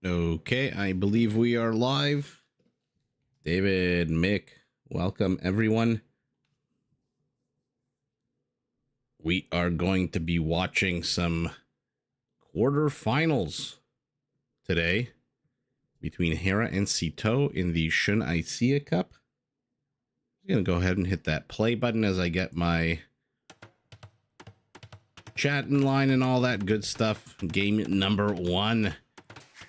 Okay, I believe we are live. David, Mick, welcome everyone. We are going to be watching some quarterfinals today between Hera and Sito in the Shen Cup. I'm going to go ahead and hit that play button as I get my chat in line and all that good stuff. Game number 1.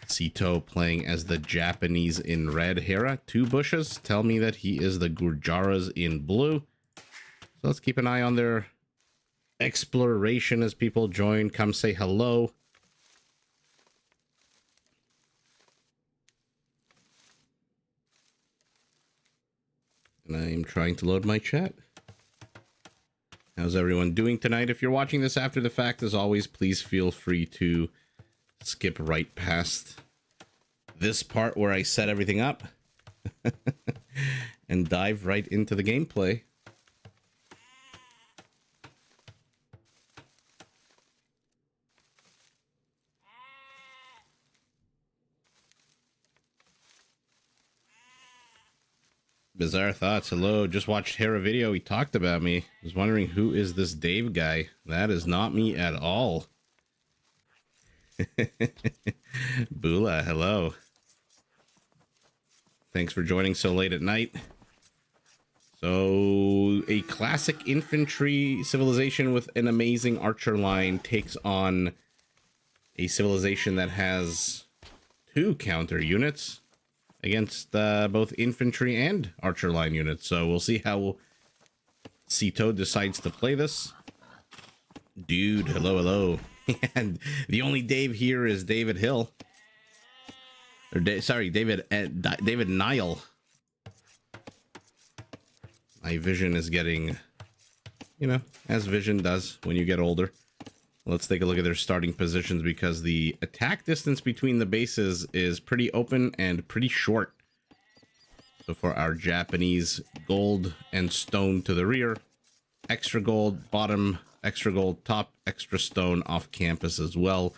Sito playing as the Japanese in red. Hera, 2 bushes. Tell me that he is the Gurjaras in blue. So let's keep an eye on their exploration as people join. Come say hello. And I'm trying to load my chat. How's everyone doing tonight? If you're watching this after the fact, as always, please feel free to skip right past this part where I set everything up and dive right into the gameplay. Bizarre Thoughts, hello. Just watched Hera video. He talked about me. Was wondering who is this Dave guy. That is not me at all. Bula, hello. Thanks for joining so late at night. So, a classic infantry civilization with an amazing archer line takes on a civilization that has 2 counter units against both infantry and archer line units. So we'll see how Sito decides to play this. Dude, hello. And the only Dave here is David Hill. Or David Nile. My vision is getting, as vision does when you get older. Let's take a look at their starting positions, because the attack distance between the bases is pretty open and pretty short. So for our Japanese, gold and stone to the rear, extra gold bottom, extra gold top, extra stone off campus as well.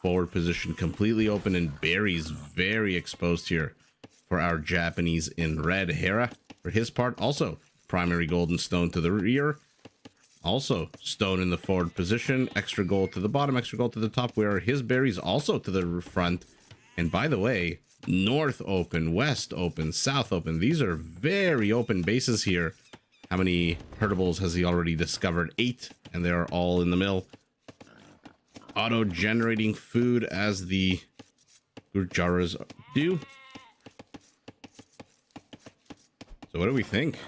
Forward position completely open, and berries very exposed here for our Japanese in red. Hera, for his part, also primary gold and stone to the rear. Also stone in the forward position, extra gold to the bottom, extra gold to the top, where his berries also to the front. And by the way, north open, west open, south open. These are very open bases here. How many herdables has he already discovered? 8, and they are all in the mill. Auto-generating food as the Gurjaras do. So what do we think?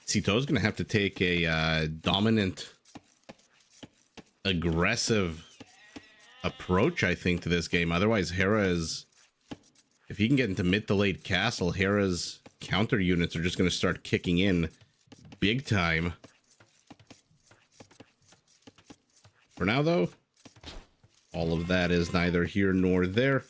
Sito's gonna have to take a dominant, aggressive approach, I think, to this game. Otherwise, Hera is... If he can get into mid to late castle, Hera's counter units are just gonna start kicking in big time. For now, though, all of that is neither here nor there.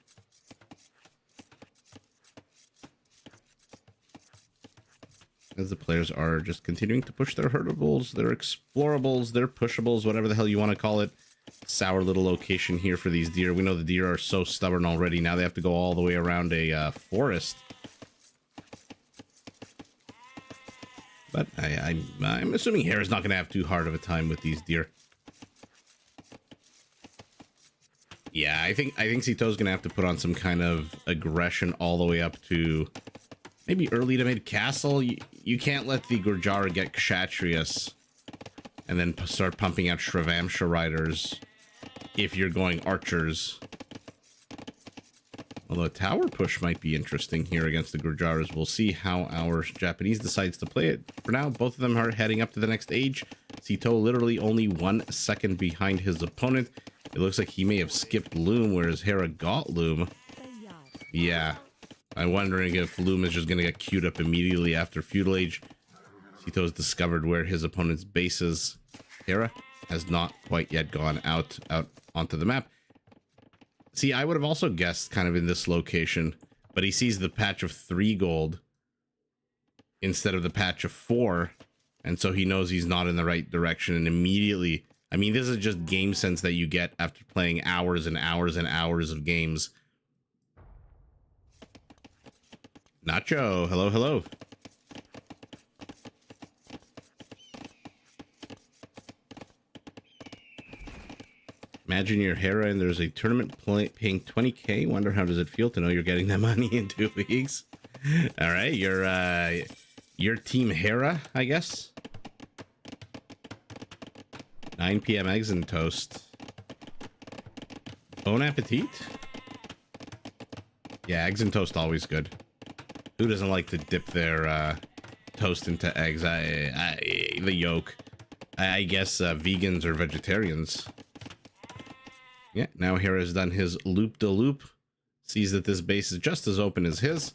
As the players are just continuing to push their herdables, their explorables, their pushables, whatever the hell you want to call it. Sour little location here for these deer. We know the deer are so stubborn already. Now they have to go all the way around a forest. But I'm assuming Hera's not going to have too hard of a time with these deer. Yeah, I think Sito's gonna have to put on some kind of aggression all the way up to maybe early to mid castle. You can't let the Gurjara get Kshatriyas and then start pumping out Shravamsha riders if you're going archers. Although a tower push might be interesting here against the Gurjaras. We'll see how our Japanese decides to play it. For now, both of them are heading up to the next age. Sito literally only 1 second behind his opponent. It looks like he may have skipped Loom, whereas Hera got Loom. Yeah. I'm wondering if Loom is just going to get queued up immediately after Feudal Age. Sito's discovered where his opponent's base is. Hera has not quite yet gone out onto the map. See, I would have also guessed kind of in this location, but he sees the patch of 3 gold instead of the patch of 4, and so he knows he's not in the right direction and immediately I mean, this is just game sense that you get after playing hours and hours and hours of games. Nacho, hello, hello. Imagine you're Hera and there's a tournament paying 20K. Wonder how does it feel to know you're getting that money in 2 weeks? All right, you're Team Hera, I guess. 9 p.m. eggs and toast. Bon appetit. Yeah, eggs and toast always good. Who doesn't like to dip their toast into eggs? The yolk. I guess vegans or vegetarians. Yeah, now Hera's done his loop-de-loop. Sees that this base is just as open as his.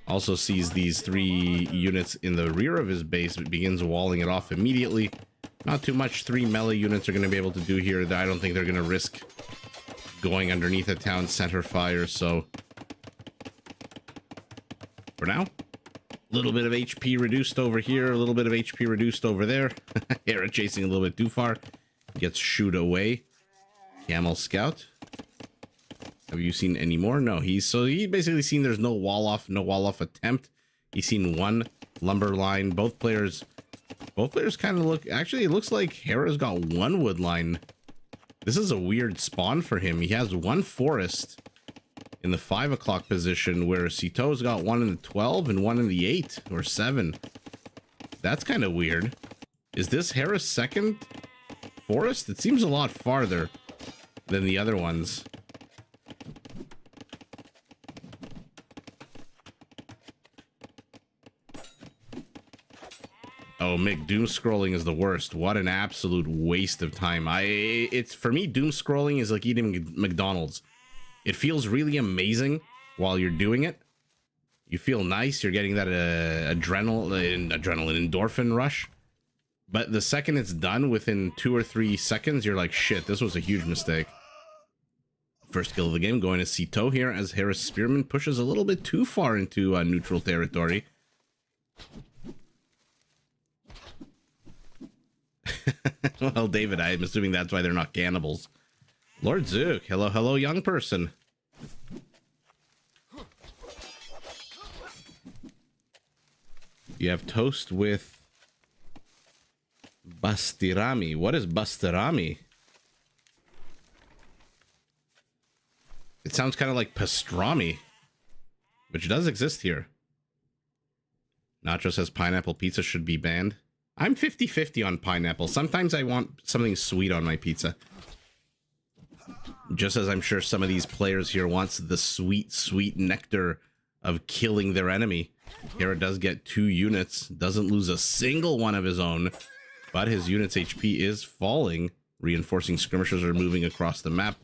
Also sees these 3 units in the rear of his base, but begins walling it off immediately. Not too much 3 melee units are going to be able to do here. I don't think they're going to risk going underneath a town center fire, so... For now, a little bit of HP reduced over here, a little bit of HP reduced over there. Hera chasing a little bit too far. Gets shooed away. Camel Scout. Have you seen any more? No, he's basically seen there's no wall off attempt. He's seen 1 lumber line. Both players kind of look, actually it looks like Hera's got 1 wood line. This is a weird spawn for him. He has 1 forest in the 5 o'clock position, where Sito's got 1 in the 12 and 1 in the 8 or 7. That's kind of weird. Is this Hera's second forest? It seems a lot farther than the other ones. Oh, Mick, doom scrolling is the worst. What an absolute waste of time. It's for me, doom scrolling is like eating McDonald's. It feels really amazing while you're doing it. You feel nice. You're getting that adrenaline endorphin rush. But the second it's done, within 2 or 3 seconds, you're like, shit, this was a huge mistake. First kill of the game going to Sito here as Hera's Spearman pushes a little bit too far into neutral territory. Well, David, I'm assuming that's why they're not cannibals. Lord Zook, hello, hello, young person. You have toast with Bastirami. What is Bastirami? It sounds kind of like pastrami, which does exist here. Nacho says pineapple pizza should be banned. I'm 50-50 on pineapple. Sometimes I want something sweet on my pizza. Just as I'm sure some of these players here wants the sweet, sweet nectar of killing their enemy. Hera does get 2 units, doesn't lose a single one of his own, but his unit's HP is falling. Reinforcing skirmishers are moving across the map.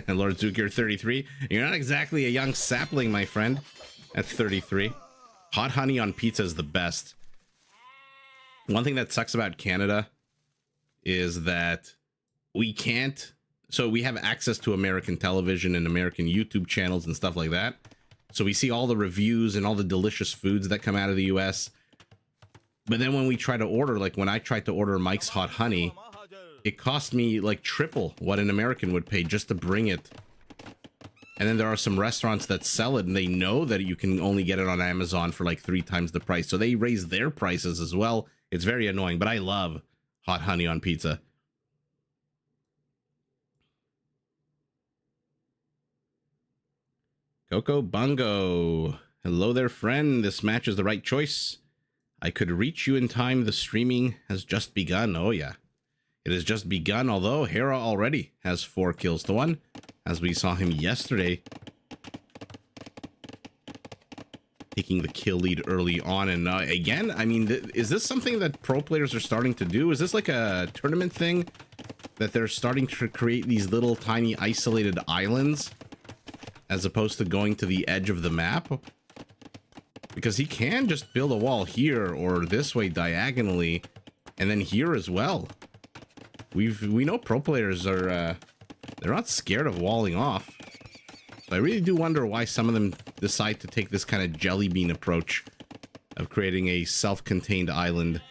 Lord Zook, you're 33. You're not exactly a young sapling, my friend. At 33. Hot honey on pizza is the best. One thing that sucks about Canada is that we can't... So we have access to American television and American YouTube channels and stuff like that. So we see all the reviews and all the delicious foods that come out of the US. But then when we try to order, like when I tried to order Mike's Hot Honey, it cost me like triple what an American would pay just to bring it. And then there are some restaurants that sell it and they know that you can only get it on Amazon for like 3 times the price. So they raise their prices as well. It's very annoying, but I love hot honey on pizza. Coco Bungo. Hello there, friend. This match is the right choice. I could reach you in time. The streaming has just begun. Oh, yeah. It has just begun, although Hera already has 4 kills to 1, as we saw him yesterday. Taking the kill lead early on. And again, I mean, is this something that pro players are starting to do? Is this like a tournament thing that they're starting to create these little tiny isolated islands as opposed to going to the edge of the map? Because he can just build a wall here or this way diagonally and then here as well. We know pro players are they're not scared of walling off. So I really do wonder why some of them decide to take this kind of jelly bean approach of creating a self-contained island.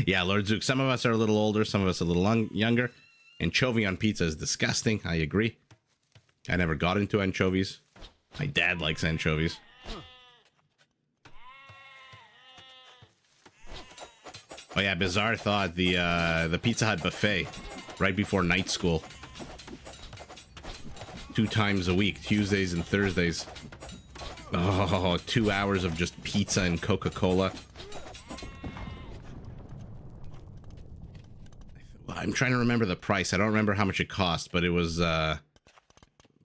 Yeah, Lord Zook, some of us are a little older, some of us a little younger. Anchovy on pizza is disgusting. I agree. I never got into anchovies. My dad likes anchovies. Oh yeah, Bizarre thought the Pizza Hut buffet right before night school. 2 times a week, Tuesdays and Thursdays. Oh, 2 hours of just pizza and Coca-Cola. I'm trying to remember the price. I don't remember how much it cost, but it was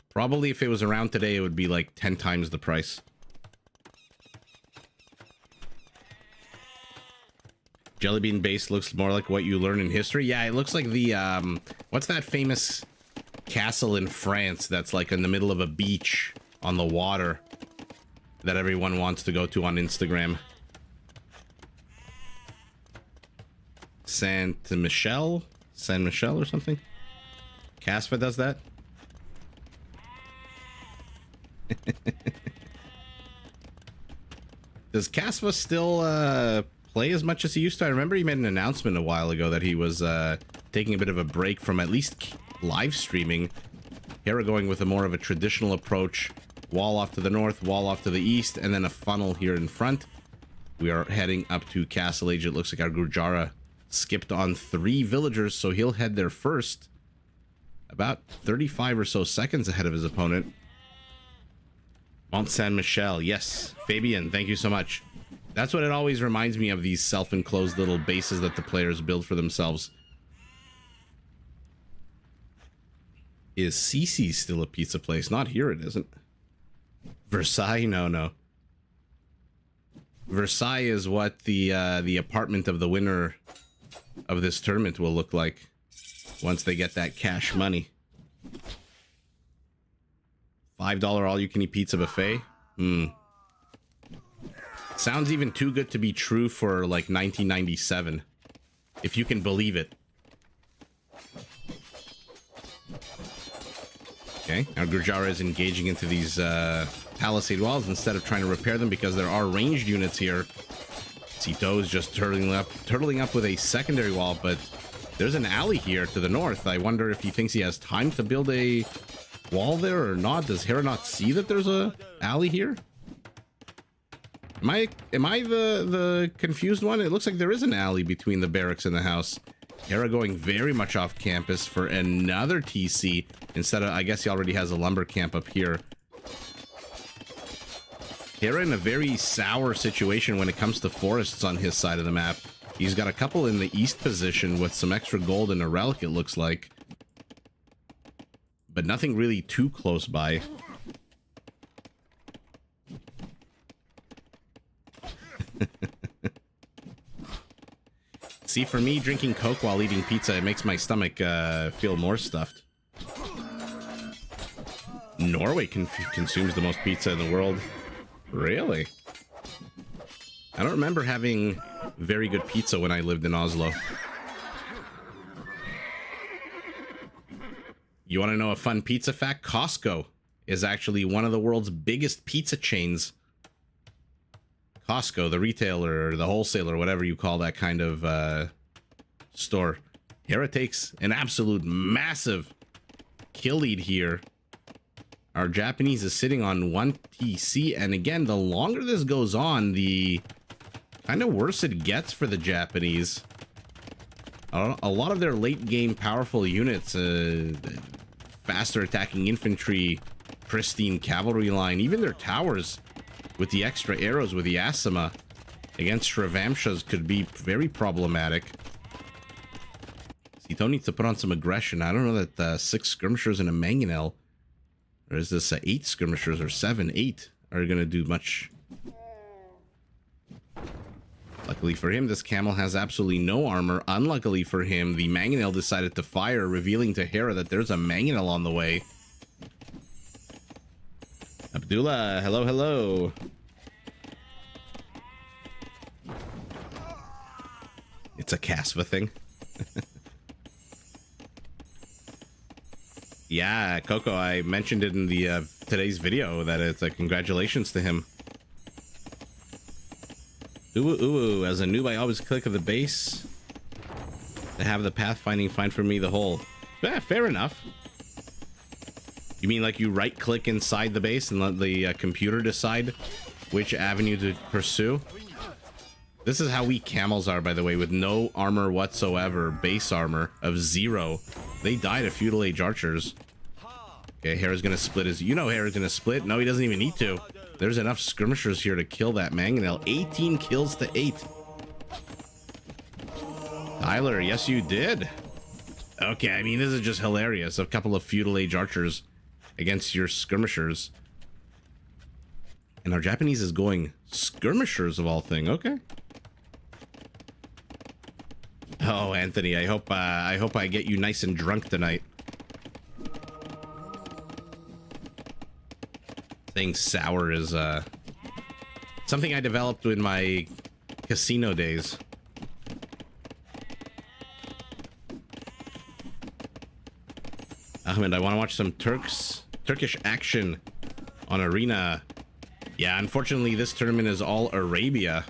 probably, if it was around today, it would be like 10 times the price. Jelly bean base looks more like what you learn in history. Yeah, it looks like the what's that famous castle in France that's like in the middle of a beach on the water that everyone wants to go to on Instagram? Saint Michel or something. Casfa does that. Does Casfa still play as much as he used to? I remember he made an announcement a while ago that he was taking a bit of a break from at least live streaming. Hera going with a more of a traditional approach. Wall off to the north, wall off to the east, and then a funnel here in front. We are heading up to Castle Age. It looks like our Gurjara skipped on 3 villagers, so he'll head there first. About 35 or so seconds ahead of his opponent. Mont Saint Michel, yes. Fabian, thank you so much. That's what it always reminds me of, these self-enclosed little bases that the players build for themselves. Is Cece still a pizza place? Not here, it isn't. Versailles? No. Versailles is what the apartment of the winner of this tournament will look like once they get that cash money. $5 all-you-can-eat pizza buffet? Sounds even too good to be true for like 1997, if you can believe it. Okay, our Gurjara is engaging into these palisade walls instead of trying to repair them because there are ranged units here. Sito is just turtling up with a secondary wall, but there's an alley here to the north. I wonder if he thinks he has time to build a wall there or not. Does Hera not see that there's a alley here? Am I the confused one? It looks like there is an alley between the barracks and the house. Hera going very much off campus for another TC instead of, I guess he already has a lumber camp up here. Hera in a very sour situation when it comes to forests on his side of the map. He's got a couple in the east position with some extra gold and a relic, it looks like. But nothing really too close by. See, for me, drinking Coke while eating pizza, it makes my stomach feel more stuffed. Norway consumes the most pizza in the world. Really? I don't remember having very good pizza when I lived in Oslo. You want to know a fun pizza fact? Costco is actually one of the world's biggest pizza chains. Costco, the retailer, or the wholesaler, whatever you call that kind of store. Hera takes an absolute massive kill lead here. Our Japanese is sitting on 1 TC, and again, the longer this goes on, the kind of worse it gets for the Japanese. A lot of their late game powerful units, faster attacking infantry, pristine cavalry line, even their towers with the extra arrows with the Asima against Shrivamshas could be very problematic. Sito needs to put on some aggression. I don't know that 6 skirmishers and a mangonel, or is this 8 skirmishers or 7, 8 are going to do much. Luckily for him, this camel has absolutely no armor. Unluckily for him, the mangonel decided to fire, revealing to Hera that there's a mangonel on the way. Abdullah, hello, hello. It's a Casva thing. Yeah, Coco, I mentioned it in the today's video that it's a congratulations to him. Ooh, as a noob, I always click at the base to have the pathfinding find for me the hole. Yeah, fair enough. You mean like you right click inside the base and let the computer decide which avenue to pursue? This is how we camels are, by the way, with no armor whatsoever, base armor of 0. They died to feudal age archers. Okay, Hera's gonna split his... You know Hera's gonna split. No, he doesn't even need to. There's enough skirmishers here to kill that mangonel. 18 kills to 8. Tyler, yes you did. Okay, I mean, this is just hilarious. A couple of feudal age archers against your skirmishers. And our Japanese is going skirmishers of all thing. Okay. Oh, Anthony, I hope I get you nice and drunk tonight. Saying sour is something I developed in my casino days. Ahmed, I want to watch some Turkish action on Arena. Yeah, unfortunately, this tournament is all Arabia,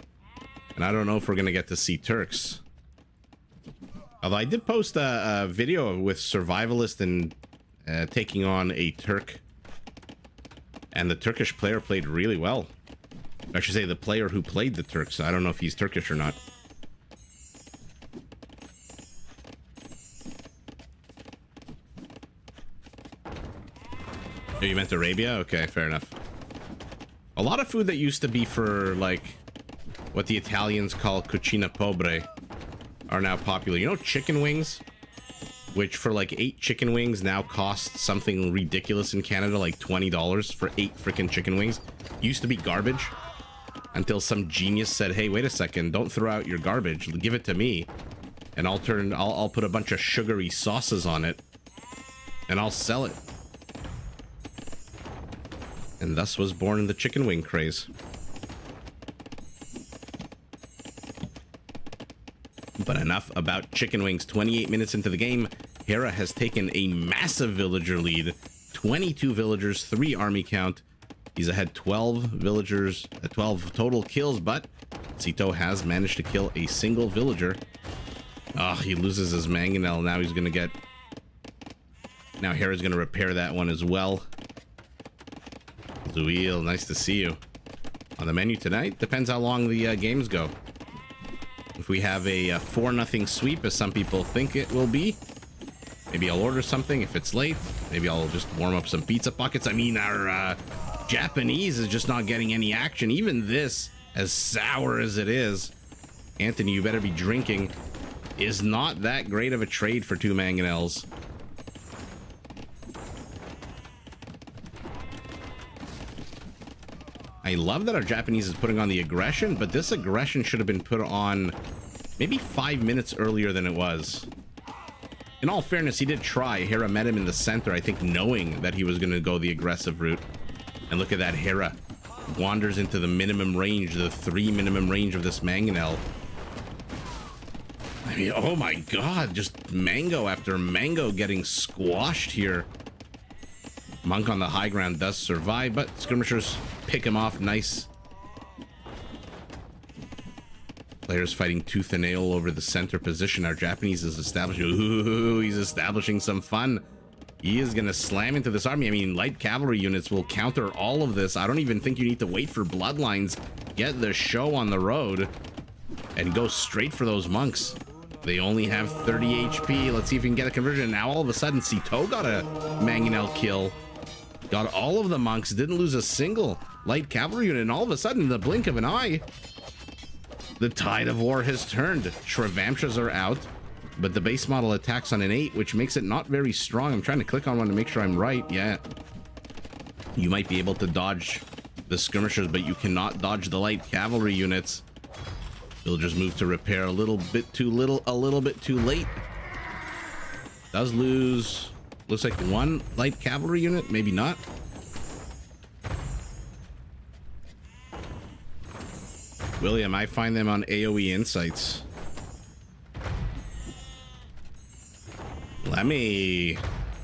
and I don't know if we're gonna get to see Turks. Although I did post a video with Survivalist and taking on a Turk, and the Turkish player played really well. I should say the player who played the Turks. I don't know if he's Turkish or not. Oh, you meant Arabia? Okay, fair enough. A lot of food that used to be for, like, what the Italians call cucina pobre are now popular. You know, chicken wings? Which for like 8 chicken wings now cost something ridiculous in Canada, like $20 for 8 freaking chicken wings. Used to be garbage until some genius said, hey, wait a second, don't throw out your garbage. Give it to me. And I'll put a bunch of sugary sauces on it and I'll sell it. And thus was born the chicken wing craze. But enough about chicken wings. 28 minutes into the game, Hera has taken a massive villager lead. 22 villagers, 3 army count. He's ahead 12 villagers, 12 total kills, but Sito has managed to kill a single villager. Oh, he loses his mangonel. Now he's gonna get... Now Hera's gonna repair that one as well. Zuil, nice to see you. On the menu tonight, depends how long the games go. If we have a 4-0 sweep, as some people think it will be, maybe I'll order something. If it's late, maybe I'll just warm up some pizza pockets. I mean, our Japanese is just not getting any action. Even this, as sour as it is, Anthony, you better be drinking, is not that great of a trade for 2 mangonels. I love that our Japanese is putting on the aggression, but this aggression should have been put on maybe 5 minutes earlier than it was. In all fairness, he did try. Hera met him in the center, I think, knowing that he was going to go the aggressive route. And look at that, Hera wanders into the minimum range, the 3 minimum range of this mangonel. I mean, oh my god, just mango after mango getting squashed here. Monk on the high ground does survive, but skirmishers pick him off nice. Players fighting tooth and nail over the center position. Our Japanese is establishing... Ooh, he's establishing some fun. He is going to slam into this army. I mean, light cavalry units will counter all of this. I don't even think you need to wait for bloodlines. Get the show on the road and go straight for those monks. They only have 30 HP. Let's see if we can get a conversion. Now all of a sudden, Sito got a mangonel kill. Got all of the monks, didn't lose a single light cavalry unit, and all of a sudden, in the blink of an eye, the tide of war has turned. Shrevamshas are out, but the base model attacks on an 8, which makes it not very strong. I'm trying to click on one to make sure I'm right. Yeah. You might be able to dodge the skirmishers, but you cannot dodge the light cavalry units. Villagers move to repair a little bit too little, a little bit too late. Does lose... Looks like 1 light cavalry unit, maybe not. William, I find them on AoE Insights. Let me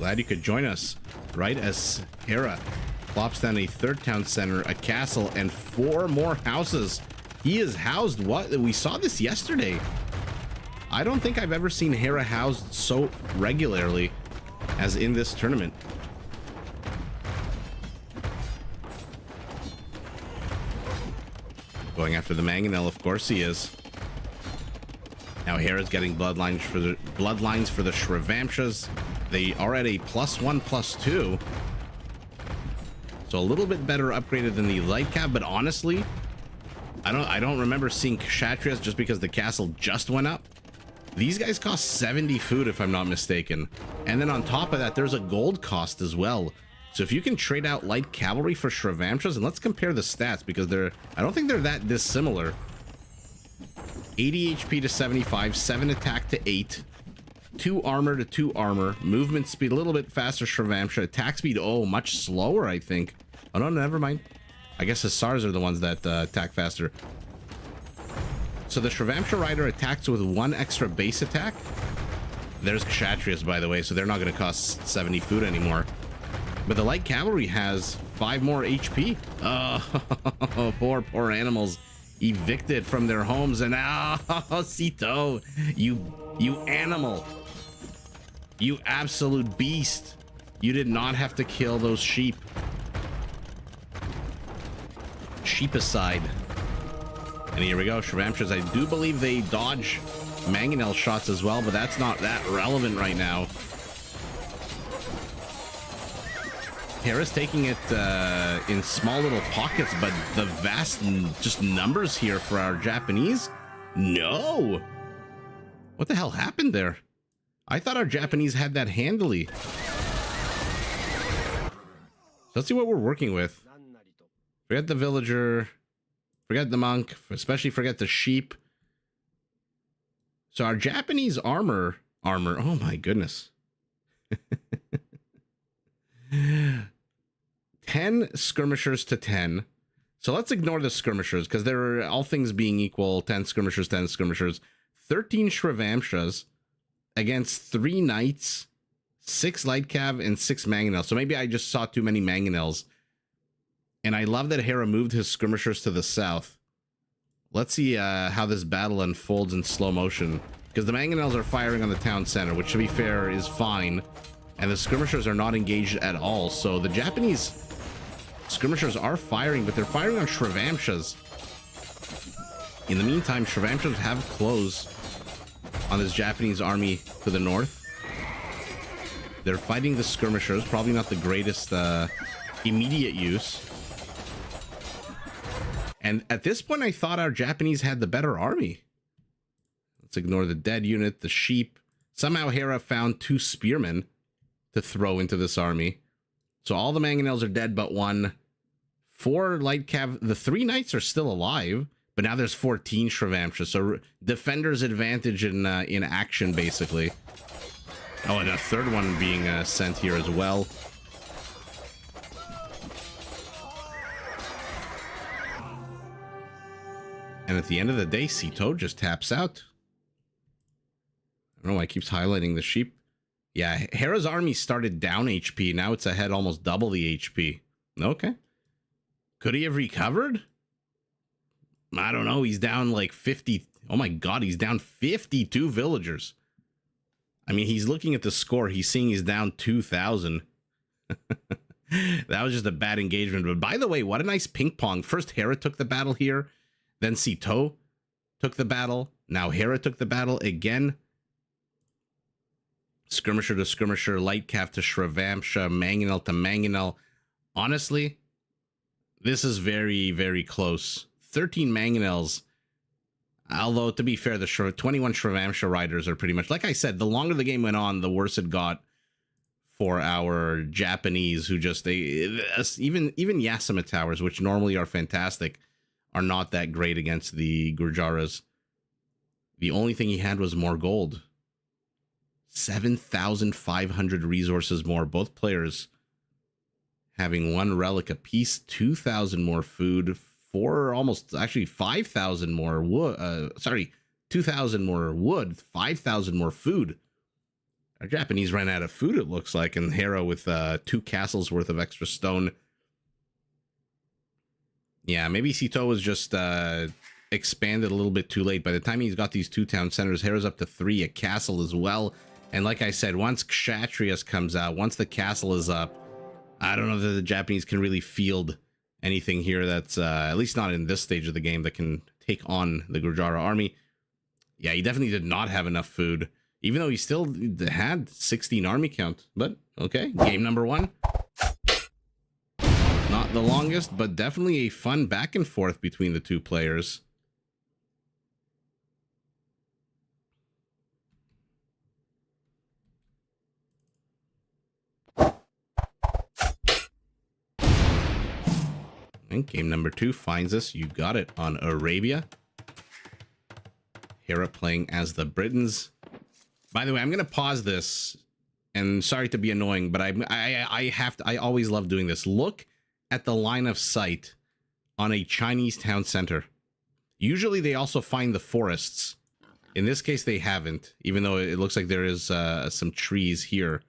Glad you could join us, right as Hera plops down a third town center, a castle, and 4 more houses. He is housed. What? We saw this yesterday. I don't think I've ever seen Hera housed so regularly as in this tournament. Going after the Mangonel, of course he is. Now Hera's getting bloodlines for the Shrivamshas. They are at a +1/+2. So a little bit better upgraded than the light cap, but honestly, I don't remember seeing Kshatriyas just because the castle just went up. These guys cost 70 food if I'm not mistaken. And then on top of that, there's a gold cost as well. So if you can trade out light cavalry for Shrivamshas, and let's compare the stats because I don't think they're that dissimilar. 80 HP to 75, 7 attack to 8, 2 armor to 2 armor, movement speed a little bit faster Shrivamsha, attack speed, oh, much slower, I think. Oh no, never mind. I guess Hussars are the ones that attack faster. So the Shrivamsha rider attacks with 1 extra base attack. There's Kshatriyas, by the way, so they're not going to cost 70 food anymore. But the light cavalry has 5 more HP. Oh, poor animals evicted from their homes. And Sito, you animal, you absolute beast. You did not have to kill those sheep. Sheepicide. And here we go, Shrivamshas. I do believe they dodge Mangonel shots as well, but that's not that relevant right now. Hera's taking it in small little pockets, but the vast just numbers here for our Japanese? No! What the hell happened there? I thought our Japanese had that handily. So let's see what we're working with. Forget the villager. Forget the monk. Especially forget the sheep. So our Japanese armor. Oh my goodness. 10 skirmishers to 10. So let's ignore the skirmishers because they're all things being equal. 10 skirmishers, 10 skirmishers. 13 Shrivamshas against 3 knights, 6 light cav, and 6 mangonels. So maybe I just saw too many mangonels. And I love that Hera moved his skirmishers to the south. Let's see how this battle unfolds in slow motion. Because the mangonels are firing on the town center, which to be fair is fine. And the skirmishers are not engaged at all. So the Japanese skirmishers are firing, but they're firing on Shrivamshas. In the meantime, Shrivamshas have closed on this Japanese army to the north. They're fighting the skirmishers, probably not the greatest immediate use. And at this point, I thought our Japanese had the better army. Let's ignore the dead unit, the sheep. Somehow Hera found 2 spearmen to throw into this army. So all the mangonels are dead but 1. 4 light cav. The 3 knights are still alive, but now there's 14 Shrivamshas. So defender's advantage in action, basically. Oh, and a third one being sent here as well. And at the end of the day, Sito just taps out. I don't know why it keeps highlighting the sheep. Yeah, Hera's army started down HP. Now it's ahead almost double the HP. Okay. Could he have recovered? I don't know. He's down like 50. Oh my God, he's down 52 villagers. I mean, he's looking at the score. He's seeing he's down 2,000. That was just a bad engagement. But by the way, what a nice ping pong. First, Hera took the battle here. Then Sito took the battle. Now Hera took the battle again. Skirmisher to skirmisher, light cav to Shrivamsha, mangonel to mangonel. Honestly, this is very, very close. 13 mangonels. Although, to be fair, the 21 Shrivamsha riders are pretty much, like I said, the longer the game went on, the worse it got for our Japanese, who just, even Yasama towers, which normally are fantastic, are not that great against the Gurjaras. The only thing he had was more gold. 7,500 resources more. Both players having 1 relic apiece, 2,000 more food, 5,000 more wood. 2,000 more wood, 5,000 more food. Our Japanese ran out of food, it looks like, and Hera with 2 castles worth of extra stone. Yeah, maybe Sito was just expanded a little bit too late. By the time he's got these 2 town centers, Hera's up to 3, a castle as well. And like I said, once Kshatriyas comes out, once the castle is up, I don't know that the Japanese can really field anything here that's, at least not in this stage of the game, that can take on the Gurjara army. Yeah, he definitely did not have enough food, even though he still had 16 army count. But, okay, game number 1. Not the longest, but definitely a fun back and forth between the 2 players. And game number 2 finds us, you got it, on Arabia. Hera playing as the Britons. By the way, I'm going to pause this, and sorry to be annoying, but I always love doing this. Look at the line of sight on a Chinese town center. Usually they also find the forests. In this case, they haven't, even though it looks like there is some trees here.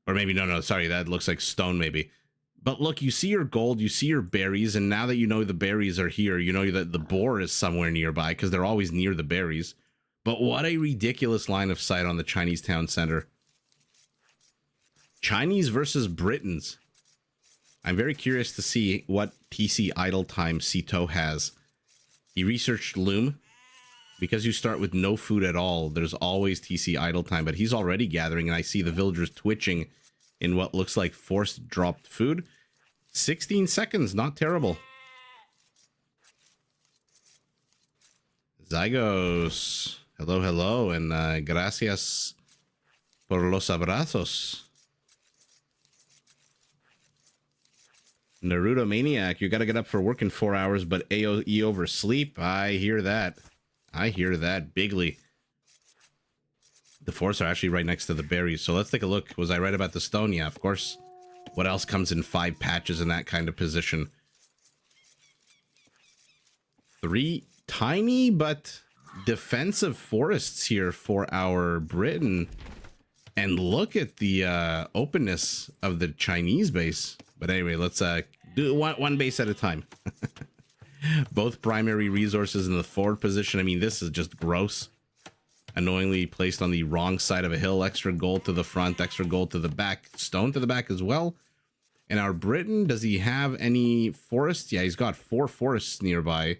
Or maybe, no, sorry, that looks like stone maybe. But look, you see your gold, you see your berries, and now that you know the berries are here, you know that the boar is somewhere nearby, because they're always near the berries. But what a ridiculous line of sight on the Chinese town center. Chinese versus Britons. I'm very curious to see what TC idle time Sito has. He researched Loom. Because you start with no food at all, there's always TC idle time, but he's already gathering, and I see the villagers twitching in what looks like forced dropped food. 16 seconds, not terrible. Zygos, hello, and gracias por los abrazos. Naruto Maniac, you gotta get up for work in 4 hours, but AOE over sleep. I hear that. I hear that bigly. The forests are actually right next to the berries, so let's take a look. Was I right about the stone? Yeah, of course. What else comes in 5 patches in that kind of position? 3 tiny but defensive forests here for our Britain. And look at the openness of the Chinese base. But anyway, let's do one base at a time. Both primary resources in the forward position. I mean, this is just gross. Annoyingly placed on the wrong side of a hill. Extra gold to the front, extra gold to the back, stone to the back as well. And our Britain, does he have any forests? Yeah, he's got 4 forests nearby.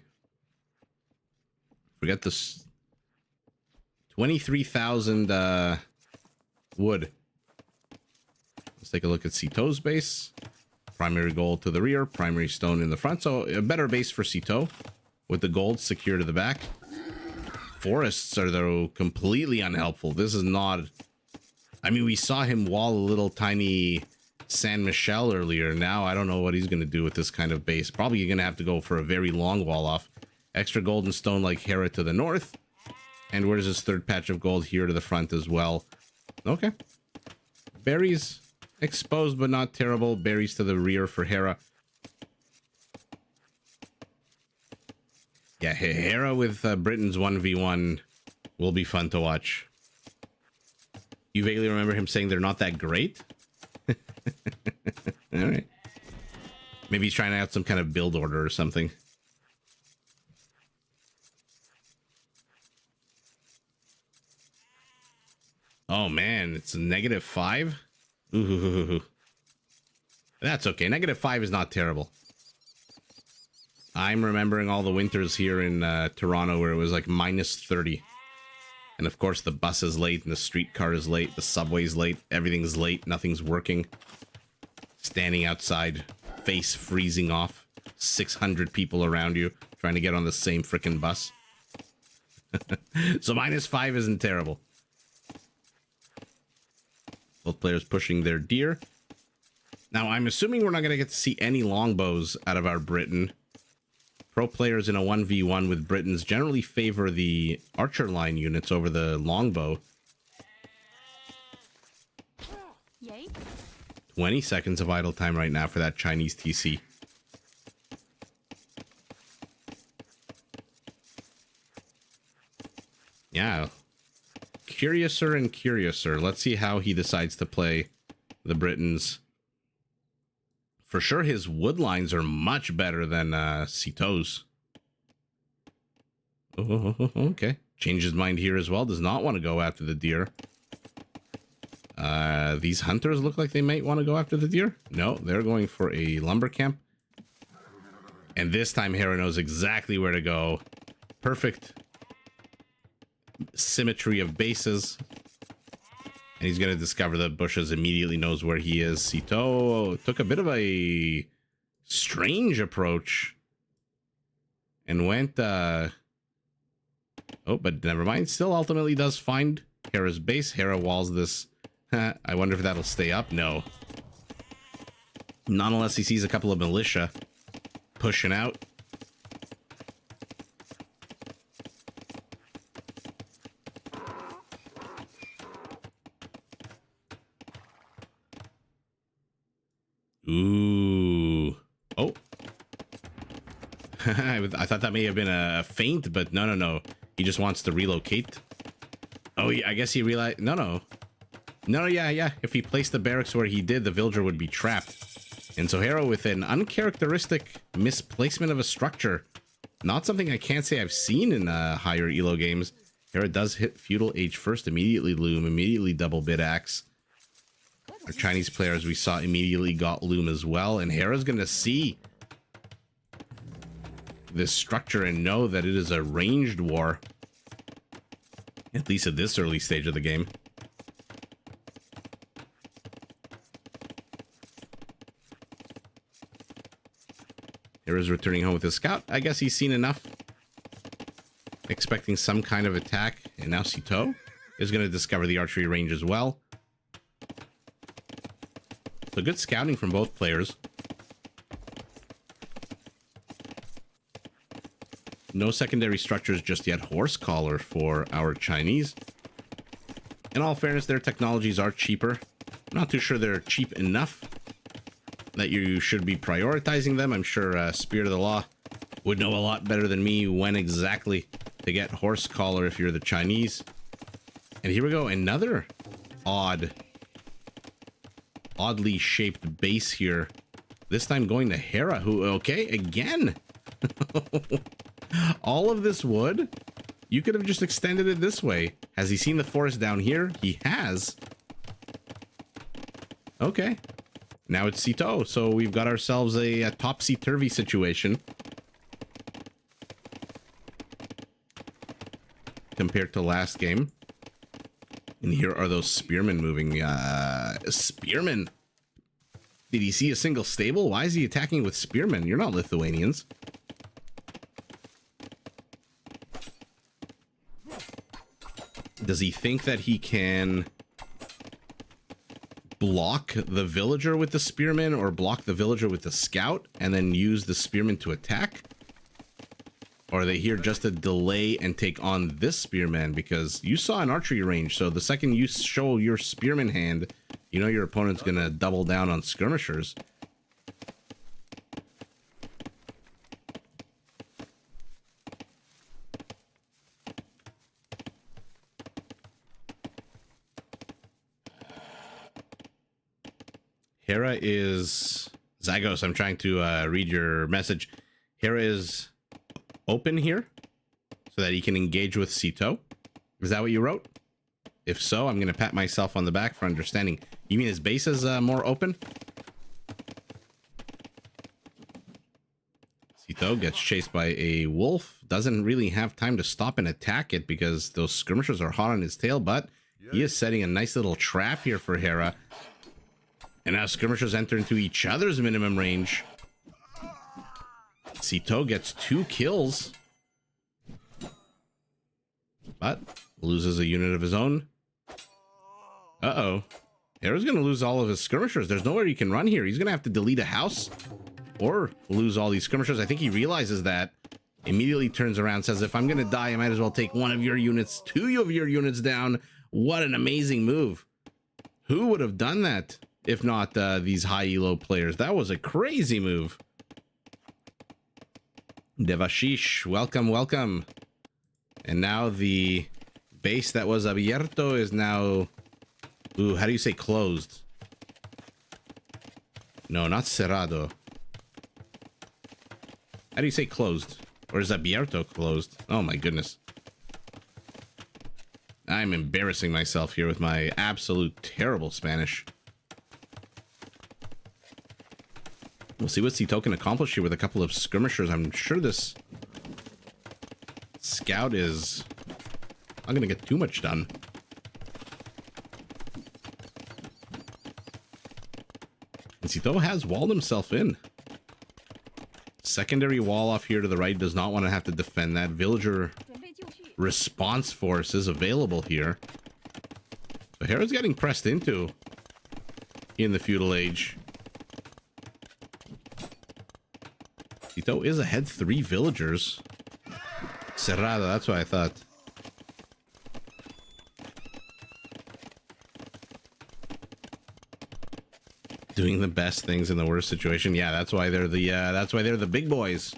Forget this. 23,000 wood. Let's take a look at Sito's base. Primary gold to the rear, primary stone in the front. So a better base for Sito with the gold secure to the back. Forests are, though, completely unhelpful. This is not... I mean, we saw him wall a little tiny San Michel earlier. Now I don't know what he's going to do with this kind of base. Probably going to have to go for a very long wall off. Extra gold and stone like Hera to the north. And where's this 3rd patch of gold here to the front as well? Okay. Berries exposed, but not terrible. Berries to the rear for Hera. Yeah, Hera with Britain's 1v1 will be fun to watch. You vaguely remember him saying they're not that great? All right. Maybe he's trying out some kind of build order or something. Oh, man, it's a -5? Ooh. That's okay. -5 is not terrible. I'm remembering all the winters here in Toronto where it was like -30. And of course the bus is late and the streetcar is late, the subway's late, everything's late, nothing's working. Standing outside, face freezing off, 600 people around you trying to get on the same frickin' bus. So -5 isn't terrible. Both players pushing their deer. Now, I'm assuming we're not going to get to see any longbows out of our Britain. Pro players in a 1v1 with Britons generally favor the archer line units over the longbow. 20 seconds of idle time right now for that Chinese TC. Yeah. curiouser and curiouser. Let's see how he decides to play the Britons. For sure, his wood lines are much better than Sito's. Oh, okay. Changed his mind here as well. Does not want to go after the deer. These hunters look like they might want to go after the deer. No, they're going for a lumber camp. And this time Hera knows exactly where to go. Perfect symmetry of bases. And he's going to discover the bushes, immediately knows where he is. Sito took a bit of a strange approach. And went... oh, but never mind. Still ultimately does find Hera's base. Hera walls this. I wonder if that'll stay up. No. Not unless he sees a couple of militia pushing out. Ooh. Oh. I thought that may have been a feint, but no. He just wants to relocate. Oh, I guess he realized... No, yeah. If he placed the barracks where he did, the villager would be trapped. And so Hera, with an uncharacteristic misplacement of a structure, not something I can't say I've seen in higher Elo games. Hera does hit feudal age first, immediately loom, immediately double bit axe. Our Chinese players we saw immediately got loom as well, and Hera's gonna see this structure and know that it is a ranged war, at least at this early stage of the game. Hera's returning home with his scout. I guess he's seen enough, expecting some kind of attack. And now Sito is going to discover the archery range as well. So good scouting from both players. No secondary structures just yet. Horse collar for our Chinese. In all fairness, their technologies are cheaper. I'm not too sure they're cheap enough that you should be prioritizing them. I'm sure Spirit of the Law would know a lot better than me when exactly to get horse collar if you're the Chinese. And here we go, another oddly shaped base here. This time going to Hera, who, okay, again. All of this wood, you could have just extended it this way. Has he seen the forest down here? He has. Okay. Now it's Sito, so we've got ourselves a topsy-turvy situation compared to last game. And here are those spearmen moving. Spearmen. Did he see a single stable? Why is he attacking with spearmen? You're not Lithuanians. Does he think that he can block the villager with the spearman or block the villager with the scout and then use the spearman to attack? Or are they here just to delay and take on this spearman? Because you saw an archery range, so the second you show your spearman hand, you know your opponent's gonna double down on skirmishers. Hera is... Zagos, I'm trying to read your message. Hera is open here so that he can engage with Sito. Is that what you wrote? If so, I'm going to pat myself on the back for understanding. You mean his base is more open? Sito gets chased by a wolf. Doesn't really have time to stop and attack it because those skirmishers are hot on his tail, but he is setting a nice little trap here for Hera. And now skirmishers enter into each other's minimum range. Sito gets 2 kills, but loses a unit of his own. Uh-oh. Hera's going to lose all of his skirmishers. There's nowhere he can run here. He's going to have to delete a house or lose all these skirmishers. I think he realizes that. Immediately turns around, says, if I'm going to die, I might as well take one of your units, 2 of your units down. What an amazing move. Who would have done that if not these high elo players? That was a crazy move. Devashish, welcome. And now the Base that was abierto is now... Ooh, how do you say closed? No, not cerrado. How do you say closed? Or is abierto closed? Oh my goodness. I'm embarrassing myself here with my absolute terrible Spanish. We'll see what Sito can accomplish here with a couple of skirmishers. I'm sure this scout is not going to get too much done. And Sito has walled himself in. Secondary wall off here to the right, does not want to have to defend that. Villager response force is available here. So Hera's getting pressed into in the feudal age. Sito is ahead 3 villagers. Cerrado, that's what I thought. Doing the best things in the worst situation. Yeah, that's why they're the big boys.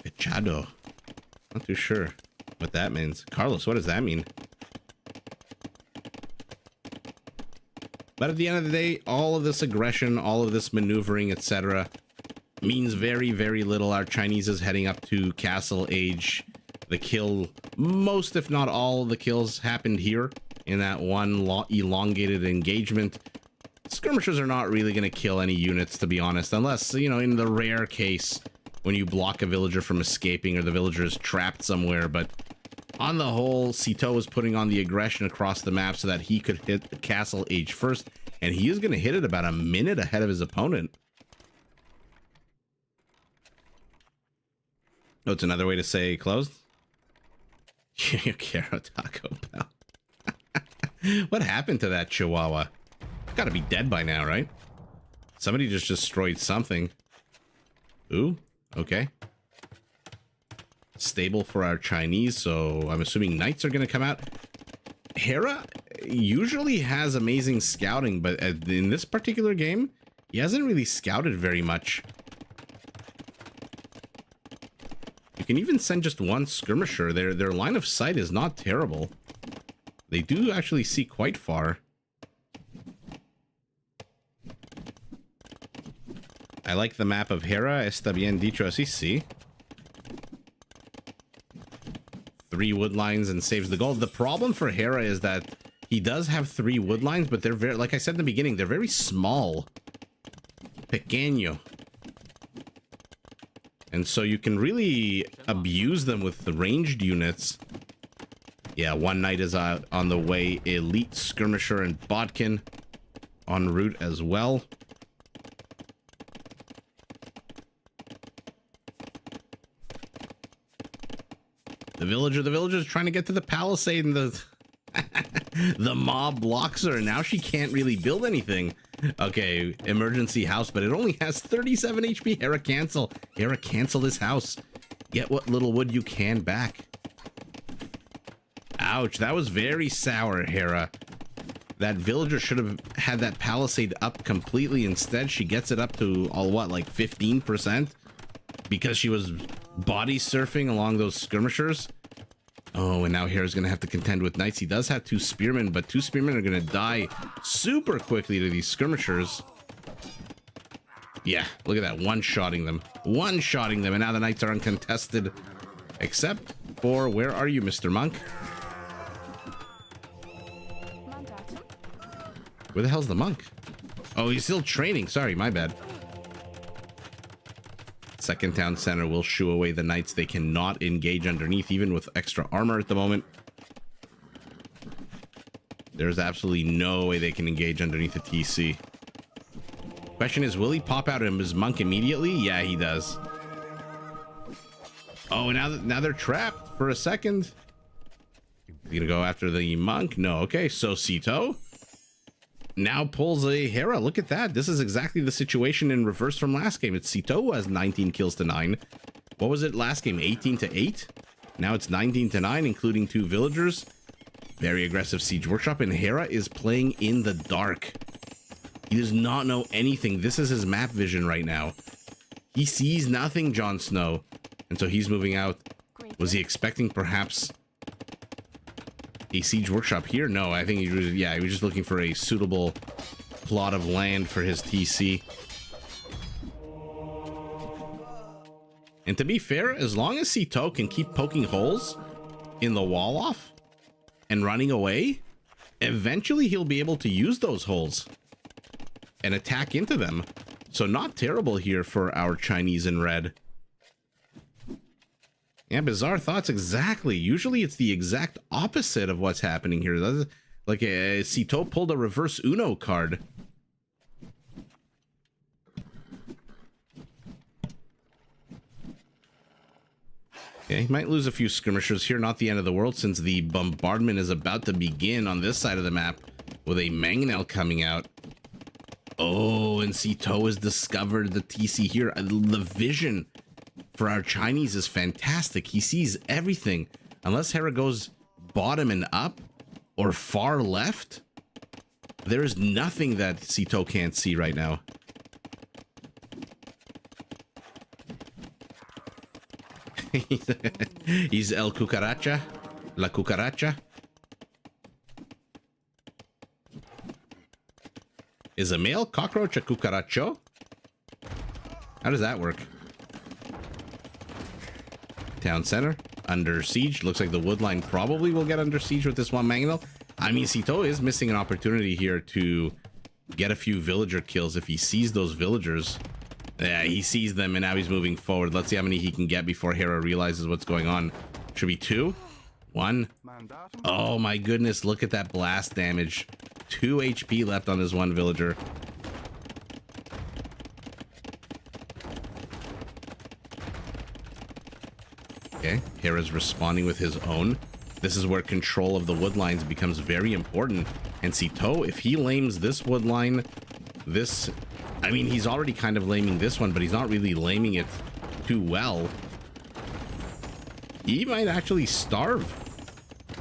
Echado. Not too sure what that means. Carlos, what does that mean? But at the end of the day, all of this aggression, all of this maneuvering, etc., means very, very little. Our Chinese is heading up to Castle Age. The kill, most if not all of the kills happened here in that one elongated engagement. Skirmishers are not really going to kill any units, to be honest, unless, you know, in the rare case when you block a villager from escaping or the villager is trapped somewhere. But on the whole, Sito is putting on the aggression across the map so that he could hit Castle Age first, and he is going to hit it about a minute ahead of his opponent. Oh, it's another way to say closed? You Quiero Taco Bell. What happened to that Chihuahua? Gotta be dead by now, right? Somebody just destroyed something. Ooh, okay. Stable for our Chinese, so I'm assuming knights are gonna come out. Hera usually has amazing scouting, but in this particular game, he hasn't really scouted very much. You can even send just one skirmisher. Their line of sight is not terrible. They do actually see quite far. I like the map of Hera. Está bien dicho así, sí. 3 wood lines and saves the gold. The problem for Hera is that he does have 3 wood lines, but they're very, like I said in the beginning, they're very small. Pequeño. And so you can really abuse them with the ranged units. Yeah, one knight is out on the way. Elite skirmisher and bodkin en route as well. The villager's trying to get to the palisade, and the mob blocks her, and now she can't really build anything. Okay, emergency house, but it only has 37 HP. Hera cancel. Hera cancel this house. Get what little wood you can back. Ouch, that was very sour, Hera. That villager should have had that palisade up completely. Instead, she gets it up to all what, like 15%? Because she was body surfing along those skirmishers. Oh, and now Hera's gonna have to contend with knights. He does have 2 spearmen, but 2 spearmen are gonna die super quickly to these skirmishers. Yeah, look at that, one-shotting them. One-shotting them, and now the knights are uncontested. Except for, where are you, Mr. Monk? Where the hell's the monk? Oh, he's still training. Sorry, my bad. Second town center will shoo away the knights. They cannot engage underneath, even with extra armor at the moment. There's absolutely no way they can engage underneath the TC. Question is, will he pop out his monk immediately? Yeah, he does. Oh, now they're trapped for a second. You gonna go after the monk? No. Okay, so Sito now pulls a Hera. Look at that. This is exactly the situation in reverse from last game. It's Sito who has 19 kills to 9. What was it last game? 18 to 8? Now it's 19 to 9, including 2 villagers. Very aggressive siege workshop, and Hera is playing in the dark. He does not know anything. This is his map vision right now. He sees nothing, Jon Snow. And so he's moving out. Was he expecting perhaps a siege workshop here? No, I think he was, yeah, he was just looking for a suitable plot of land for his TC. And to be fair, as long as Sito can keep poking holes in the wall off and running away, eventually he'll be able to use those holes and attack into them. So not terrible here for our Chinese in red. Yeah, bizarre thoughts, exactly. Usually it's the exact opposite of what's happening here. Like Sito pulled a reverse Uno card. Okay, might lose a few skirmishers here. Not the end of the world, since the bombardment is about to begin on this side of the map with a mangonel coming out. Oh, and Sito has discovered the TC here. The vision for our Chinese is fantastic. He sees everything. Unless Hera goes bottom and up or far left, there is nothing that Sito can't see right now. He's El Cucaracha. La Cucaracha. Is a male cockroach a cucaracho? How does that work? Town center under siege. Looks like the wood line probably will get under siege with this one mangonel. I mean, Sito is missing an opportunity here to get a few villager kills if he sees those villagers. Yeah, he sees them and now he's moving forward. Let's see how many he can get before Hera realizes what's going on. Should be 2, 1. Oh my goodness, look at that blast damage. 2 HP left on this one villager. Okay, Hera's responding with his own. This is where control of the wood lines becomes very important. And Sito, if he lames this wood line, this... I mean, he's already kind of laming this one, but he's not really laming it too well. He might actually starve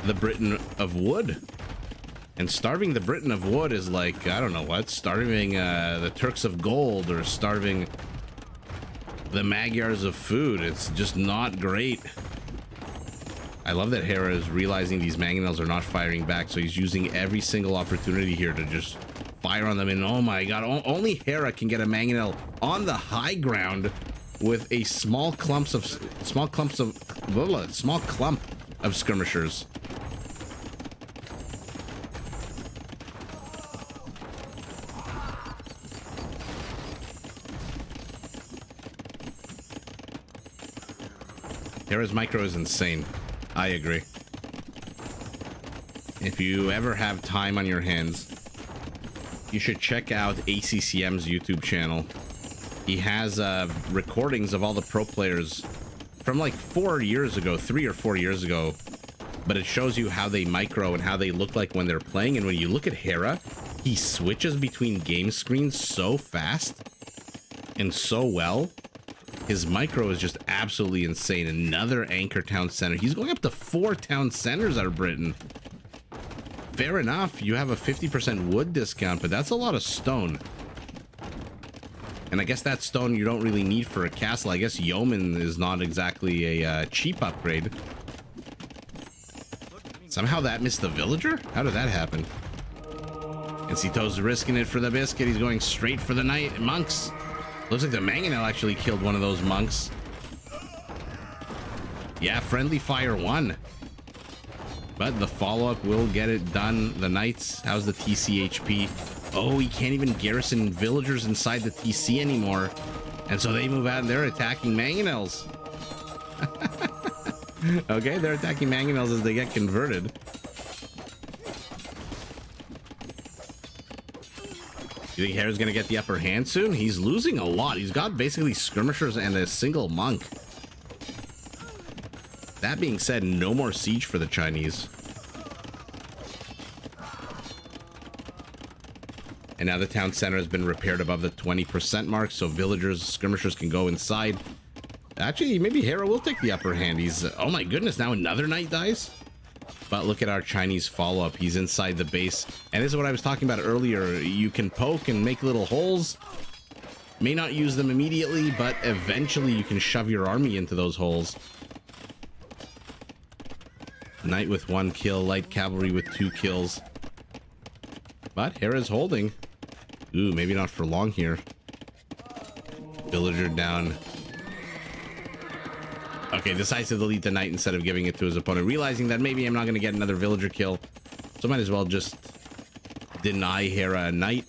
the Britain of Wood. And starving the Britain of Wood is like, I don't know what, starving the Turks of Gold or starving the Magyars of food. It's just not great. I love that Hera is realizing these mangonels are not firing back, so he's using every single opportunity here to just fire on them. And oh my god, only Hera can get a mangonel on the high ground with a small clump of skirmishers. Hera's micro is insane. I agree. If you ever have time on your hands, you should check out ACCM's YouTube channel. He has recordings of all the pro players from like 4 years ago, 3 or 4 years ago. But it shows you how they micro and how they look like when they're playing. And when you look at Hera, he switches between game screens so fast and so well. His micro is just absolutely insane. Another anchor town center. He's going up to 4 town centers out of Britain. Fair enough, you have a 50% wood discount, but that's a lot of stone. And I guess that stone you don't really need for a castle. I guess yeoman is not exactly a cheap upgrade. Somehow that missed the villager? How did that happen? And Sito's risking it for the biscuit. He's going straight for the knight monks. Looks like the mangonel actually killed one of those monks. Yeah, friendly fire 1. But the follow-up will get it done. The knights, how's the TC HP? Oh, he can't even garrison villagers inside the TC anymore. And so they move out and they're attacking mangonels. Okay, they're attacking mangonels as they get converted. You think Hera's gonna get the upper hand soon? He's losing a lot. He's got basically skirmishers and a single monk. That being said, no more siege for the Chinese. And now the town center has been repaired above the 20% mark, so villagers, skirmishers can go inside. Actually, maybe Hera will take the upper hand. He's... oh my goodness, now another knight dies? But look at our Chinese follow-up. He's inside the base. And this is what I was talking about earlier. You can poke and make little holes. May not use them immediately, but eventually you can shove your army into those holes. Knight with 1 kill, light cavalry with 2 kills. But Hera's holding. Ooh, maybe not for long here. Villager down. Okay, decides to delete the knight instead of giving it to his opponent, realizing that maybe I'm not going to get another villager kill. So might as well just deny Hera a knight.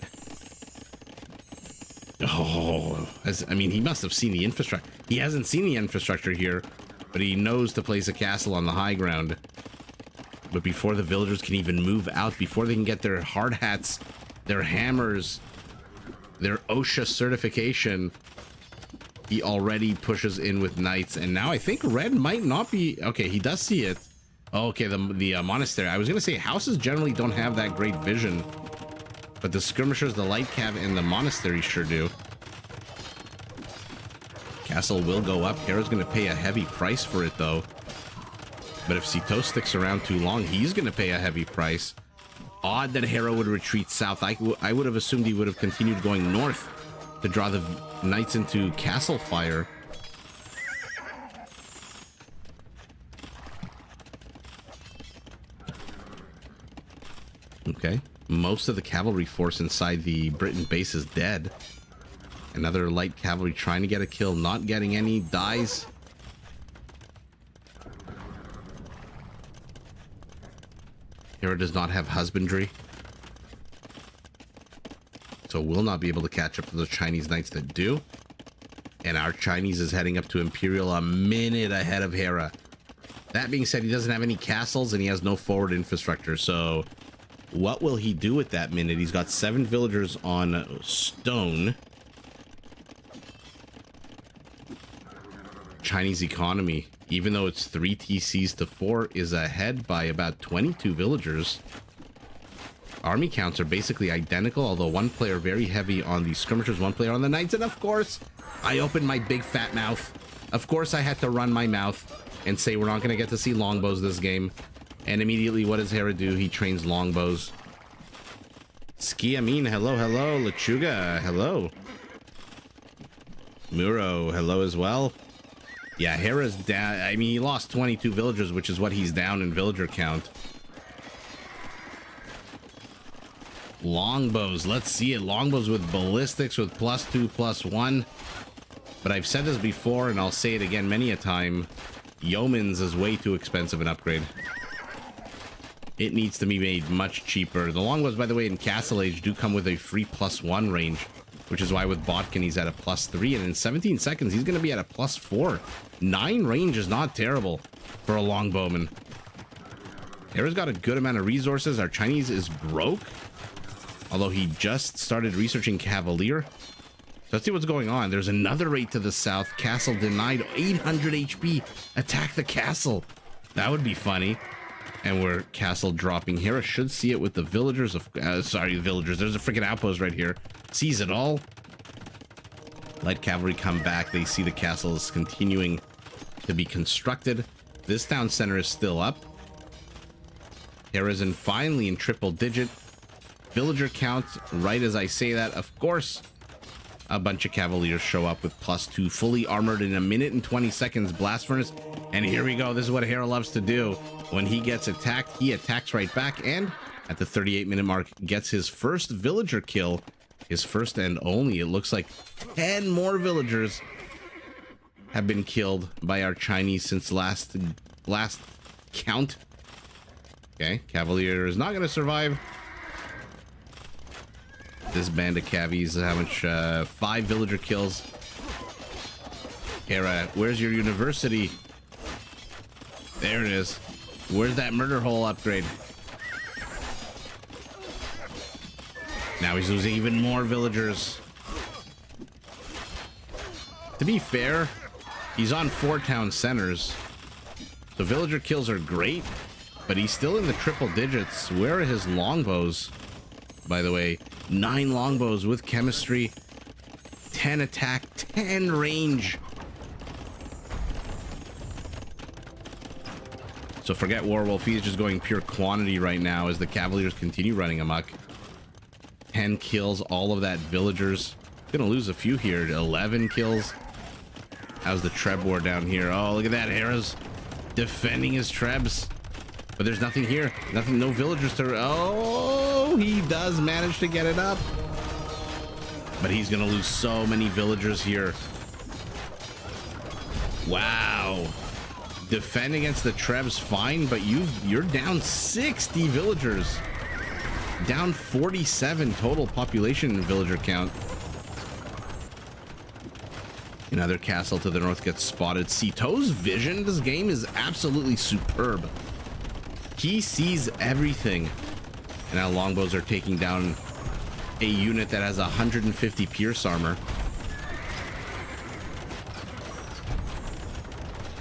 Oh, I mean, he must have seen the infrastructure. He hasn't seen the infrastructure here, but he knows to place a castle on the high ground. But before the villagers can even move out, before they can get their hard hats, their hammers, their OSHA certification, he already pushes in with knights. And now I think red might not be... Okay, he does see it. Oh, okay, the monastery. I was going to say houses generally don't have that great vision, but the skirmishers, the light cav, and the monastery sure do. Castle will go up. Hera's going to pay a heavy price for it, though. But if Sito sticks around too long, he's going to pay a heavy price. Odd that Hera would retreat south. I would have assumed he would have continued going north to draw the knights into castle fire. Okay. Most of the cavalry force inside the Britain base is dead. Another light cavalry trying to get a kill, not getting any, dies. Hera does not have husbandry, so will not be able to catch up to the Chinese knights that do. And our Chinese is heading up to Imperial a minute ahead of Hera. That being said, he doesn't have any castles and he has no forward infrastructure, so what will he do with that minute? He's got 7 villagers on stone. Chinese economy, even though it's 3 TCs to 4, is ahead by about 22 villagers. Army counts are basically identical, although one player very heavy on the skirmishers, one player on the knights. And of course, I opened my big fat mouth. Of course, I had to run my mouth and say we're not going to get to see longbows this game. And immediately, what does Hera do? He trains longbows. Skiamin, hello, hello. Lechuga, hello. Muro, hello as well. Yeah, Hera's down. I mean, he lost 22 villagers, which is what he's down in villager count. Longbows, let's see it. Longbows with ballistics with +2, +1. But I've said this before, and I'll say it again many a time. Yeoman's is way too expensive an upgrade. It needs to be made much cheaper. The longbows, by the way, in Castle Age do come with a free +1 range, which is why with Botkin he's at a +3, and in 17 seconds he's going to be at a +4. 9 range is not terrible for a longbowman. Hera's got a good amount of resources. Our Chinese is broke, although he just started researching Cavalier. So let's see what's going on. There's another raid to the south. Castle denied. 800 HP. Attack the castle. That would be funny. And we're castle dropping. Hera should see it with the villagers of... sorry, the villagers. There's a freaking outpost right here. Sees it all. Light cavalry come back. They see the castle is continuing to be constructed. This town center is still up. Hera's in finally in triple digit. Villager count, right as I say that, of course, a bunch of cavaliers show up with +2, fully armored in a minute and 20 seconds. Blast furnace. And here we go. This is what Hera loves to do. When he gets attacked, he attacks right back, and at the 38-minute mark, gets his first villager kill. His first and only. It looks like 10 more villagers have been killed by our Chinese since last count. Okay, Cavalier is not going to survive. This band of cavies, how much? 5 villager kills. Hera, where's your university? There it is. Where's that murder hole upgrade? Now he's losing even more villagers. To be fair, he's on 4 town centers. The villager kills are great, but he's still in the triple digits. Where are his longbows? By the way, 9 longbows with chemistry, 10 attack, 10 range. So forget Warwolf, he's just going pure quantity right now as the Cavaliers continue running amok. 10 kills, all of that villagers. Gonna lose a few here. 11 kills. How's the Treb war down here? Oh, look at that. Hera's defending his Trebs. But there's nothing here. Nothing, no villagers to... Oh, he does manage to get it up. But he's going to lose so many villagers here. Wow. Defend against the Treb's fine, but you're down 60 villagers. Down 47 total population and villager count. Another castle to the north gets spotted. Sito's vision this game is absolutely superb. He sees everything. And now longbows are taking down a unit that has 150 pierce armor.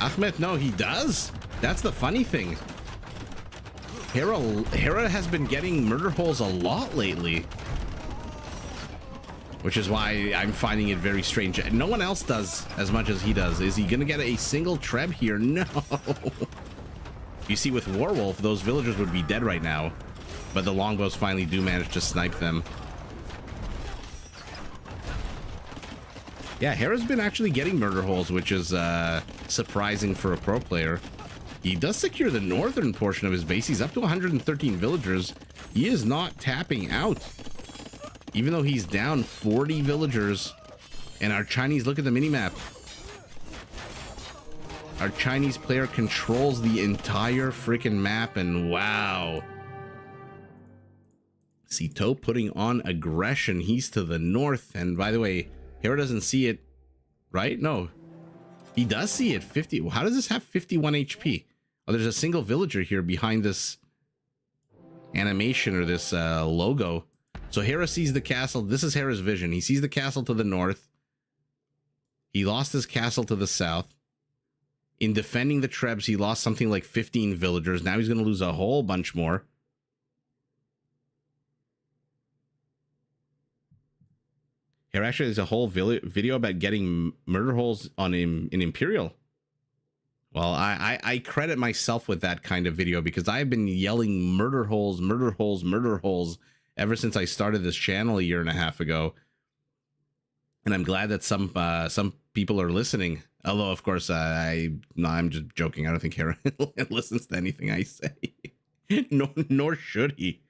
Ahmed, no, he does. That's the funny thing. Hera has been getting murder holes a lot lately, which is why I'm finding it very strange. No one else does as much as he does. Is he gonna get a single Treb here? No. You see, with Warwolf, those villagers would be dead right now, but the longbows finally do manage to snipe them. Yeah, Hera's been actually getting murder holes, which is surprising for a pro player. He does secure the northern portion of his base. He's up to 113 villagers. He is not tapping out, even though he's down 40 villagers. And our Chinese, look at the minimap. Our Chinese player controls the entire freaking map, and wow. Sito putting on aggression. He's to the north, and by the way, Hera doesn't see it, right? No, he does see it. 50. How does this have 51 HP? Oh, there's a single villager here behind this animation or this logo. So Hera sees the castle. This is Hera's vision. He sees the castle to the north. He lost his castle to the south. In defending the Trebs, he lost something like 15 villagers. Now he's going to lose a whole bunch more. Here actually there's a whole video about getting murder holes on in Imperial. Well, I credit myself with that kind of video because I've been yelling murder holes, murder holes, murder holes ever since I started this channel a year and a half ago. And I'm glad that some people are listening. Although, of course, I'm just joking. I don't think Hera listens to anything I say. Nor should he.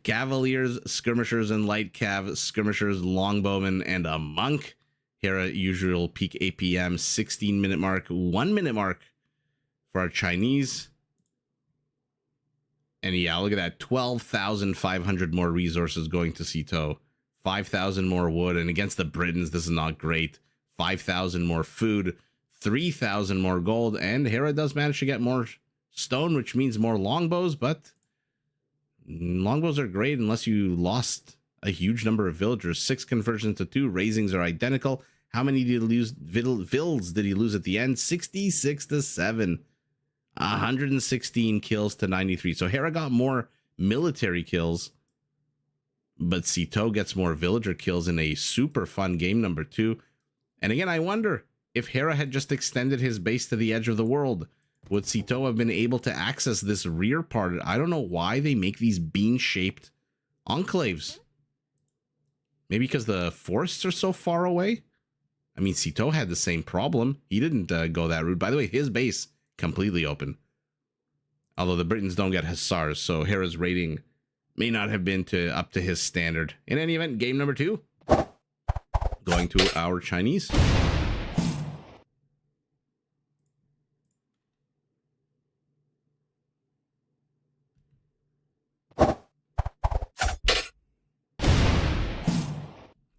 Cavaliers, skirmishers, and light cav, skirmishers, longbowmen, and a monk. Hera usual peak APM 16-minute mark, 1 minute mark for our Chinese. And yeah, look at that, 12,500 more resources going to Sito, 5,000 more wood, and against the Britons, this is not great. 5,000 more food, 3,000 more gold, and Hera does manage to get more stone, which means more longbows, but longbows are great unless you lost a huge number of villagers. 6 conversions to 2. Raisings are identical. How many did he lose? Vills did he lose at the end? 66 to 7. 116 kills to 93. So Hera got more military kills, but Sito gets more villager kills in a super fun game number 2. And again, I wonder if Hera had just extended his base to the edge of the world, would Sito have been able to access this rear part? I don't know why they make these bean-shaped enclaves. Maybe because the forests are so far away? I mean, Sito had the same problem. He didn't go that route. By the way, his base, completely open. Although the Britons don't get hussars, so Hera's rating may not have been up to his standard. In any event, game number 2. Going to our Chinese.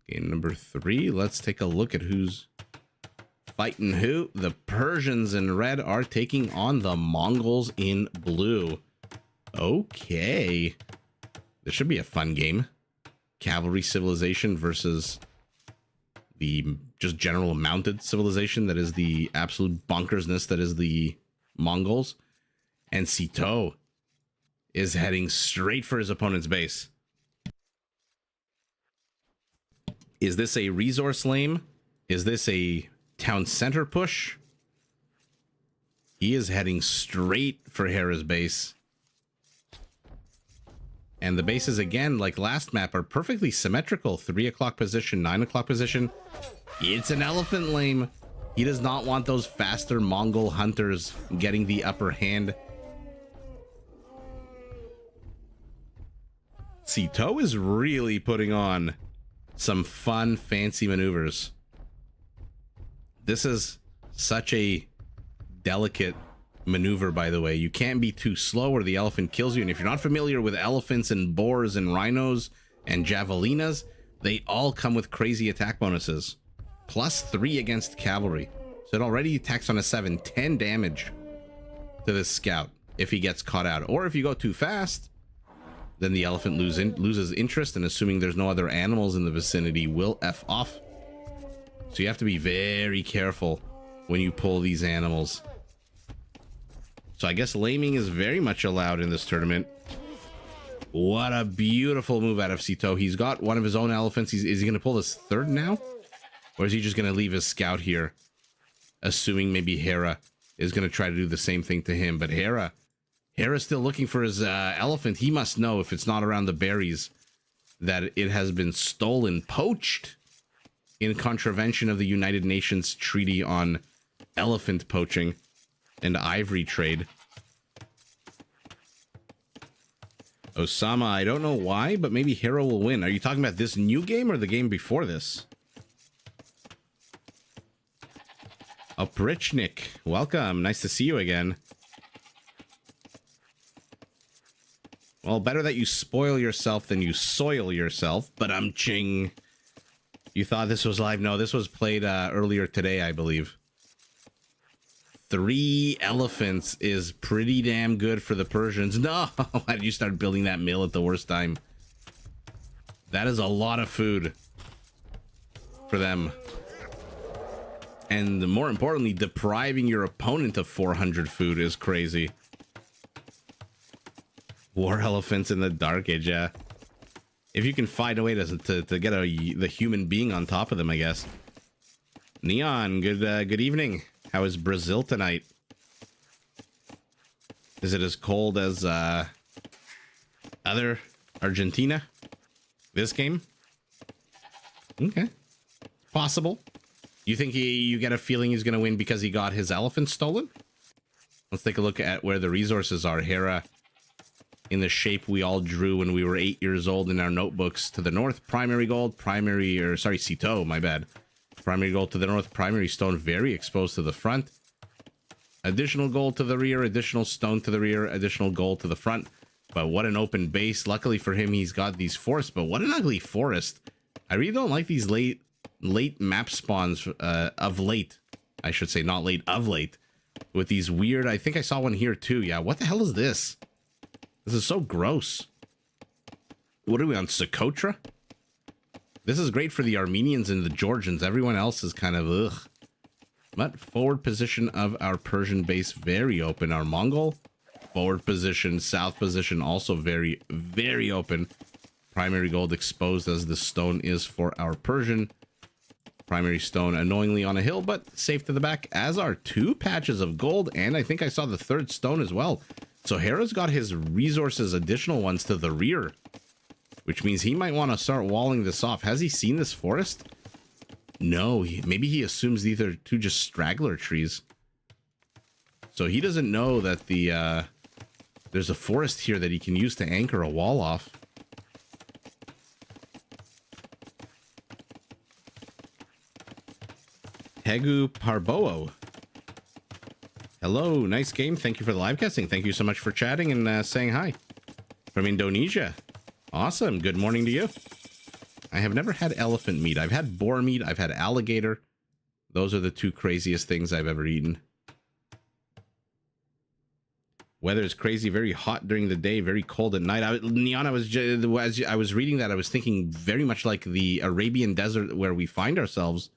Game number 3. Let's take a look at who's fighting who. The Persians in red are taking on the Mongols in blue. Okay. This should be a fun game. Cavalry civilization versus the just general mounted civilization that is the absolute bonkersness that is the Mongols. And Sito is heading straight for his opponent's base. Is this a resource lame? Is this a town center push? He is heading straight for Hera's base. And the bases, again, like last map, are perfectly symmetrical. 3 o'clock position, 9 o'clock position. It's an elephant lame. He does not want those faster Mongol hunters getting the upper hand. Sito is really putting on some fun, fancy maneuvers. This is such a delicate maneuver, by the way. You can't be too slow or the elephant kills you. And if you're not familiar with elephants and boars and rhinos and javelinas, they all come with crazy attack bonuses. +3 against cavalry. So it already attacks on a 7, 10 damage to this scout if he gets caught out. Or if you go too fast, then the elephant loses interest, and assuming there's no other animals in the vicinity, will F off. So you have to be very careful when you pull these animals. So I guess laming is very much allowed in this tournament. What a beautiful move out of Sito. He's got one of his own elephants. Is he going to pull his third now? Or is he just going to leave his scout here, assuming maybe Hera is going to try to do the same thing to him? But Hera's still looking for his elephant. He must know, if it's not around the berries, that it has been stolen, poached, in contravention of the United Nations Treaty on Elephant Poaching and Ivory Trade. Osama, I don't know why, but maybe Hera will win. Are you talking about this new game or the game before this? Oprichnik, welcome. Nice to see you again. Well, better that you spoil yourself than you soil yourself, but I'm ching. You thought this was live? No, this was played earlier today, I believe. 3 elephants is pretty damn good for the Persians. No, why did you start building that mill at the worst time? That is a lot of food for them. And more importantly, depriving your opponent of 400 food is crazy. War elephants in the Dark Age, yeah. If you can find a way to get the human being on top of them, I guess. Neon, good evening. How is Brazil tonight? Is it as cold as other Argentina? This game? Okay. Possible. You think you get a feeling he's going to win because he got his elephant stolen? Let's take a look at where the resources are. Hera, in the shape we all drew when we were 8 years old in our notebooks. To the north, primary gold, Sito, my bad. Primary gold to the north, primary stone very exposed to the front. Additional gold to the rear, additional stone to the rear, additional gold to the front. But what an open base. Luckily for him, he's got these forests, but what an ugly forest. I really don't like these late map spawns of late. I should say not late, of late. With these weird, I think I saw one here too. Yeah, what the hell is this? This is so gross. What are we on, Socotra? This is great for the Armenians and the Georgians. Everyone else is kind of ugh. But forward position of our Persian base very open. Our Mongol forward position, south position also very, very open. Primary gold exposed as the stone is for our Persian. Primary stone annoyingly on a hill, but safe to the back, as are 2 patches of gold. And I think I saw the 3rd stone as well. So Hera's got his resources, additional ones to the rear, which means he might want to start walling this off. Has he seen this forest? No, maybe he assumes these are 2 just straggler trees. So he doesn't know that there's a forest here that he can use to anchor a wall off. Hegu Parboa. Hello, nice game. Thank you for the live casting. Thank you so much for chatting and saying hi. From Indonesia. Awesome. Good morning to you. I have never had elephant meat. I've had boar meat. I've had alligator. Those are the 2 craziest things I've ever eaten. Weather is crazy. Very hot during the day. Very cold at night. Neon, as I was reading that, I was thinking very much like the Arabian desert where we find ourselves.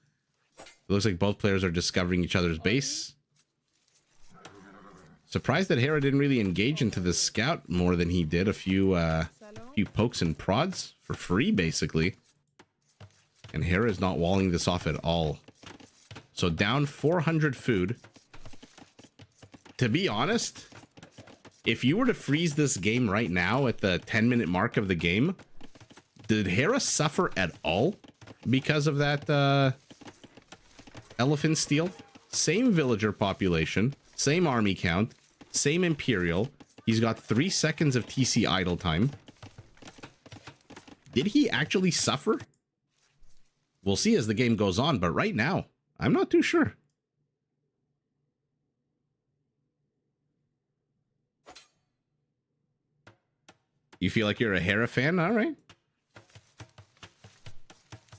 It looks like both players are discovering each other's base. Surprised that Hera didn't really engage into the scout more than he did. A few pokes and prods for free, basically. And Hera is not walling this off at all. So down 400 food. To be honest, if you were to freeze this game right now at the 10-minute mark of the game, did Hera suffer at all because of that elephant steal? Same villager population, same army count, same imperial. He's got 3 seconds of TC idle time. Did he actually suffer? We'll see as the game goes on, but right now, I'm not too sure. You feel like you're a Hera fan? All right.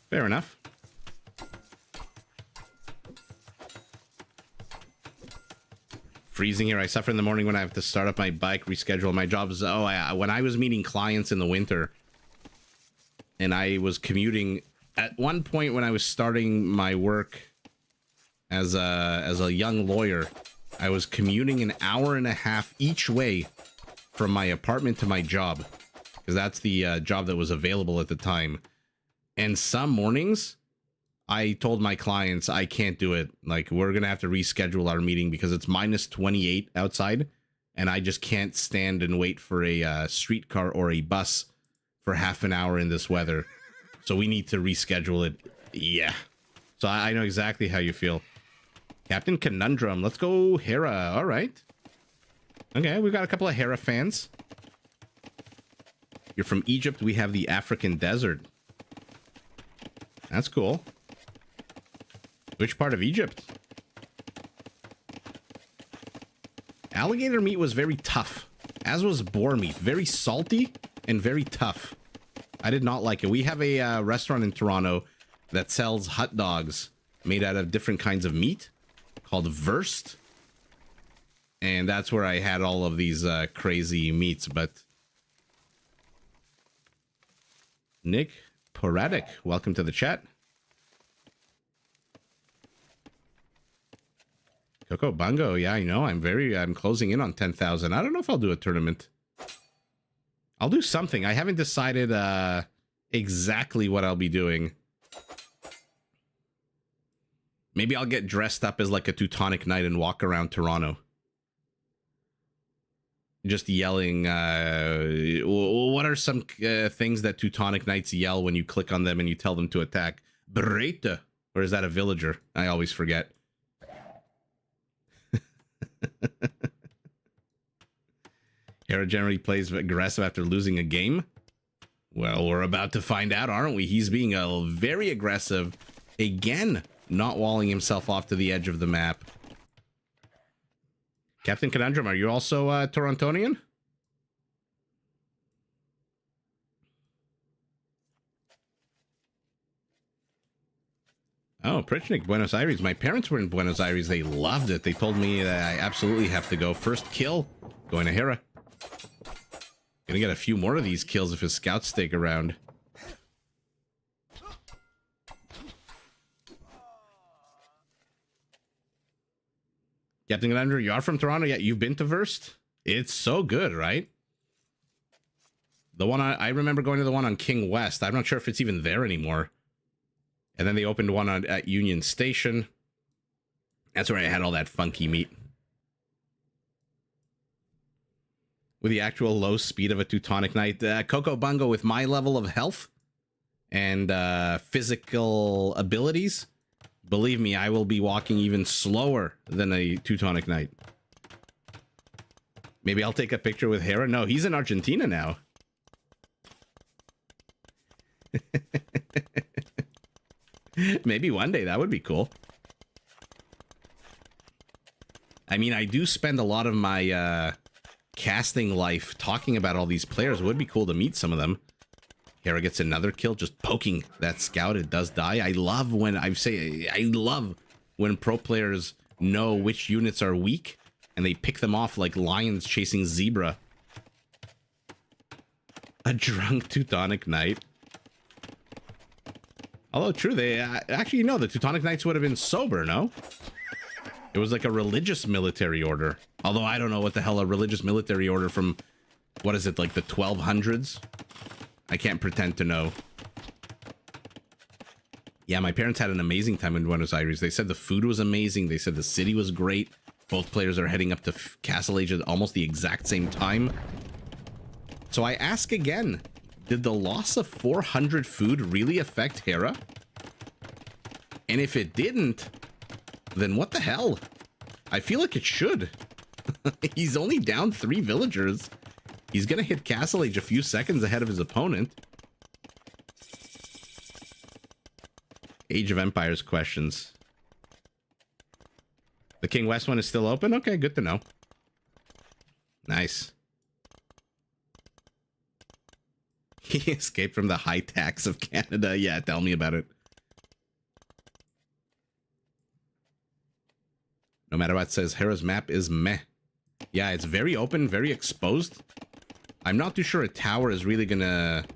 Fair enough. Freezing here. I suffer in the morning when I have to start up my bike, reschedule my jobs. When I was meeting clients in the winter and I was commuting at one point when I was starting my work as a young lawyer, I was commuting an hour and a half each way from my apartment to my job, because that's the job that was available at the time. And some mornings I told my clients, I can't do it. Like, we're going to have to reschedule our meeting because it's minus 28 outside. And I just can't stand and wait for a streetcar or a bus for half an hour in this weather. So we need to reschedule it. Yeah. So I know exactly how you feel. Captain Conundrum. Let's go Hera. All right. Okay, we've got a couple of Hera fans. You're from Egypt. We have the African desert. That's cool. Which part of Egypt? Alligator meat was very tough, as was boar meat. Very salty and very tough. I did not like it. We have a restaurant in Toronto that sells hot dogs made out of different kinds of meat called Wurst. And that's where I had all of these crazy meats. But Nick Poradic, welcome to the chat. Coco Bungo, yeah, I know. I'm closing in on 10,000. I don't know if I'll do a tournament. I'll do something. I haven't decided exactly what I'll be doing. Maybe I'll get dressed up as like a Teutonic Knight and walk around Toronto. Just yelling, what are some things that Teutonic Knights yell when you click on them and you tell them to attack? Bereta. Or is that a villager? I always forget. Hera generally plays aggressive after losing a game. Well, we're about to find out, aren't we? He's being very aggressive. Again, not walling himself off to the edge of the map. Captain Conundrum, are you also Torontonian? Oh, Prichnik, Buenos Aires. My parents were in Buenos Aires. They loved it. They told me that I absolutely have to go. First kill, going to Hera. Gonna get a few more of these kills if his scouts stick around. Captain Conundrum, you are from Toronto? Yeah, you've been to Wurst? It's so good, right? The one I remember going to the one on King West. I'm not sure if it's even there anymore. And then they opened one at Union Station. That's where I had all that funky meat. With the actual low speed of a Teutonic Knight. Coco Bungo, with my level of health and physical abilities, believe me, I will be walking even slower than a Teutonic Knight. Maybe I'll take a picture with Hera. No, he's in Argentina now. Maybe one day, that would be cool. I mean, I do spend a lot of my casting life talking about all these players. It would be cool to meet some of them. Hera gets another kill, just poking that scout. It does die. I love when pro players know which units are weak and they pick them off like lions chasing zebra. A drunk Teutonic Knight. Although true, they actually, no, the Teutonic Knights would have been sober, no? It was like a religious military order. Although I don't know what the hell a religious military order from, what is it, like the 1200s? I can't pretend to know. Yeah, my parents had an amazing time in Buenos Aires. They said the food was amazing. They said the city was great. Both players are heading up to Castle Age at almost the exact same time. So I ask again, did the loss of 400 food really affect Hera? And if it didn't, then what the hell? I feel like it should. He's only down 3 villagers. He's gonna hit Castle Age a few seconds ahead of his opponent. Age of Empires questions. The King West one is still open? Okay, good to know. Nice. He escaped from the high tax of Canada. Yeah, tell me about it. No matter what, says Hera's map is meh. Yeah, it's very open, very exposed. I'm not too sure a tower is really gonna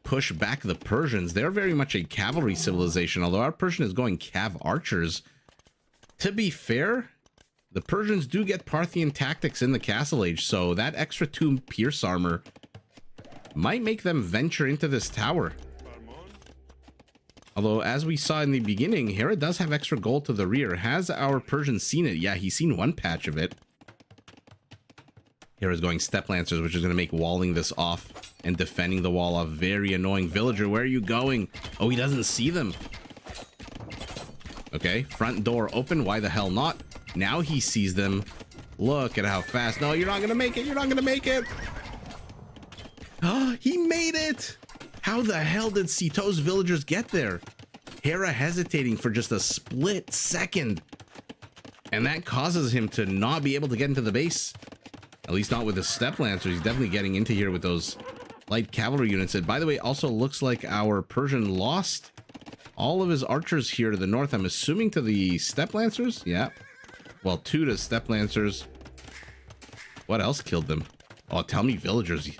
push back the Persians. They're very much a cavalry civilization, although our Persian is going cav archers. To be fair, the Persians do get Parthian tactics in the Castle Age, so that extra 2 pierce armor might make them venture into this tower. Although, as we saw in the beginning, Hera does have extra gold to the rear. Has our Persian seen it? Yeah, he's seen one patch of it. Hera's going Step Lancers, which is going to make walling this off and defending the wall off very annoying. Villager, where are you going? Oh, he doesn't see them. Okay, front door open. Why the hell not? Now he sees them. Look at how fast. No, you're not going to make it. You're not going to make it. Oh, he made it. How the hell did Sito's villagers get there? Hera hesitating for just a split second. And that causes him to not be able to get into the base. At least not with the Step Lancers. He's definitely getting into here with those light cavalry units. It, by the way, also looks like our Persian lost all of his archers here to the north. I'm assuming to the Step Lancers. Yeah. Well, 2 to Step Lancers. What else killed them? Oh, tell me villagers.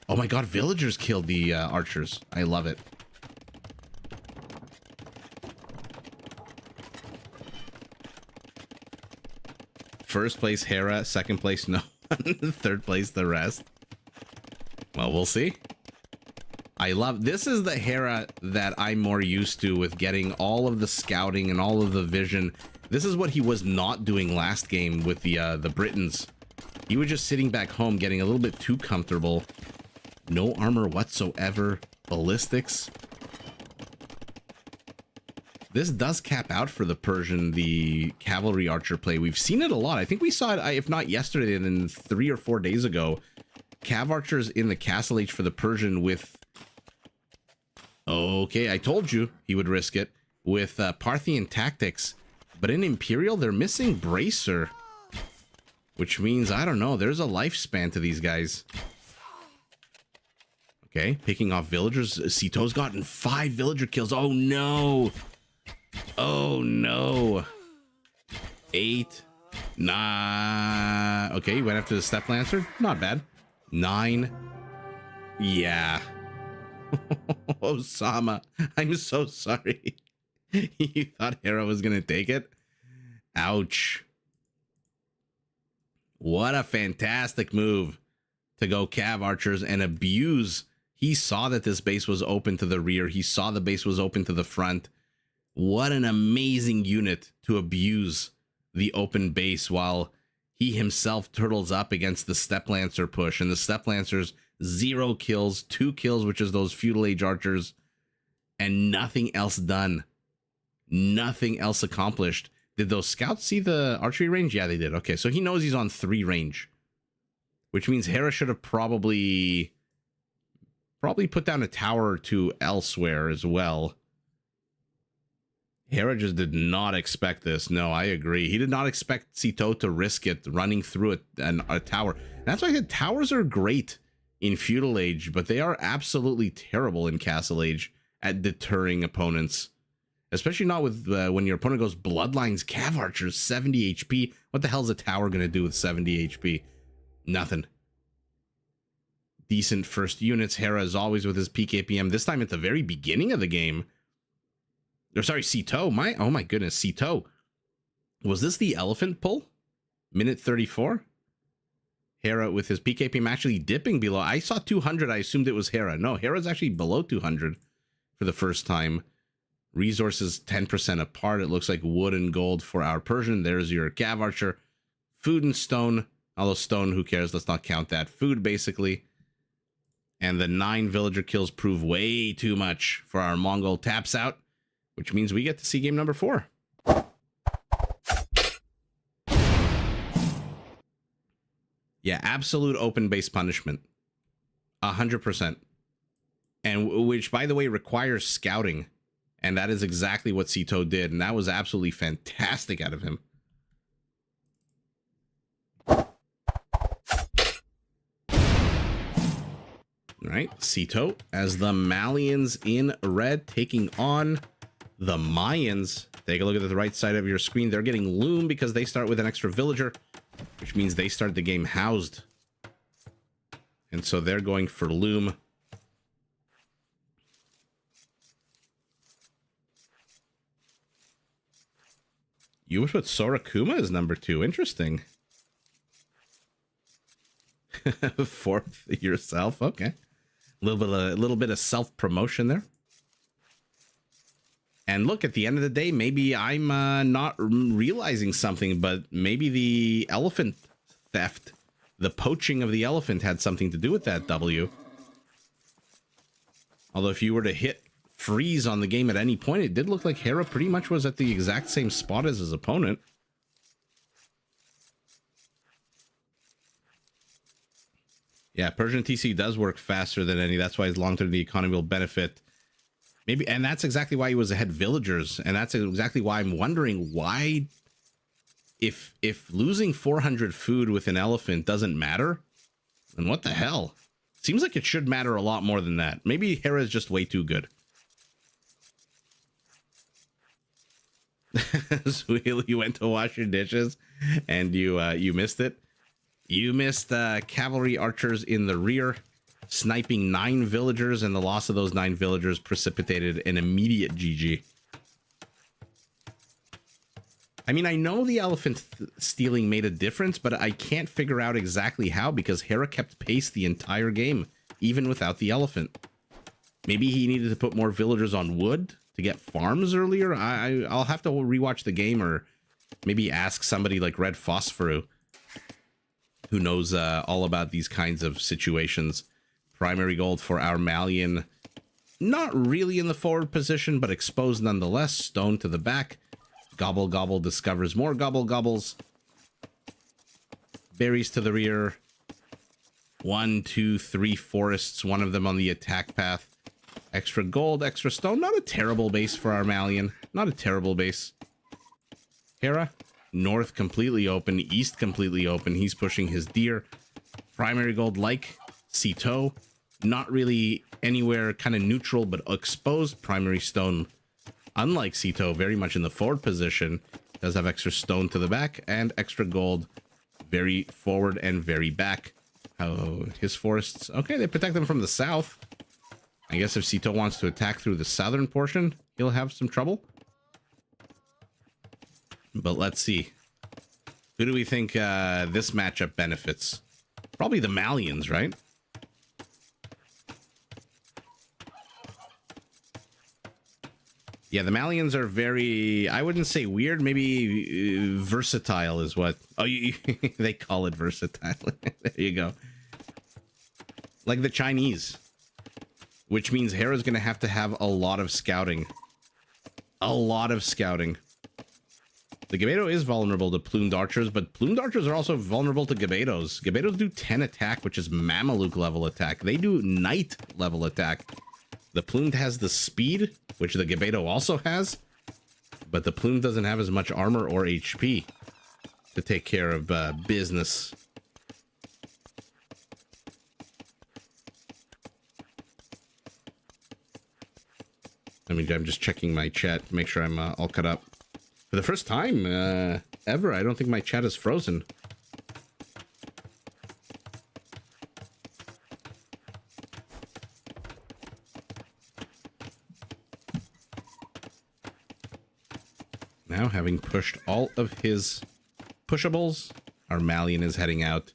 Oh my god, villagers killed the archers. I love it. First place Hera, second place no one, third place the rest. Well, we'll see. I love, this is the Hera that I'm more used to, with getting all of the scouting and all of the vision. This is what he was not doing last game with the Britons. He was just sitting back home getting a little bit too comfortable. No armor whatsoever. Ballistics. This does cap out for the Persian, the cavalry archer play. We've seen it a lot. I think we saw it, if not yesterday, then 3 or 4 days ago. Cav archers in the Castle Age for the Persian with... Okay, I told you he would risk it. With Parthian tactics. But in Imperial, they're missing Bracer. Which means, I don't know, there's a lifespan to these guys. Okay, picking off villagers. Sito's gotten 5 villager kills. Oh no. Oh no. 8. Nah. Okay, went after the Step Lancer. Not bad. 9. Yeah. Osama, I'm so sorry. You thought Hera was gonna take it? Ouch. What a fantastic move to go cav archers and abuse. He saw that this base was open to the rear. He saw the base was open to the front. What an amazing unit to abuse the open base while he himself turtles up against the Step Lancer push. And the Step Lancers, 0 kills, 2 kills, which is those feudal age archers, and nothing else done. Nothing else accomplished. Did those scouts see the archery range? Yeah, they did. Okay, so he knows he's on 3 range, which means Hera should have probably put down a tower or 2 elsewhere as well. Hera just did not expect this. No, I agree. He did not expect Sito to risk it running through a tower. That's why I said towers are great in feudal age, but they are absolutely terrible in Castle Age at deterring opponents. Especially not with when your opponent goes Bloodlines Cav Archers, 70 HP. What the hell is a tower going to do with 70 HP? Nothing. Decent first units. Hera is always with his peak APM. This time at the very beginning of the game. Or sorry, Sito. Oh my goodness, Sito. Was this the elephant pull? Minute 34? Hera with his peak APM actually dipping below. I saw 200. I assumed it was Hera. No, Hera's actually below 200 for the first time. Resources 10% apart. It looks like wood and gold for our Persian. There's your Cav Archer. Food and stone. Although stone, who cares? Let's not count that. Food, basically. And the 9 villager kills prove way too much for our Mongol taps out, which means we get to see game number 4. Yeah, absolute open base punishment. 100%. And which, by the way, requires scouting And that is exactly what Sito did. And that was absolutely fantastic out of him. All right, Sito as the Malians in red taking on the Mayans. Take a look at the right side of your screen. They're getting Loom because they start with an extra villager, which means they start the game housed. And so they're going for Loom. You would put Sorakuma as number 2. Interesting. Fourth yourself. Okay. A little bit of self-promotion there. And look, at the end of the day, maybe I'm not realizing something, but maybe the elephant theft, the poaching of the elephant had something to do with that W. Although if you were to hit freeze on the game at any point, it did look like Hera pretty much was at the exact same spot as his opponent. Yeah, Persian TC does work faster than any. That's why his long-term the economy will benefit. Maybe, and that's exactly why he was ahead villagers. And that's exactly why I'm wondering why, if losing 400 food with an elephant doesn't matter, then what the hell? Seems like it should matter a lot more than that. Maybe Hera is just way too good. So you went to wash your dishes and you missed it. You missed cavalry archers in the rear, sniping 9 villagers, and the loss of those 9 villagers precipitated an immediate GG. I mean, I know the elephant stealing made a difference, but I can't figure out exactly how, because Hera kept pace the entire game, even without the elephant. Maybe he needed to put more villagers on wood to get farms earlier. I'll have to rewatch the game, or maybe ask somebody like Red Phosphoru, who knows all about these kinds of situations. Primary gold for our Malian. Not really in the forward position, but exposed nonetheless. Stone to the back. Gobble Gobble discovers more Gobble Gobbles. Berries to the rear. 1, 2, 3 forests. One of them on the attack path. Extra gold, extra stone. Not a terrible base for our Malian. Not a terrible base. Hera. North completely open, east completely open. He's pushing his deer. Primary gold like Sito. Not really anywhere, kind of neutral, but exposed. Primary stone, unlike Sito, very much in the forward position. Does have extra stone to the back and extra gold very forward and very back. Oh, his forests. Okay, they protect them from the south. I guess if Sito wants to attack through the southern portion, he'll have some trouble. But let's see. Who do we think this matchup benefits? Probably the Malians, right? Yeah, the Malians are very, I wouldn't say weird, maybe versatile is what. Oh, they call it versatile. There you go. Like the Chinese. Which means Hera's going to have a lot of scouting. A lot of scouting. The Gabedo is vulnerable to plumed archers, but plumed archers are also vulnerable to Gabedos. Gabedos do 10 attack, which is Mameluke level attack. They do knight level attack. The plumed has the speed, which the Gabedo also has, but the plumed doesn't have as much armor or HP to take care of business. I mean, I'm just checking my chat to make sure I'm all caught up. For the first time ever, I don't think my chat is frozen. Now, having pushed all of his pushables, our Malian is heading out.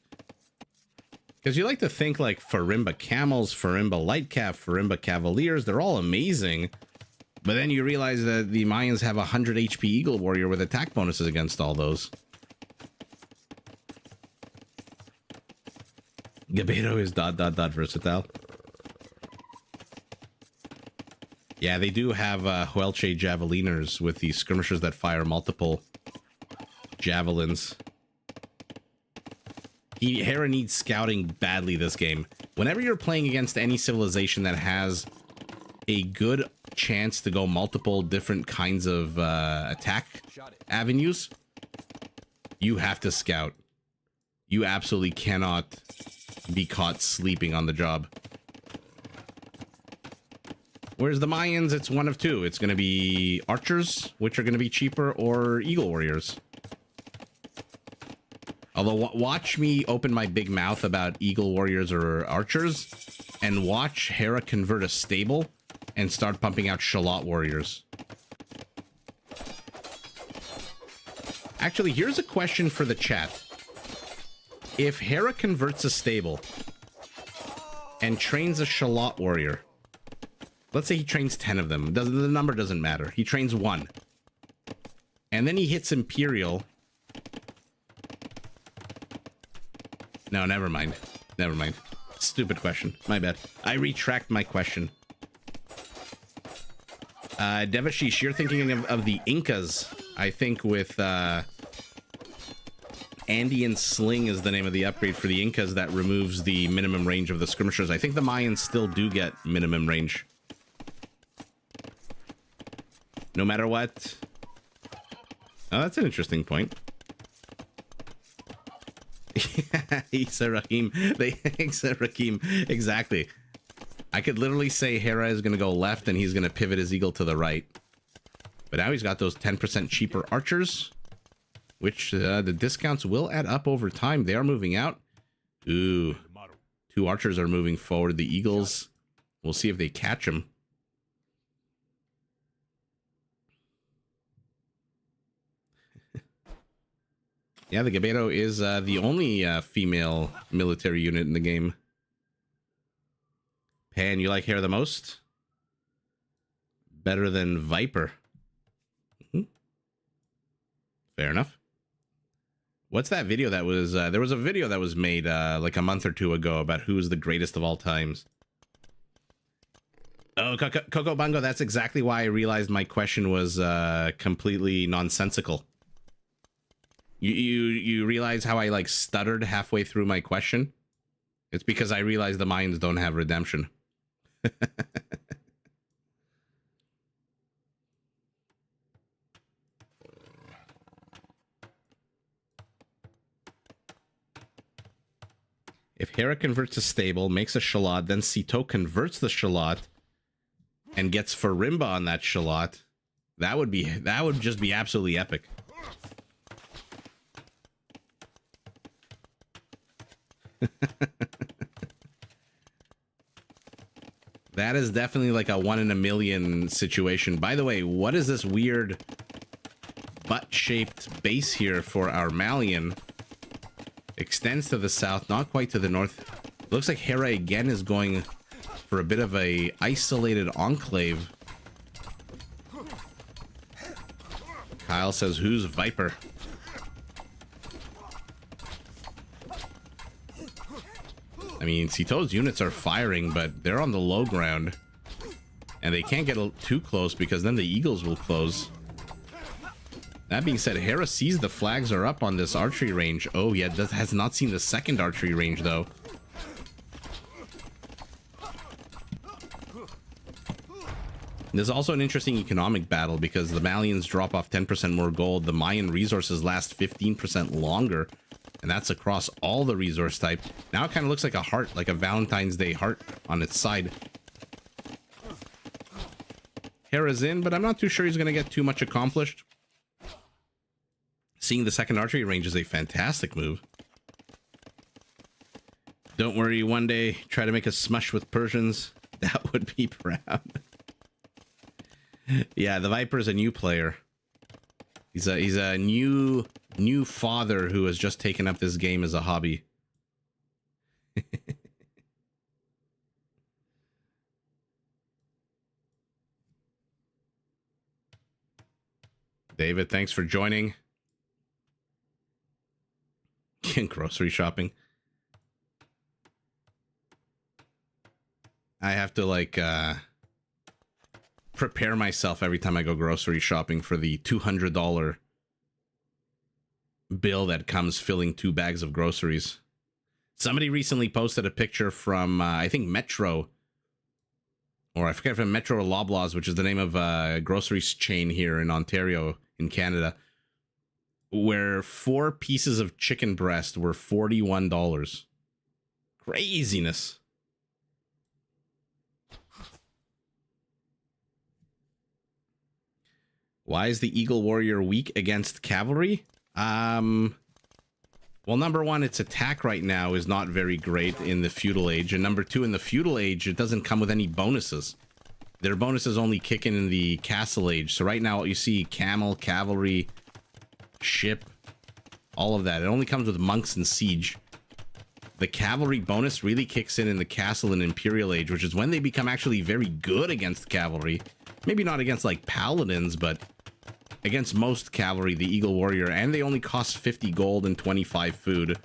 Because you like to think like Farimba Camels, Farimba Lightcap, Farimba Cavaliers, they're all amazing. But then you realize that the Mayans have 100 HP Eagle Warrior with attack bonuses against all those. Gabedo is ... versatile. Yeah, they do have Huelche Javeliners with the skirmishers that fire multiple javelins. Hera needs scouting badly this game. Whenever you're playing against any civilization that has a good chance to go multiple different kinds of attack avenues, you have to scout. You absolutely cannot be caught sleeping on the job. Whereas the Mayans, it's one of two. It's going to be archers, which are going to be cheaper, or eagle warriors. Although, watch me open my big mouth about eagle warriors or archers, and watch Hera convert a stable and start pumping out Shalot warriors. Actually, here's a question for the chat. If Hera converts a stable and trains a Shalot warrior, let's say he trains 10 of them. The number doesn't matter. He trains one. And then he hits Imperial. No, never mind. Never mind. Stupid question. My bad. I retract my question. Devashish, you're thinking of the Incas. I think with Andean Sling is the name of the upgrade for the Incas that removes the minimum range of the skirmishers. I think the Mayans still do get minimum range. No matter what. Oh, that's an interesting point. Isa Rahim. Isa Rahim. Exactly. I could literally say Hera is going to go left and he's going to pivot his eagle to the right. But now he's got those 10% cheaper archers, which the discounts will add up over time. They are moving out. Ooh. 2 archers are moving forward. The eagles, we'll see if they catch him. Yeah, the Gabeiro is the only female military unit in the game. Pan, you like Hera the most? Better than Viper. Mm-hmm. Fair enough. What's that video that was... there was a video that was made like a month or two ago about who's the greatest of all times. Oh, Coco Bungo, that's exactly why I realized my question was completely nonsensical. You realize how I like stuttered halfway through my question? It's because I realized the Mayans don't have redemption. If Hera converts a stable, makes a Shalot, then Sito converts the Shalot and gets Farimba on that Shalot, that would just be absolutely epic. That is definitely like a 1 in a million situation. By the way, what is this weird butt-shaped base here for our Malian? Extends to the south, not quite to the north. Looks like Hera again is going for a bit of a isolated enclave. Kyle says, who's Viper? I mean, Sito's units are firing, but they're on the low ground. And they can't get too close because then the eagles will close. That being said, Hera sees the flags are up on this archery range. Oh, yeah, has not seen the second archery range, though. There's also an interesting economic battle because the Malians drop off 10% more gold. The Mayan resources last 15% longer. And that's across all the resource type. Now it kind of looks like a heart, like a Valentine's Day heart on its side. Hera's in, but I'm not too sure he's going to get too much accomplished. Seeing the second archery range is a fantastic move. Don't worry, one day, try to make a smush with Persians. That would be proud. Yeah, the Viper's a new player. He's a new father who has just taken up this game as a hobby. David, thanks for joining. Grocery shopping. I have to like prepare myself every time I go grocery shopping for the $200 bill that comes filling 2 bags of groceries. Somebody recently posted a picture from I think Metro or I forget if it's Metro or Loblaws, which is the name of a grocery chain here in Ontario, in Canada, where 4 pieces of chicken breast were $41. Craziness. Why is the Eagle Warrior weak against cavalry? Well, number one, its attack right now is not very great in the feudal age. And number two, in the feudal age, it doesn't come with any bonuses. Their bonuses only kick in the castle age. So right now, you see camel, cavalry, ship, all of that. It only comes with monks and siege. The cavalry bonus really kicks in the castle and imperial age, which is when they become actually very good against cavalry. Maybe not against like paladins, but against most cavalry, the Eagle Warrior, and they only cost 50 gold and 25 food,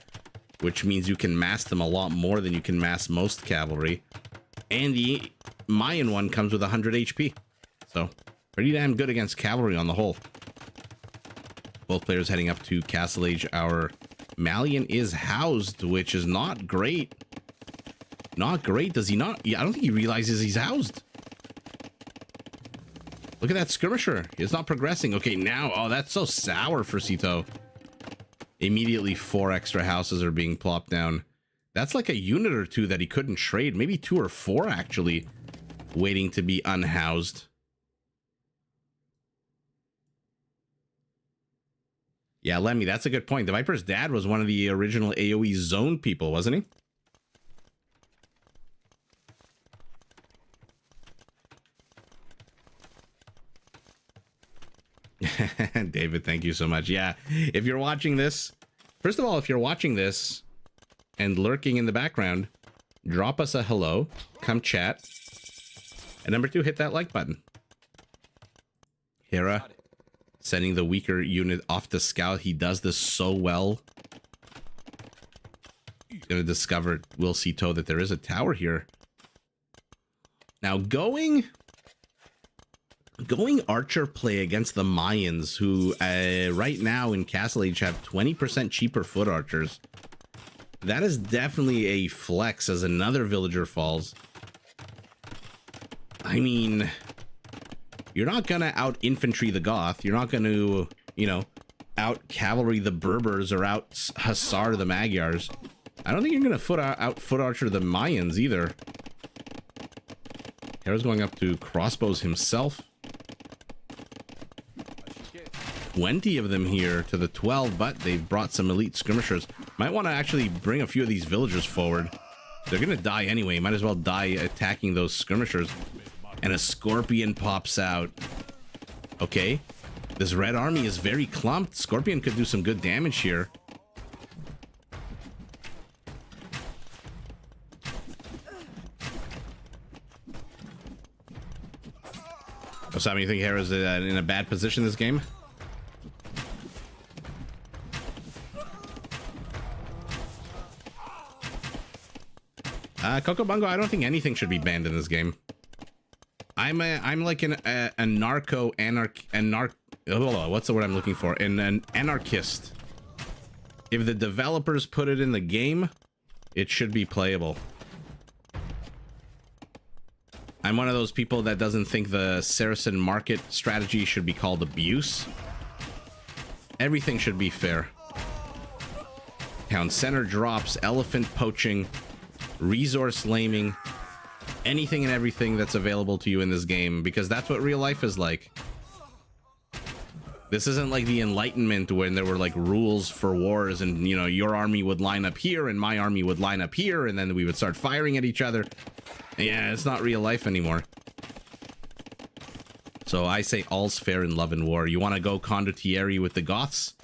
which means you can mass them a lot more than you can mass most cavalry. And the Mayan one comes with 100 HP. So, pretty damn good against cavalry on the whole. Both players heading up to Castle Age. Our Malian is housed, which is not great. Not great. Does he not? Yeah, I don't think he realizes he's housed. Look at that skirmisher. It's not progressing. Okay, now, oh, that's so sour for Sito. Immediately 4 extra houses are being plopped down. That's like a unit or 2 that he couldn't trade. Maybe 2 or 4 actually waiting to be unhoused. Yeah, Lemmy, that's a good point. The Viper's dad was one of the original AoE zone people, wasn't he? David, thank you so much. Yeah, if you're watching this, first of all, if you're watching this and lurking in the background, drop us a hello, come chat, and number 2, hit that like button. Hera sending the weaker unit off to scout. He does this so well. He's gonna discover, will Sito, that there is a tower here. Now going archer play against the Mayans, who right now in Castle Age have 20% cheaper foot archers. That is definitely a flex as another villager falls. I mean, you're not gonna out infantry the Goth. You're not gonna, you know, out cavalry the Berbers or out hussar the Magyars. I don't think you're gonna out foot archer the Mayans either. Hera's going up to crossbows himself. 20 of them here to the 12, but they've brought some elite skirmishers. Might want to actually bring a few of these villagers forward. They're gonna die anyway. Might as well die attacking those skirmishers. And a scorpion pops out. Okay, this red army is very clumped. Scorpion could do some good damage here. Oh, Sam, you think Hera's in a bad position this game? Coco Bungo, I don't think anything should be banned in this game. I'm like a what's the word I'm looking for? An anarchist. If the developers put it in the game, it should be playable. I'm one of those people that doesn't think the Saracen market strategy should be called abuse. Everything should be fair. Town center drops, elephant poaching, resource laming, anything and everything that's available to you in this game, because that's what real life is like. This isn't like the Enlightenment when there were like rules for wars and, you know, your army would line up here and my army would line up here and then we would start firing at each other. Yeah, it's not real life anymore. So I say all's fair in love and war. You want to go condottieri with the Goths?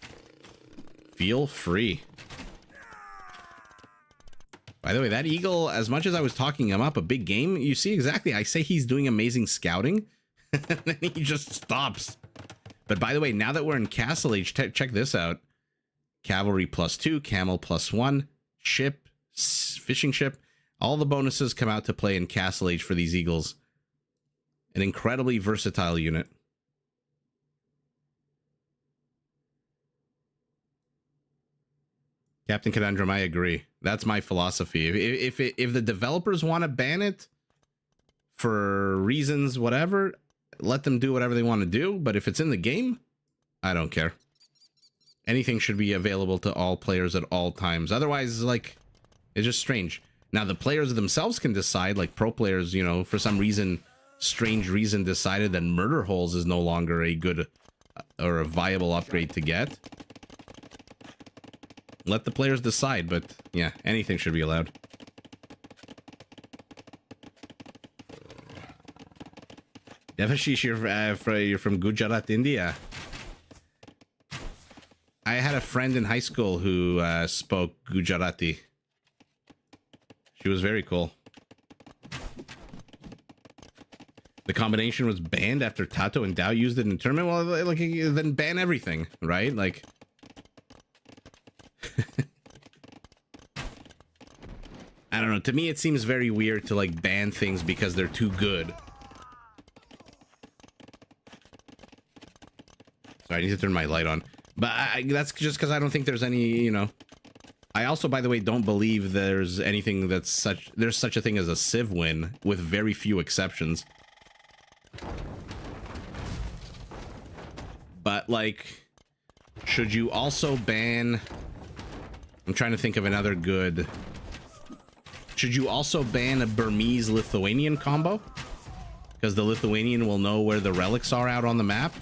Feel free. By the way, that eagle, as much as I was talking him up, a big game, you see exactly, I say he's doing amazing scouting, and then he just stops. But by the way, now that we're in Castle Age, check this out. Cavalry +2, camel +1, ship, fishing ship. All the bonuses come out to play in Castle Age for these eagles. An incredibly versatile unit. Captain Conundrum, I agree. That's my philosophy. If the developers want to ban it, for reasons, whatever, let them do whatever they want to do. But if it's in the game, I don't care. Anything should be available to all players at all times. Otherwise, like, it's just strange. Now, the players themselves can decide, like pro players, you know, for some reason, strange reason, decided that murder holes is no longer a good or a viable upgrade to get. Let the players decide, but yeah, anything should be allowed. Devashish, you're from Gujarat, India. I had a friend in high school who spoke Gujarati. She was very cool. The combination was banned after Tato and Dao used it in the tournament. Well, like, then ban everything, right? Like, I don't know. To me, it seems very weird to like ban things because they're too good. Sorry, I need to turn my light on. But that's just because I don't think there's any, you know. I also, by the way, don't believe there's anything that's there's such a thing as a Civ win, with very few exceptions. But, like, should you also ban... I'm trying to think of another good... Should you also ban a Burmese-Lithuanian combo? Because the Lithuanian will know where the relics are out on the map.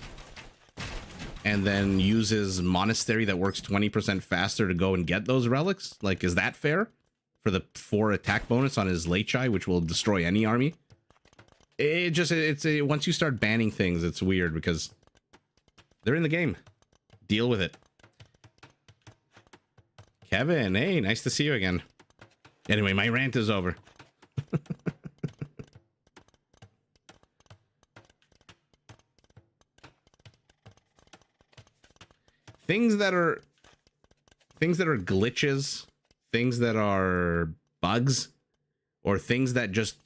And then uses Monastery that works 20% faster to go and get those relics? Like, is that fair? For the 4 attack bonus on his Lechai, which will destroy any army? Once you start banning things, it's weird because they're in the game. Deal with it. Kevin, hey, nice to see you again. Anyway, my rant is over. Things that are glitches, things that are bugs, or things that just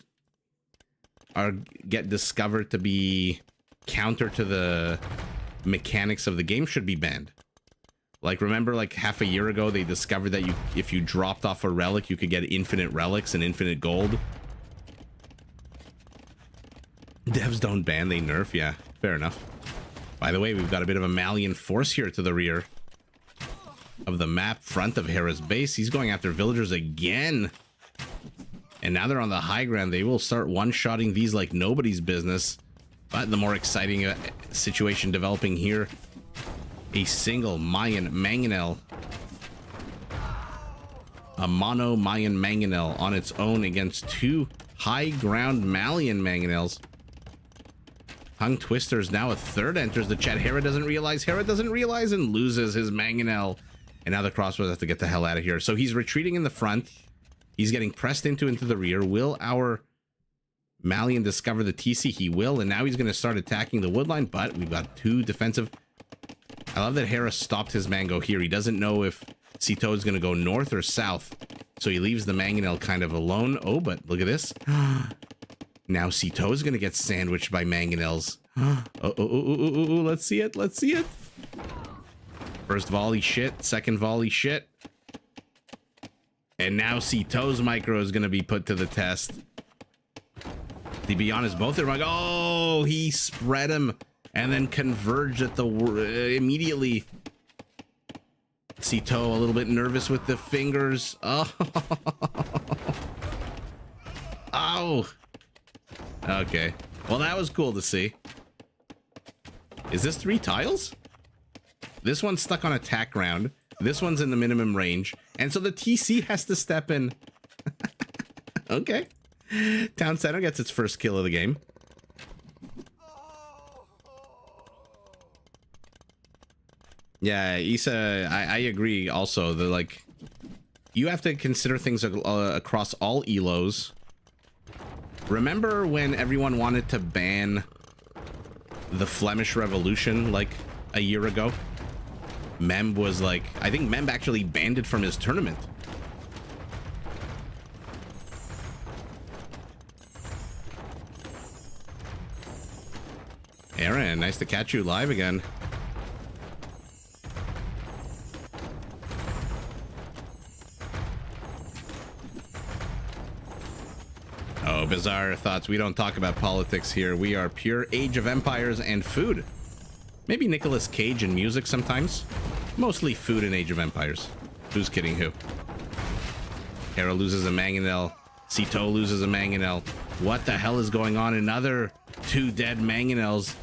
get discovered to be counter to the mechanics of the game should be banned. Like, remember, like half a year ago, they discovered that if you dropped off a relic, you could get infinite relics and infinite gold. Devs don't ban, they nerf. Yeah, fair enough. By the way, we've got a bit of a Malian force here to the rear of the map, front of Hera's base. He's going after villagers again. And now they're on the high ground. They will start one-shotting these like nobody's business. But the more exciting situation developing here, a single Mayan Mangonel. A mono Mayan Mangonel on its own against 2 high ground Malian Mangonels. Hung Twister's now a 3rd enters the chat. Hera doesn't realize and loses his Mangonel. And now the Crossbows have to get the hell out of here. So he's retreating in the front. He's getting pressed into the rear. Will our Malian discover the TC? He will. And now he's going to start attacking the woodline. But we've got 2 defensive. I love that Hera stopped his Mango here. He doesn't know if Sito is going to go north or south. So he leaves the Mangonel kind of alone. Oh, but look at this. Now Sito is going to get sandwiched by Mangonels. Let's see it. Let's see it. First volley shit. Second volley shit. And now Sito's micro is going to be put to the test. To be honest, both of them are like, oh, he spread him and then converged at the immediately. Sito a little bit nervous with the fingers. Oh. Oh. Okay. Well, that was cool to see. Is this 3 tiles? This one's stuck on attack ground. This one's in the minimum range. And so the TC has to step in. Okay. Town Center gets its first kill of the game. Yeah, Issa, I agree also. That, like, you have to consider things across all Elos. Remember when everyone wanted to ban the Flemish Revolution like a year ago? Memb was like, I think Memb actually banned it from his tournament. Aaron, nice to catch you live again. No bizarre thoughts. We don't talk about politics here. We are pure Age of Empires and food. Maybe Nicolas Cage and music sometimes. Mostly food and Age of Empires. Who's kidding who? Hera loses a mangonel. Sito loses a mangonel. What the hell is going on? Another 2 dead mangonels,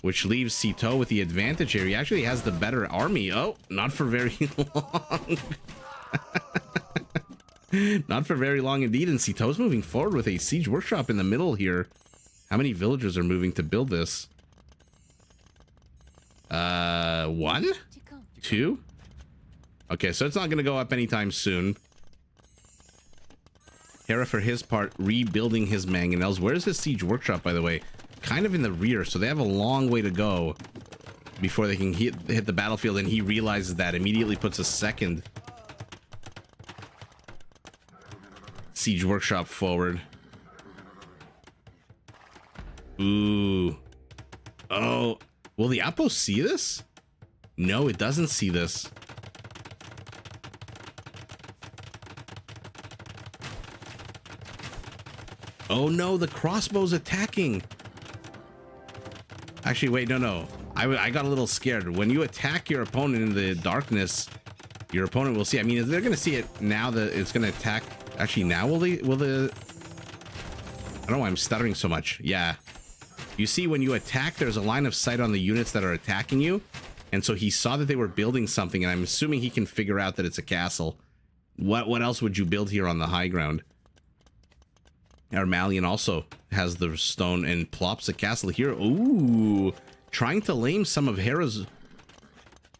which leaves Sito with the advantage here. He actually has the better army. Oh, not for very long. Not for very long indeed. And Sito's moving forward with a siege workshop in the middle here. How many villagers are moving to build this? 1? 2? Okay, so it's not going to go up anytime soon. Hera, for his part, rebuilding his mangonels. Where's his siege workshop, by the way? Kind of in the rear, so they have a long way to go before they can hit the battlefield, and he realizes that, immediately puts a second siege workshop forward. Ooh. Oh. Will the outpost see this? No, it doesn't see this. Oh no, the crossbow's attacking. Actually, wait, no. I got a little scared. When you attack your opponent in the darkness, your opponent will see. I mean, they're going to see it now that it's going to attack. Actually, now will the... I don't know why I'm stuttering so much. Yeah. You see, when you attack, there's a line of sight on the units that are attacking you. And so he saw that they were building something, and I'm assuming he can figure out that it's a castle. What else would you build here on the high ground? Our Malian also has the stone and plops a castle here. Ooh, trying to lame some of Hera's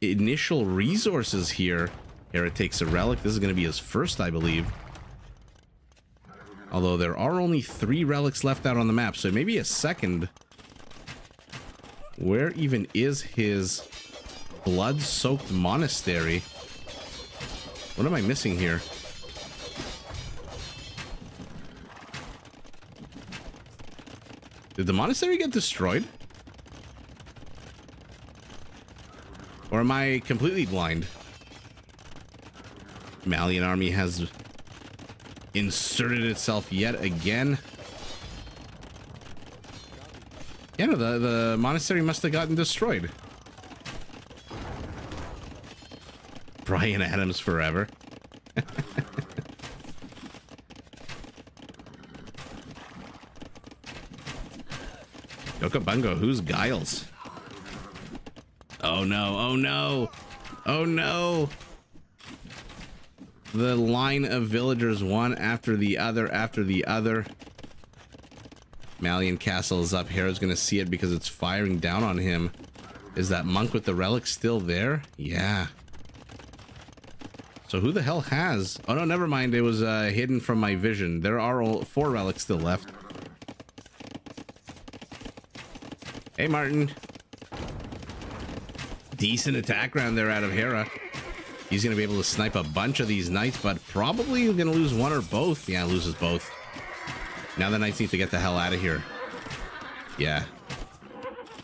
initial resources here. Hera takes a relic. This is going to be his first, I believe. Although there are only 3 relics left out on the map, so maybe a second. Where even is his blood-soaked monastery? What am I missing here? Did the monastery get destroyed? Or am I completely blind? Malian army has inserted itself yet again. Yeah, no, the monastery must have gotten destroyed. Brian Adams forever. Bungo, who's Giles? Oh no, oh no, oh no. The line of villagers, one after the other. Malian castle is up. Hera's gonna see it because it's firing down on him. Is that monk with the relic still there? Yeah. So who the hell has... Oh no, never mind. It was hidden from my vision. There are 4 relics still left. Hey, Martin. Decent attack round there out of Hera. He's going to be able to snipe a bunch of these knights, but probably going to lose one or both. Yeah, loses both. Now the knights need to get the hell out of here. Yeah.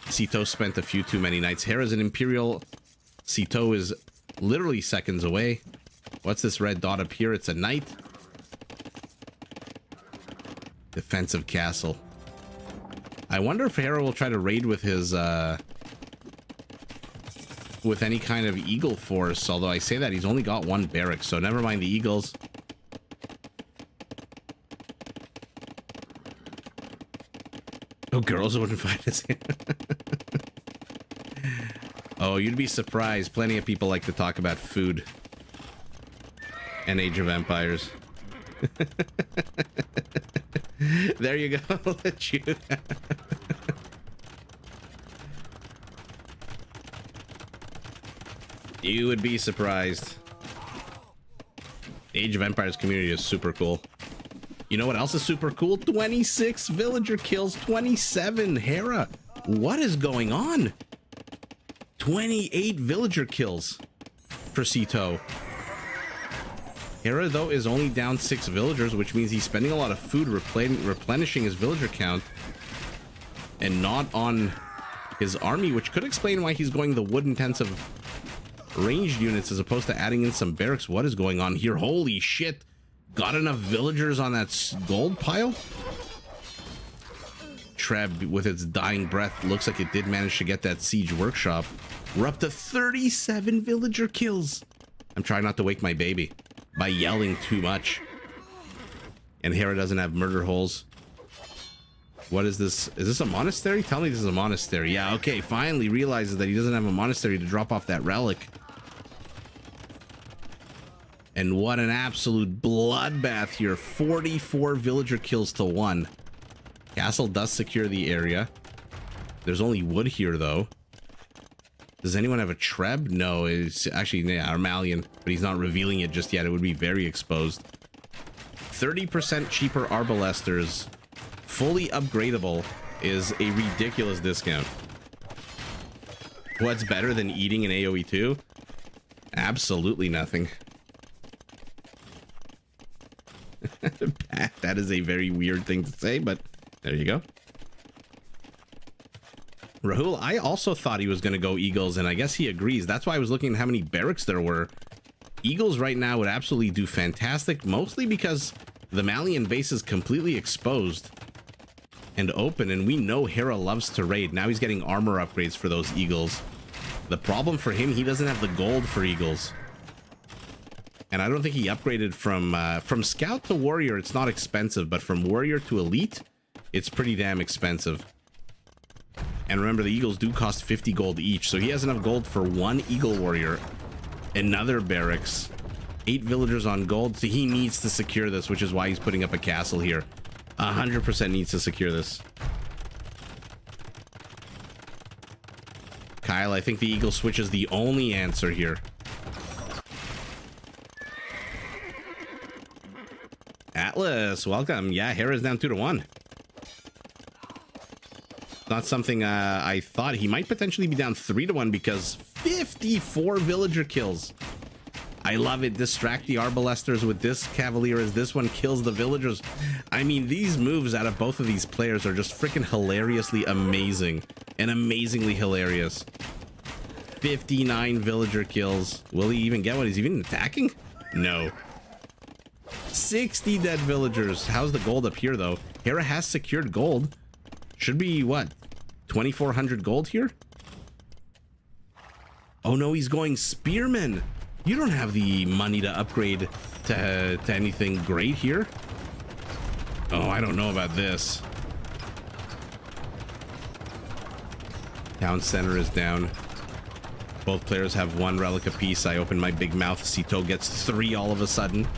Sito spent a few too many knights. Hera's an Imperial. Sito is literally seconds away. What's this red dot up here? It's a knight. Defensive castle. I wonder if Hera will try to raid with his, with any kind of eagle force. Although I say that, he's only got 1 barrack, so never mind the eagles. Oh, girls wouldn't fight us. Oh, you'd be surprised. Plenty of people like to talk about food and Age of Empires. There you go. I'll let you. You would be surprised. Age of Empires community is super cool. You know what else is super cool? 26 villager kills, 27 Hera. What is going on? 28 villager kills for Sito. Hera, though, is only down 6 villagers, which means he's spending a lot of food replenishing his villager count and not on his army, which could explain why he's going the wood-intensive ranged units as opposed to adding in some barracks. What is going on here? Holy shit. Got enough villagers on that gold pile? Treb with its dying breath looks like it did manage to get that siege workshop. We're up to 37 villager kills. I'm trying not to wake my baby by yelling too much. And Hera doesn't have murder holes. What is this? Is this a monastery? Tell me this is a monastery. Yeah, okay. Finally realizes that he doesn't have a monastery to drop off that relic. And what an absolute bloodbath here. 44 villager kills to 1. Castle does secure the area. There's only wood here, though. Does anyone have a Treb? No, it's actually, yeah, Armalian, but he's not revealing it just yet. It would be very exposed. 30% cheaper Arbalesters, fully upgradable, is a ridiculous discount. What's better than eating an AoE 2? Absolutely nothing. That is a very weird thing to say, but there you go. Rahul, I also thought he was going to go Eagles, and I guess he agrees. That's why I was looking at how many barracks there were. Eagles right now would absolutely do fantastic, mostly because the Malian base is completely exposed and open, and we know Hera loves to raid. Now he's getting armor upgrades for those Eagles. The problem for him, he doesn't have the gold for Eagles. And I don't think he upgraded from Scout to Warrior. It's not expensive, but from Warrior to Elite, it's pretty damn expensive. And remember, the Eagles do cost 50 gold each, so he has enough gold for 1 Eagle Warrior, another barracks, 8 villagers on gold, so he needs to secure this, which is why he's putting up a castle here. 100% needs to secure this. Kyle, I think the Eagle switch is the only answer here. Atlas, welcome. Yeah, Hera's down 2-1. Not something I thought. He might potentially be down 3-1 because 54 villager kills. I love it. Distract the Arbalesters with this Cavalier as this one kills the villagers. I mean, these moves out of both of these players are just freaking hilariously amazing and amazingly hilarious. 59 villager kills. Will he even get one? Is he even attacking? No. 60 dead villagers. How's the gold up here, though? Hera has secured gold. Should be, what, 2,400 gold here? Oh, no, he's going Spearman. You don't have the money to upgrade to anything great here. Oh, I don't know about this. Town center is down. Both players have 1 relic apiece. I open my big mouth. Sito gets 3 all of a sudden.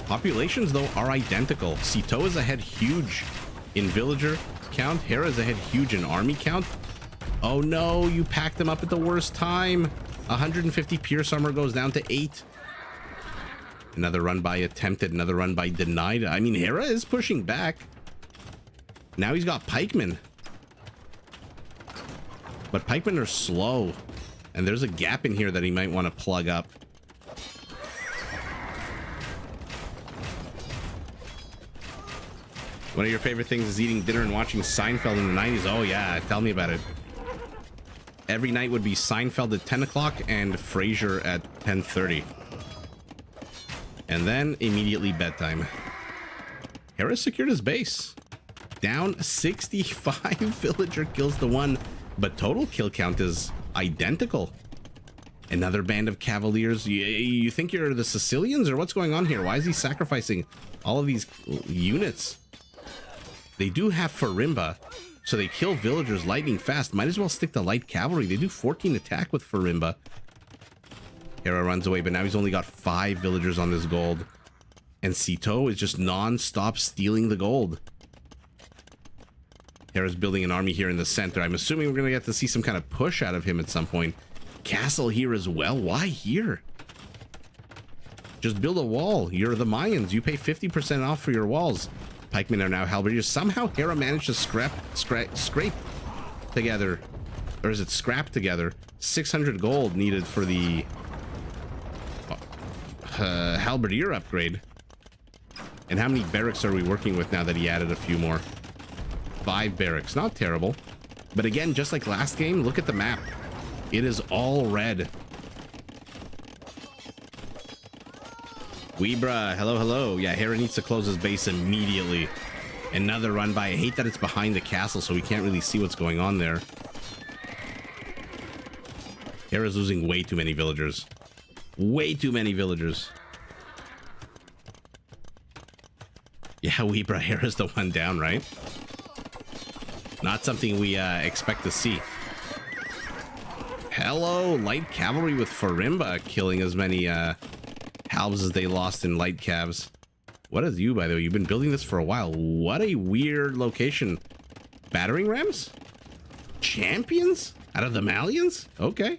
Populations, though, are identical. Sito is ahead huge in villager count. Hera is ahead huge in army count. Oh no, you packed them up at the worst time. 150 Pierce armor goes down to 8. Another run by attempted, another run by denied. I mean, Hera is pushing back. Now he's got pikemen. But pikemen are slow. And there's a gap in here that he might want to plug up. One of your favorite things is eating dinner and watching Seinfeld in the 90s. Oh yeah, tell me about it. Every night would be Seinfeld at 10 o'clock and Frasier at 10:30. And then immediately bedtime. Hera secured his base. Down 65 villager kills to 1, but total kill count is identical. Another band of cavaliers. You think you're the Sicilians, or what's going on here? Why is he sacrificing all of these units? They do have Farimba, so they kill villagers lightning fast. Might as well stick to light cavalry. They do 14 attack with Farimba. Hera runs away, but now he's only got 5 villagers on this gold. And Sito is just non-stop stealing the gold. Hera's building an army here in the center. I'm assuming we're going to get to see some kind of push out of him at some point. Castle here as well. Why here? Just build a wall. You're the Mayans. You pay 50% off for your walls. Pikemen are now halberdiers. Somehow Hera managed to scrape together, or is it scrap together, 600 gold needed for the halberdier upgrade. And how many barracks are we working with now that he added a few more? 5 barracks. Not terrible. But again, just like last game, look at the map. It is all red. Weebra, hello, hello. Yeah, Hera needs to close his base immediately. Another run by. I hate that it's behind the castle, so we can't really see what's going on there. Hera's losing way too many villagers. Way too many villagers. Yeah, Weebra, Hera's the one down, right? Not something we expect to see. Hello, light cavalry with Farimba killing as many halves as they lost in light cavs. What is you, by the way? You've been building this for a while. What a weird location. Battering rams? Champions? Out of the Malians? Okay.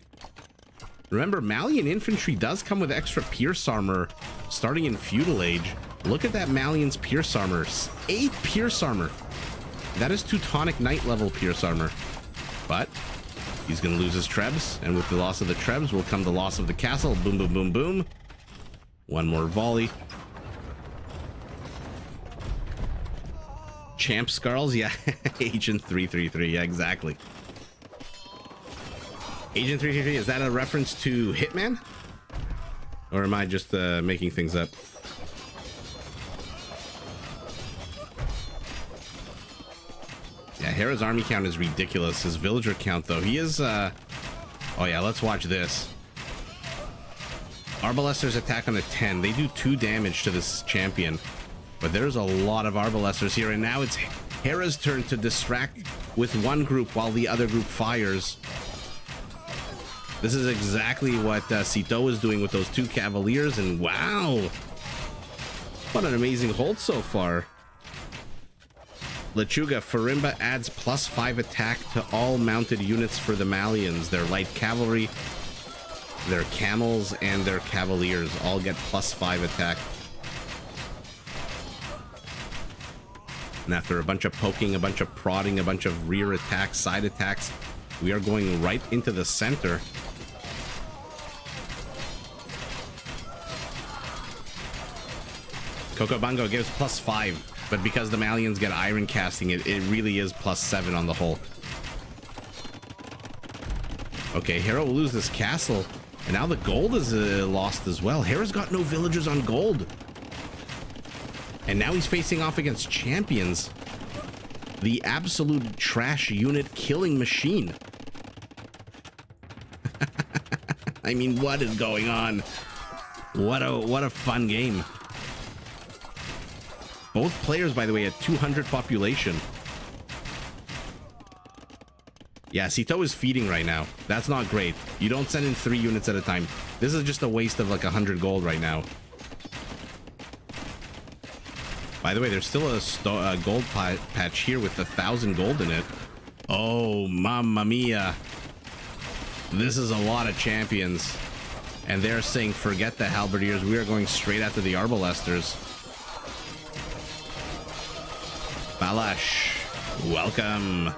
Remember, Malian infantry does come with extra pierce armor starting in feudal age. Look at that Malian's pierce armor. 8 pierce armor. That is Teutonic Knight level pierce armor. But he's going to lose his trebs, and with the loss of the trebs will come the loss of the castle. Boom, boom, boom, boom. One more volley. Champ Scarls, yeah. Agent 333, yeah, exactly. Agent 333, is that a reference to Hitman? Or am I just making things up? Yeah, Hera's army count is ridiculous. His villager count, though, he is... Oh yeah, let's watch this. Arbalesters attack on a 10. They do 2 damage to this champion. But there's a lot of Arbalesters here, and now it's Hera's turn to distract with one group while the other group fires. This is exactly what Sito was doing with those 2 Cavaliers, and wow! What an amazing hold so far. Lechuga, Farimba adds +5 attack to all mounted units for the Malians. Their light cavalry, their camels, and their Cavaliers all get +5 attack. And after a bunch of poking, a bunch of prodding, a bunch of rear attacks, side attacks, we are going right into the center. Coco Bongo gives +5, but because the Malians get iron casting, it really is +7 on the whole. Okay, Hera will lose this castle, and now the gold is lost as well. Hera's got no villagers on gold. And now he's facing off against champions. The absolute trash unit killing machine. I mean, what is going on? What a fun game. Both players, by the way, at 200 population. Yeah, Sito is feeding right now. That's not great. You don't send in 3 units at a time. This is just a waste of like 100 gold right now. By the way, there's still a gold patch here with 1,000 gold in it. Oh, mamma mia. This is a lot of champions. And they're saying, forget the halberdiers. We are going straight after the Arbalesters. Balash, welcome.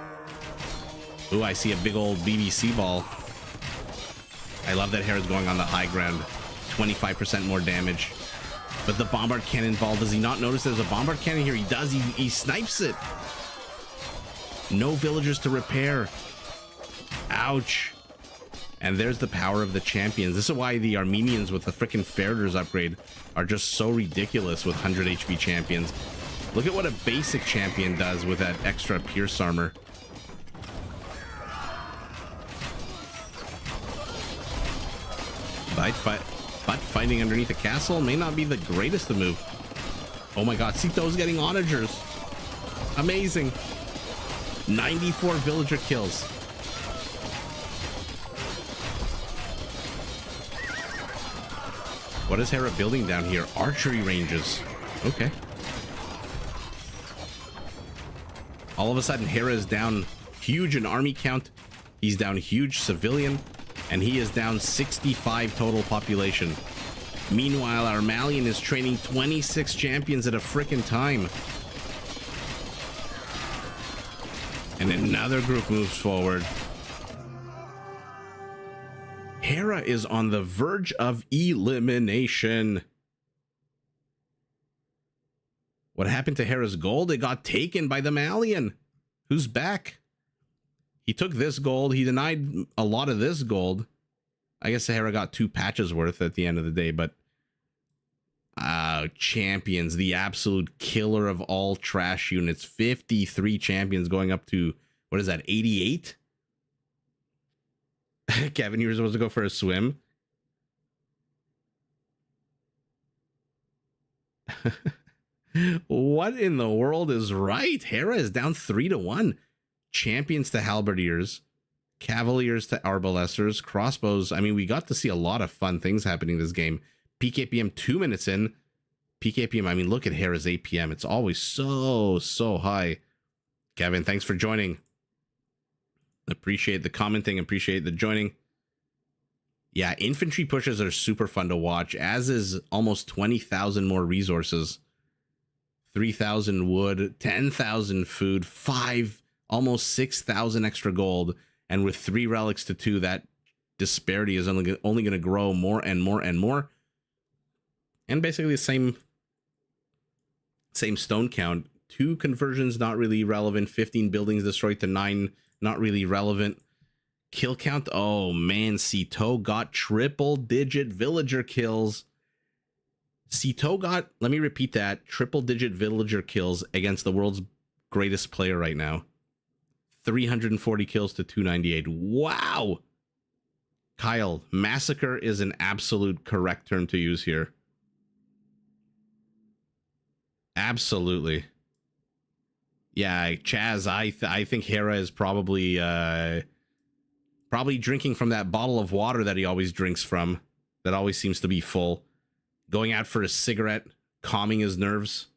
Ooh, I see a big old BBC ball. I love that Hera's going on the high ground. 25% more damage. But the bombard cannon ball, does he not notice there's a bombard cannon here? He does. He snipes it. No villagers to repair. Ouch. And there's the power of the champions. This is why the Armenians with the freaking Ferders upgrade are just so ridiculous with 100 HP champions. Look at what a basic champion does with that extra pierce armor. But fighting underneath a castle may not be the greatest of move. Oh my god, Sito's getting onagers. Amazing. 94 villager kills. What is Hera building down here? Archery ranges. Okay. All of a sudden, Hera is down huge in army count. He's down huge civilian. And he is down 65 total population. Meanwhile, our Malian is training 26 champions at a frickin' time. And another group moves forward. Hera is on the verge of elimination. What happened to Hera's gold? It got taken by the Malian, who's back. He took this gold. He denied a lot of this gold. I guess Hera got 2 patches worth at the end of the day, but Wow, champions, the absolute killer of all trash units. 53 champions going up to, what is that, 88? Kevin, you were supposed to go for a swim. What in the world is right? Hera is down 3-1. Champions to halberdiers, cavaliers to arbalesters, crossbows. I mean, we got to see a lot of fun things happening this game. PKPM 2 minutes in. PKPM, I mean, look at Hera's APM. It's always so high. Kevin, thanks for joining. Appreciate the commenting, appreciate the joining. Yeah, infantry pushes are super fun to watch, as is almost 20,000 more resources. 3,000 wood, 10,000 food, almost 6,000 extra gold. And with 3 relics to 2, that disparity is only going to grow more and more and more. And basically the same stone count. 2 conversions, not really relevant. 15 buildings destroyed to 9, not really relevant. Kill count, oh man, Sito got triple-digit villager kills. Sito got, let me repeat that, triple-digit villager kills against the world's greatest player right now. 340 kills to 298. Wow! Kyle, massacre is an absolute correct term to use here. Absolutely. Yeah, Chaz, I think Hera is probably drinking from that bottle of water that he always drinks from, that always seems to be full. Going out for a cigarette, calming his nerves.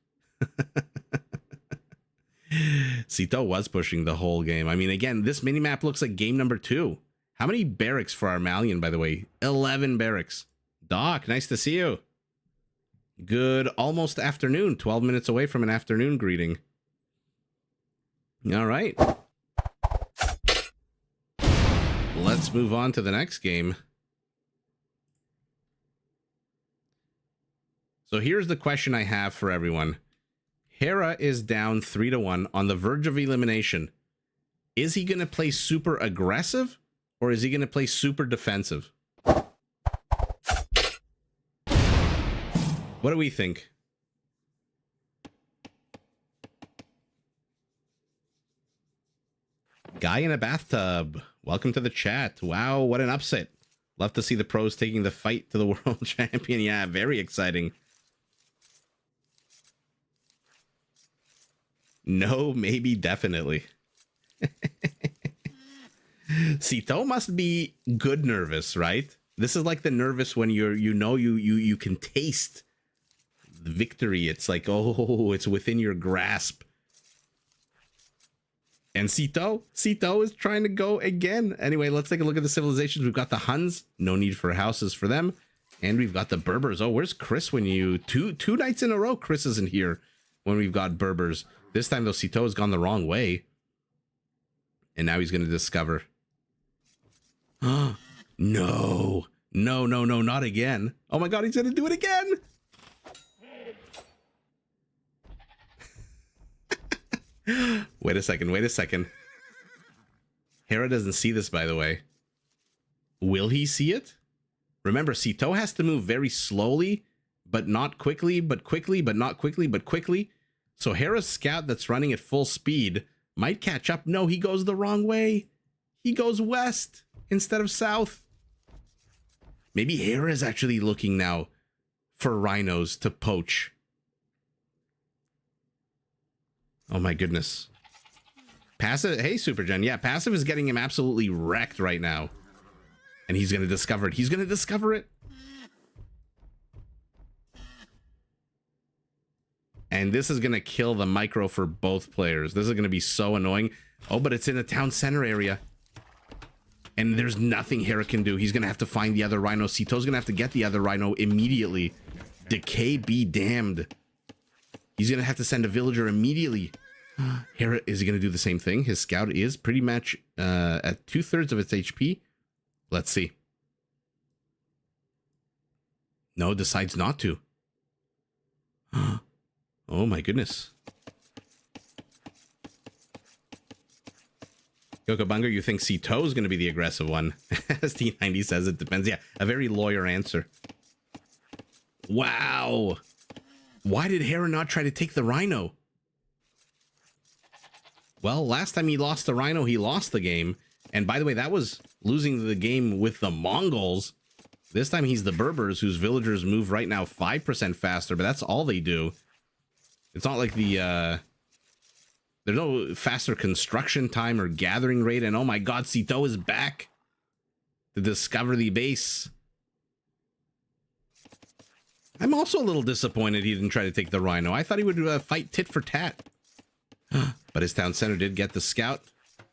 Sito was pushing the whole game. I mean, again, this minimap looks like game number 2. How many barracks for our Malian, by the way? 11 barracks. Doc, nice to see you. Good almost afternoon. 12 minutes away from an afternoon greeting. All right. Let's move on to the next game. So here's the question I have for everyone. Hera is down 3-1 on the verge of elimination. Is he going to play super aggressive or is he going to play super defensive? What do we think? Guy in a bathtub. Welcome to the chat. Wow, what an upset. Love to see the pros taking the fight to the world champion. Yeah, very exciting. No, maybe, definitely. Sito must be good nervous, right? This is like the nervous when you can taste the victory. It's like, oh, it's within your grasp. And Sito is trying to go again. Anyway, let's take a look at the civilizations. We've got the Huns, no need for houses for them. And we've got the Berbers. Oh, where's Chris when you... Two nights in a row, Chris isn't here when we've got Berbers. This time, though, Sito has gone the wrong way. And now he's going to discover. No, not again. Oh my God, he's going to do it again. Wait a second. Hera doesn't see this, by the way. Will he see it? Remember, Sito has to move very slowly, but not quickly, but quickly, but not quickly, but quickly. So Hera's scout that's running at full speed might catch up. No, he goes the wrong way. He goes west instead of south. Maybe Hera is actually looking now for rhinos to poach. Oh my goodness. Passive, hey Supergen, yeah, passive is getting him absolutely wrecked right now. And he's going to discover it. He's going to discover it. And this is going to kill the micro for both players. This is going to be so annoying. Oh, but it's in the town center area. And there's nothing Hera can do. He's going to have to find the other rhino. Sito's going to have to get the other rhino immediately. Decay be damned. He's going to have to send a villager immediately. Hera, is he going to do the same thing? His scout is pretty much at 2/3 of its HP. Let's see. No, decides not to. Oh my goodness. Gokobunger, you think Sito is going to be the aggressive one? As T90 says, it depends. Yeah, a very lawyer answer. Wow. Why did Hera not try to take the Rhino? Well, last time he lost the Rhino, he lost the game. And by the way, that was losing the game with the Mongols. This time he's the Berbers, whose villagers move right now 5% faster, but that's all they do. It's not like the, there's no faster construction time or gathering rate. And oh my god, Sito is back to discover the base. I'm also a little disappointed he didn't try to take the Rhino. I thought he would fight tit for tat. But his town center did get the scout.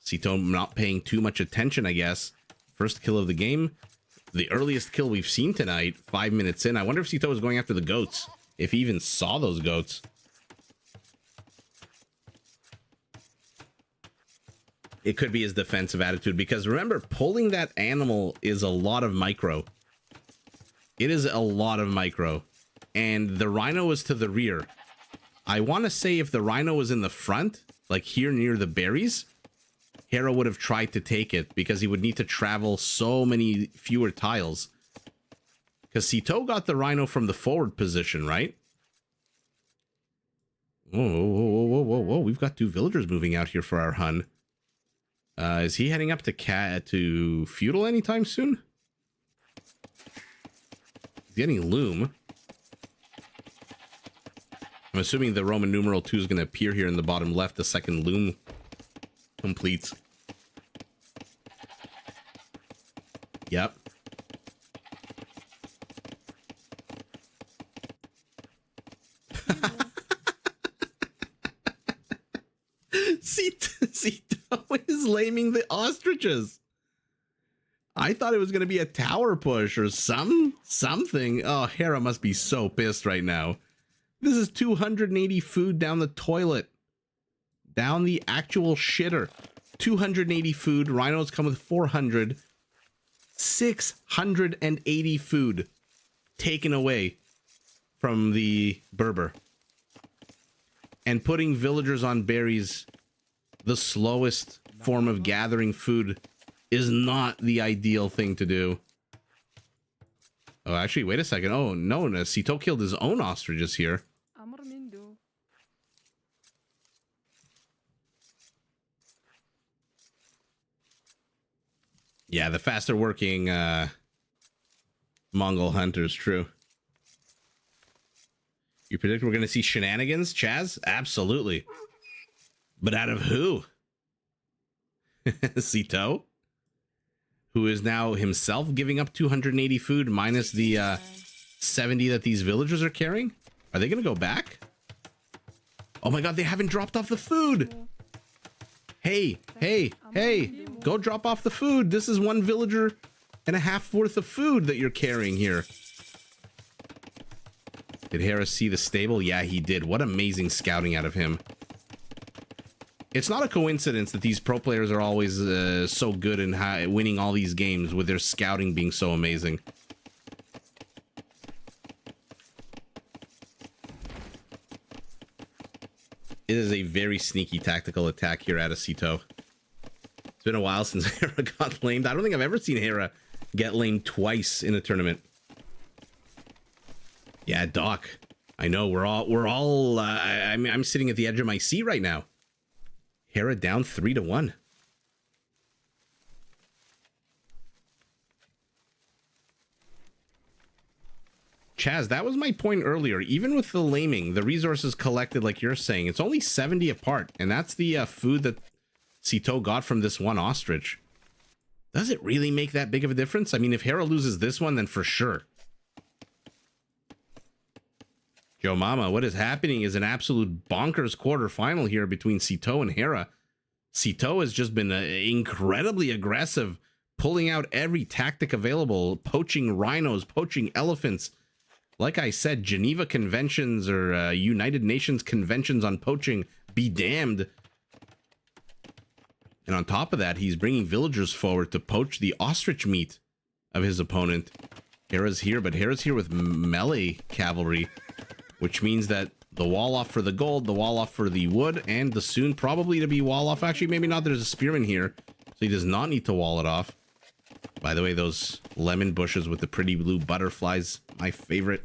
Sito not paying too much attention, I guess. First kill of the game. The earliest kill we've seen tonight, 5 minutes in. I wonder if Sito was going after the goats. If he even saw those goats. It could be his defensive attitude, because remember, pulling that animal is a lot of micro. It is a lot of micro. And the Rhino was to the rear. I want to say if the Rhino was in the front, like here near the berries, Hera would have tried to take it, because he would need to travel so many fewer tiles. Because Sito got the Rhino from the forward position, right? Whoa, whoa, whoa, whoa, whoa. We've got 2 villagers moving out here for our Hun. Is he heading up to feudal anytime soon? He's getting loom. I'm assuming the Roman numeral 2 is going to appear here in the bottom left the second loom completes. Yep. Sito is laming the ostriches. I thought it was going to be a tower push or something. Oh, Hera must be so pissed right now. This is 280 food down the toilet. Down the actual shitter. 280 food. Rhinos come with 400. 680 food taken away from the Berber. And putting villagers on berries, the slowest form of gathering food, is not the ideal thing to do. Oh, actually, wait a second. Oh, no, Sito killed his own ostriches here. Yeah, the faster working Mongol hunters, true. You predict we're going to see shenanigans, Chaz? Absolutely. But out of who? Sito? Who is now himself giving up 280 food minus the 70 that these villagers are carrying? Are they going to go back? Oh my god, they haven't dropped off the food! Hey, hey, hey, go drop off the food. This is 1 villager and a half worth of food that you're carrying here. Did Hera see the stable? Yeah, he did. What amazing scouting out of him. It's not a coincidence that these pro players are always so good in winning all these games with their scouting being so amazing. It is a very sneaky tactical attack here out of Sito. It's been a while since Hera got lamed. I don't think I've ever seen Hera get lamed twice in a tournament. Yeah, Doc. I know we're all. I'm sitting at the edge of my seat right now. Hera down 3-1. Chaz, that was my point earlier. Even with the laming, the resources collected, like you're saying, it's only 70 apart, and that's the food that Sito got from this one ostrich. Does it really make that big of a difference? I mean, if Hera loses this one, then for sure. Joe Mama, what is happening is an absolute bonkers quarterfinal here between Sito and Hera. Sito has just been incredibly aggressive, pulling out every tactic available, poaching rhinos, poaching elephants. Like I said, Geneva Conventions or United Nations Conventions on poaching, be damned. And on top of that, he's bringing villagers forward to poach the ostrich meat of his opponent. Hera's here, but Hera's here with melee cavalry, which means that the wall off for the gold, the wall off for the wood, and the soon probably to be wall off. Actually, maybe not. There's a spearman here, so he does not need to wall it off. By the way, those lemon bushes with the pretty blue butterflies, my favorite.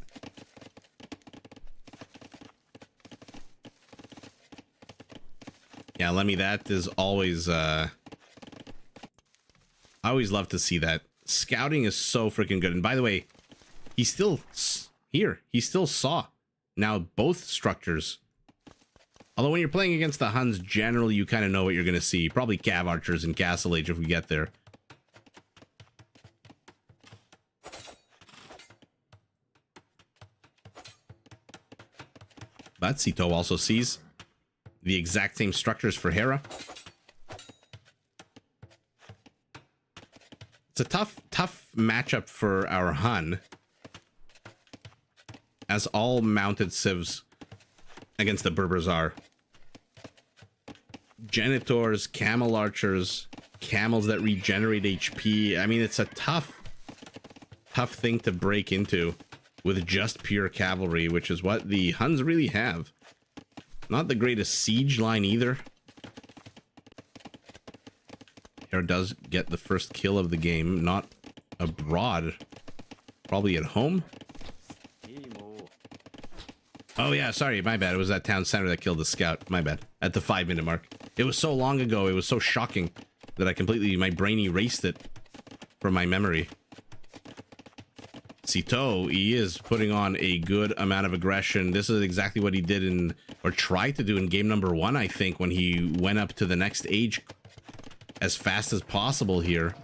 Yeah, Lemmy, that is always I always love to see that. Scouting is so freaking good. And by the way, he still here. He still saw now both structures. Although when you're playing against the Huns, generally you kind of know what you're going to see. Probably Cav Archers and Castle Age if we get there. But Sito also sees the exact same structures for Hera. It's a tough matchup for our Hun, as all mounted civs against the Berbers are. Genitors, camel archers, camels that regenerate HP. I mean, it's a tough thing to break into with just pure cavalry, which is what the Huns really have. Not the greatest siege line either. Hera does get the first kill of the game, not abroad, probably at home. Oh yeah, sorry, my bad. It was that town center that killed the scout. My bad. At the 5-minute mark. It was so long ago, it was so shocking that I completely, my brain erased it from my memory. Sito, he is putting on a good amount of aggression. This is exactly what he did in, or tried to do in game number 1, I think, when he went up to the next age as fast as possible here.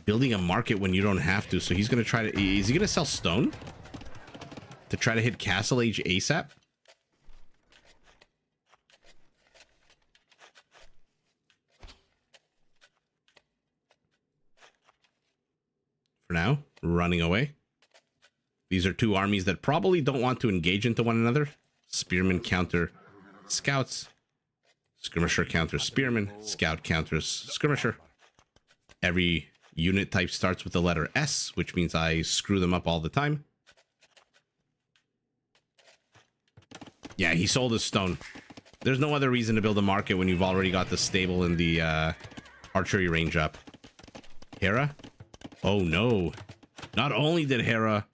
Building a market when you don't have to. So he's going to try to, is he going to sell stone to try to hit Castle Age ASAP? For now, running away. These are two armies that probably don't want to engage into one another. Spearmen counter scouts. Skirmisher counters spearmen. Scout counters skirmisher. Every unit type starts with the letter S, which means I screw them up all the time. Yeah, he sold his stone. There's no other reason to build a market when you've already got the stable and the archery range up. Hera? Oh no. Not only did Hera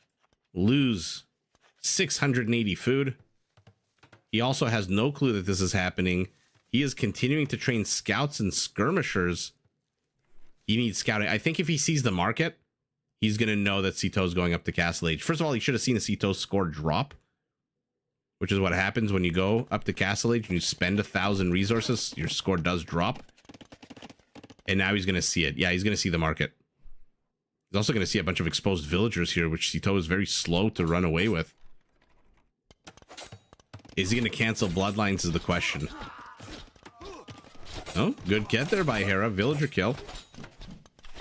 lose 680 food, he also has no clue that this is happening. He is continuing to train scouts and skirmishers. He needs scouting. I think if he sees the market, he's going to know that Sito's going up to Castle Age. First of all, he should have seen a Sito score drop, which is what happens when you go up to Castle Age and you spend 1,000 resources. Your score does drop. And now he's going to see it. Yeah, he's going to see the market. He's also going to see a bunch of exposed villagers here, which Sito is very slow to run away with. Is he going to cancel Bloodlines is the question. Oh, good get there by Hera. Villager kill.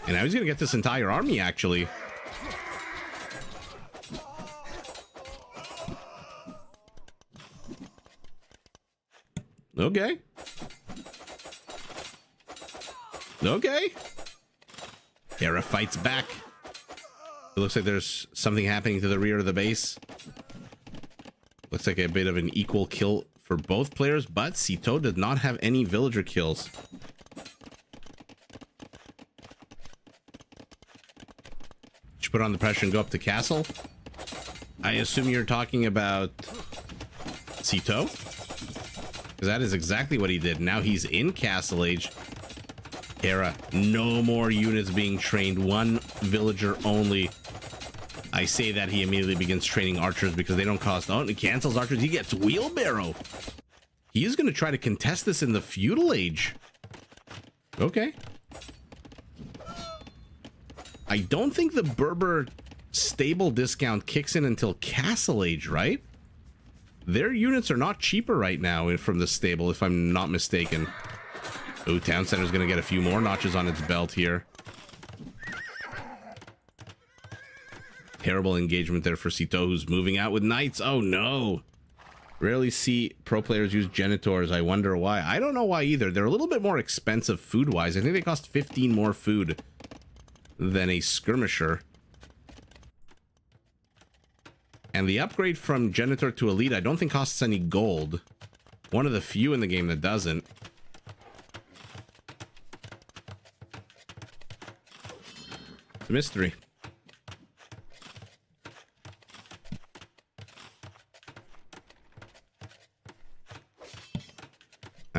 And now he's going to get this entire army, actually. Okay. Okay. Hera fights back. It looks like there's something happening to the rear of the base. Looks like a bit of an equal kill for both players, but Sito did not have any villager kills. Should put on the pressure and go up to castle. I assume you're talking about Sito, because that is exactly what he did. Now he's in Castle Age. Hera, no more units being trained, one villager only. I say that he immediately begins training archers because they don't cost. Oh, and he cancels archers. He gets wheelbarrow. He is going to try to contest this in the feudal age. Okay. I don't think the Berber stable discount kicks in until Castle Age, right? Their units are not cheaper right now from the stable, if I'm not mistaken. Ooh, Town Center's gonna get a few more notches on its belt here. Terrible engagement there for Sito, who's moving out with knights. Oh no. Rarely see pro players use genitors. I wonder why. I don't know why either. They're a little bit more expensive food-wise. I think they cost 15 more food than a skirmisher. And the upgrade from Genitor to Elite I don't think costs any gold. One of the few in the game that doesn't. It's a mystery.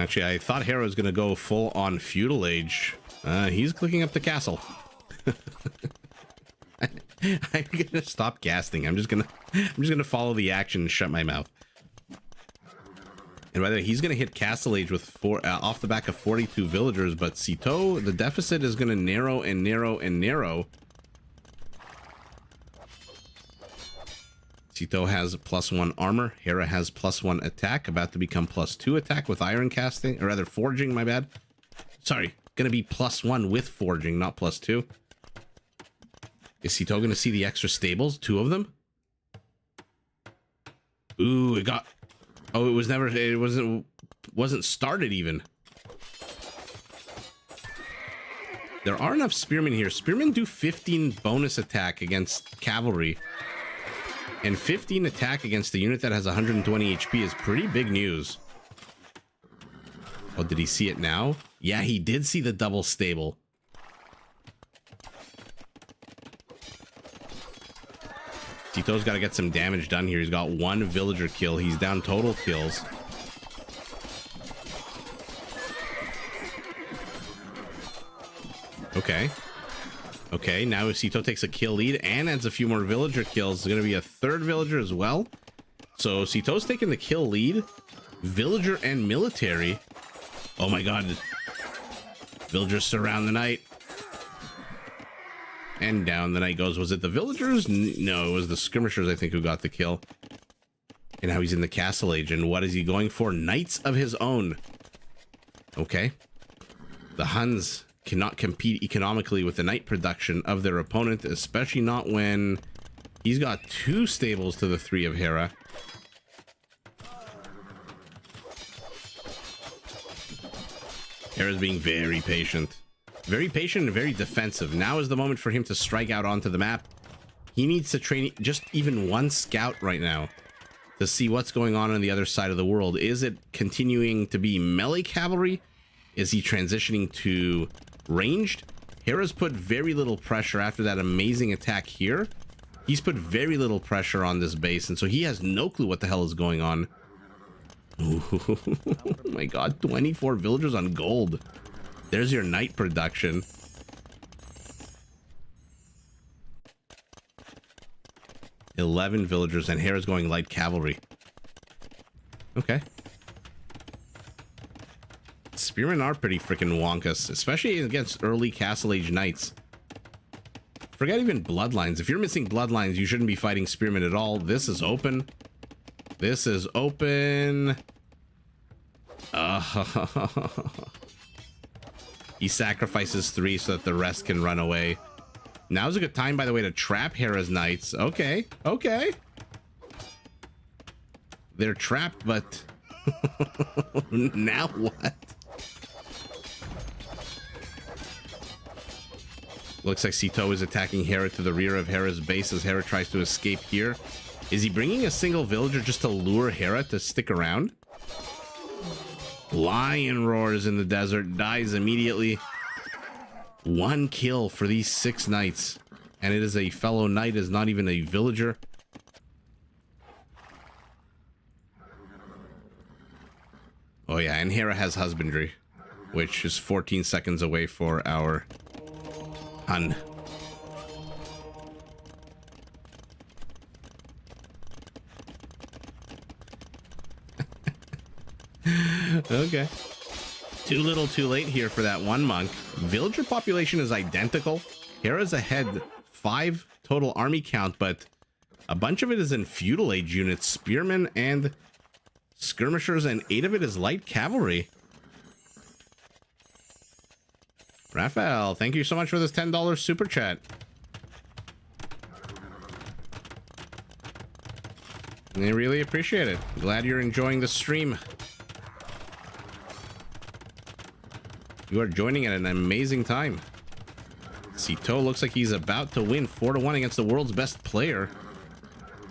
Actually, I thought Hera was going to go full on feudal age. He's clicking up the castle. I'm gonna stop casting. I'm just gonna follow the action and shut my mouth. And by the way, he's gonna hit castle age with off the back of 42 villagers, but Sito, the deficit is gonna narrow and narrow and narrow. Sito has +1 armor. Hera has +1 attack, about to become +2 attack with iron casting, or rather forging, my bad. Sorry, gonna be +1 with forging, not +2. Is Sito gonna see the extra stables? 2 of them? Ooh, it got... Oh, it wasn't started even. There are enough spearmen here. Spearmen do 15 bonus attack against cavalry. And 15 attack against a unit that has 120 HP is pretty big news. Oh, did he see it now? Yeah, he did see the double stable. Sito's got to get some damage done here. He's got 1 villager kill. He's down total kills. Okay. Okay, now Sito takes a kill lead and adds a few more villager kills. There's going to be a 3rd villager as well. So Sito's taking the kill lead. Villager and military. Oh my god. Villagers surround the knight. And down the knight goes. Was it the villagers? No, it was the skirmishers, I think, who got the kill. And now he's in the castle age. And what is he going for? Knights of his own. Okay. The Huns cannot compete economically with the knight production of their opponent, especially not when he's got 2 stables to the 3 of Hera. Hera's being very patient. Very patient and very defensive. Now is the moment for him to strike out onto the map. He needs to train just even 1 scout right now to see what's going on the other side of the world. Is it continuing to be melee cavalry? Is he transitioning to ranged? Hera's put very little pressure after that amazing attack here. He's put very little pressure on this base, and so he has no clue what the hell is going on. Oh my god, 24 villagers on gold. There's your knight production. $11 villagers, and Hera's going light cavalry. Okay. Spearmen are pretty freaking wonkus, especially against early castle age knights. Forget even bloodlines. If you're missing bloodlines, you shouldn't be fighting spearmen at all. This is open. This is open. He sacrifices 3 so that the rest can run away. Now's a good time, by the way, to trap Hera's knights. Okay, okay. They're trapped, but now what? Looks like Sito is attacking Hera to the rear of Hera's base as Hera tries to escape here. Is he bringing a single villager just to lure Hera to stick around? Lion roars in the desert, dies immediately. 1 kill for these 6 knights. And it is a fellow knight, is not even a villager. Oh yeah, and Hera has husbandry, which is 14 seconds away for our Hun. Okay. Too little too late here for that 1 monk. Villager population is identical. Hera's ahead 5 total army count, but a bunch of it is in feudal age units, spearmen and skirmishers, and 8 of it is light cavalry. Raphael, thank you so much for this $10 super chat. I really appreciate it. Glad you're enjoying the stream. You are joining at an amazing time. Sito looks like he's about to win 4-1 against the world's best player.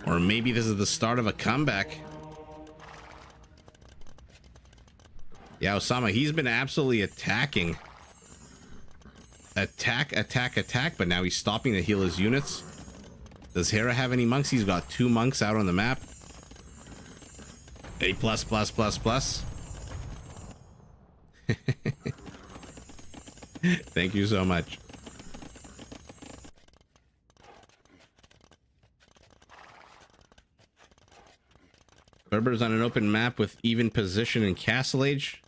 Or maybe this is the start of a comeback. Yeah, Osama, he's been absolutely attacking. Attack, attack, attack, but now he's stopping to heal his units. Does Hera have any monks? He's got 2 monks out on the map. A++++. Thank you so much. Berbers on an open map with even position and castle age.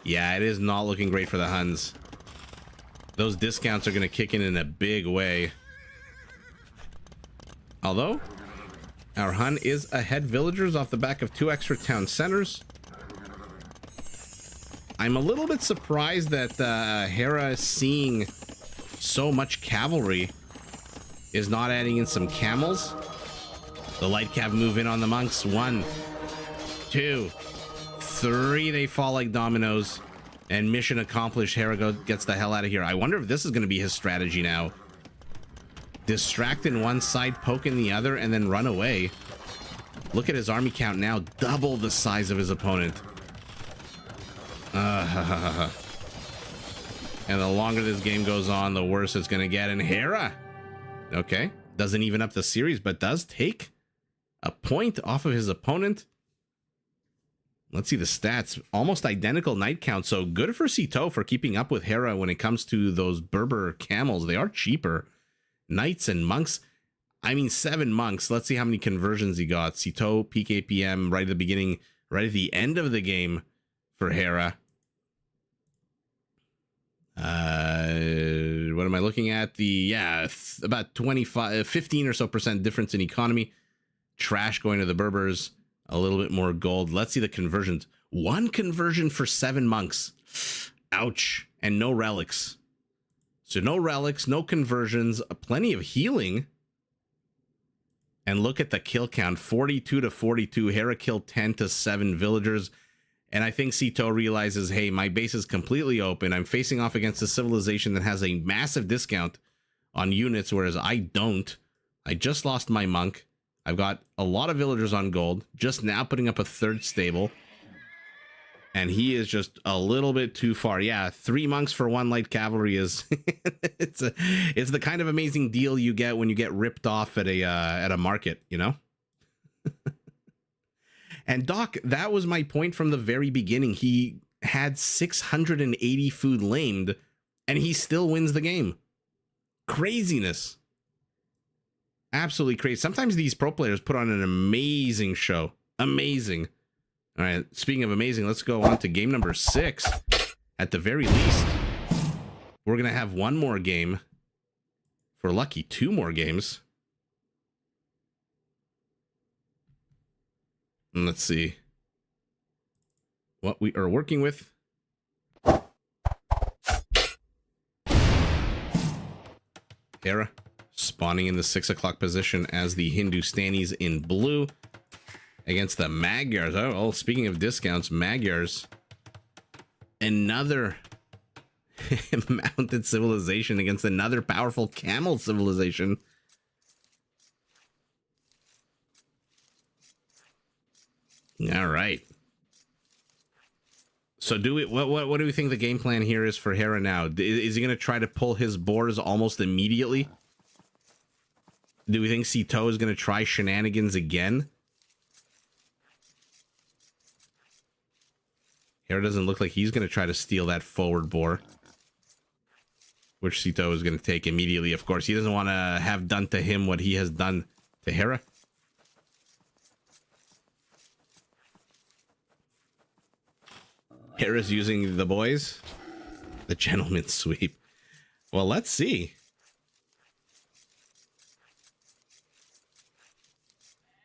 Yeah, it is not looking great for the Huns. Those discounts are going to kick in a big way. Although, our Hun is ahead villagers off the back of 2 extra town centers. I'm a little bit surprised that Hera, seeing so much cavalry, is not adding in some camels. The light cav move in on the monks. 1, 2, 3. They fall like dominoes. And mission accomplished. Hera gets the hell out of here. I wonder if this is going to be his strategy now. Distract in one side, poke in the other, and then run away. Look at his army count now. Double the size of his opponent. And the longer this game goes on, the worse it's going to get. And Hera, okay, doesn't even up the series, but does take a point off of his opponent. Let's see the stats. Almost identical knight count. So good for Sito for keeping up with Hera when it comes to those Berber camels. They are cheaper. Knights and monks. I mean, 7 monks. Let's see how many conversions he got. Sito, PKPM, right at the beginning, right at the end of the game for Hera. What am I looking at? About 15 or so % difference in economy. Trash going to the Berbers. A little bit more gold. Let's see the conversions. 1 conversion for 7 monks. Ouch. And no relics. So no relics, no conversions, plenty of healing. And look at the kill count. 42 to 42. Hera killed 10 to 7 villagers. And I think Sito realizes, hey, my base is completely open. I'm facing off against a civilization that has a massive discount on units, whereas I don't. I just lost my monk. I've got a lot of villagers on gold, just now putting up a 3rd stable. And he is just a little bit too far. Yeah, 3 monks for 1 light cavalry is it's the kind of amazing deal you get when you get ripped off at a market, you know? And Doc, that was my point from the very beginning. He had 680 food lamed, and he still wins the game. Craziness. Absolutely crazy. Sometimes these pro players put on an amazing show. Amazing. All right, speaking of amazing, let's go on to game number 6. At the very least, we're going to have 1 more game. If we're lucky, 2 more games. And let's see what we are working with. Hera spawning in the 6 o'clock position as the Hindustanis in blue against the Magyars. Oh, speaking of discounts, Magyars, another mounted civilization against another powerful camel civilization. All right. So what do we think the game plan here is for Hera now? Is he going to try to pull his boars almost immediately? Do we think Sito is going to try shenanigans again? Hera doesn't look like he's going to try to steal that forward boar, which Sito is going to take immediately. Of course, he doesn't want to have done to him what he has done to Hera. Hera's using the boys. The gentleman's sweep. Well, let's see.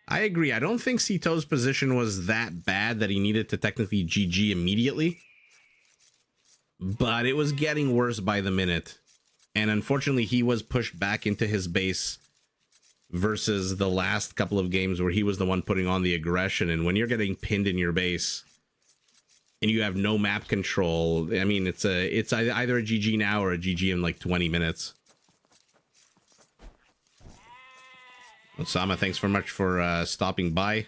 I agree. I don't think Sito's position was that bad that he needed to technically GG immediately. But it was getting worse by the minute. And unfortunately, he was pushed back into his base versus the last couple of games where he was the one putting on the aggression. And when you're getting pinned in your base and you have no map control, I mean, it's either a GG now or a GG in like 20 minutes. Osama, thanks very much for stopping by.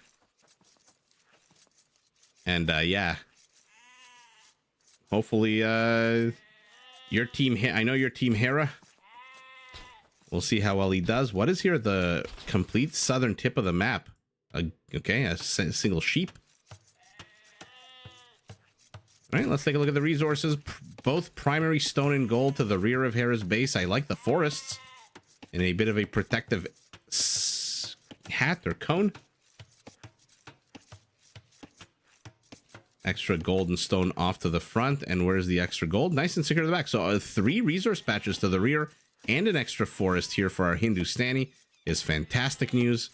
And yeah, hopefully your team, I know your team Hera. We'll see how well he does. What is here? The complete southern tip of the map. Okay, a single sheep. All right, let's take a look at the resources. Both primary stone and gold to the rear of Hera's base. I like the forests in a bit of a protective hat or cone. Extra gold and stone off to the front. And where's the extra gold? Nice and secure to the back. So 3 resource patches to the rear and an extra forest here for our Hindustani is fantastic news.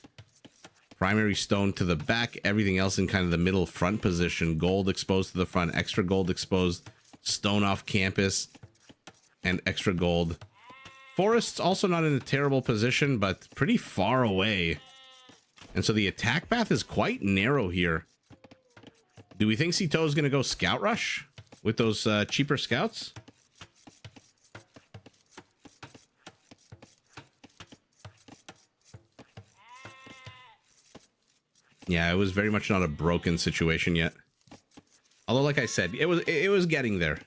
Primary stone to the back, everything else in kind of the middle front position. Gold exposed to the front, extra gold exposed, stone off campus, and extra gold. Forests also not in a terrible position, but pretty far away. And so the attack path is quite narrow here. Do we think Sito is going to go scout rush with those cheaper scouts? Yeah, it was very much not a broken situation yet. Although, like I said, it was getting there.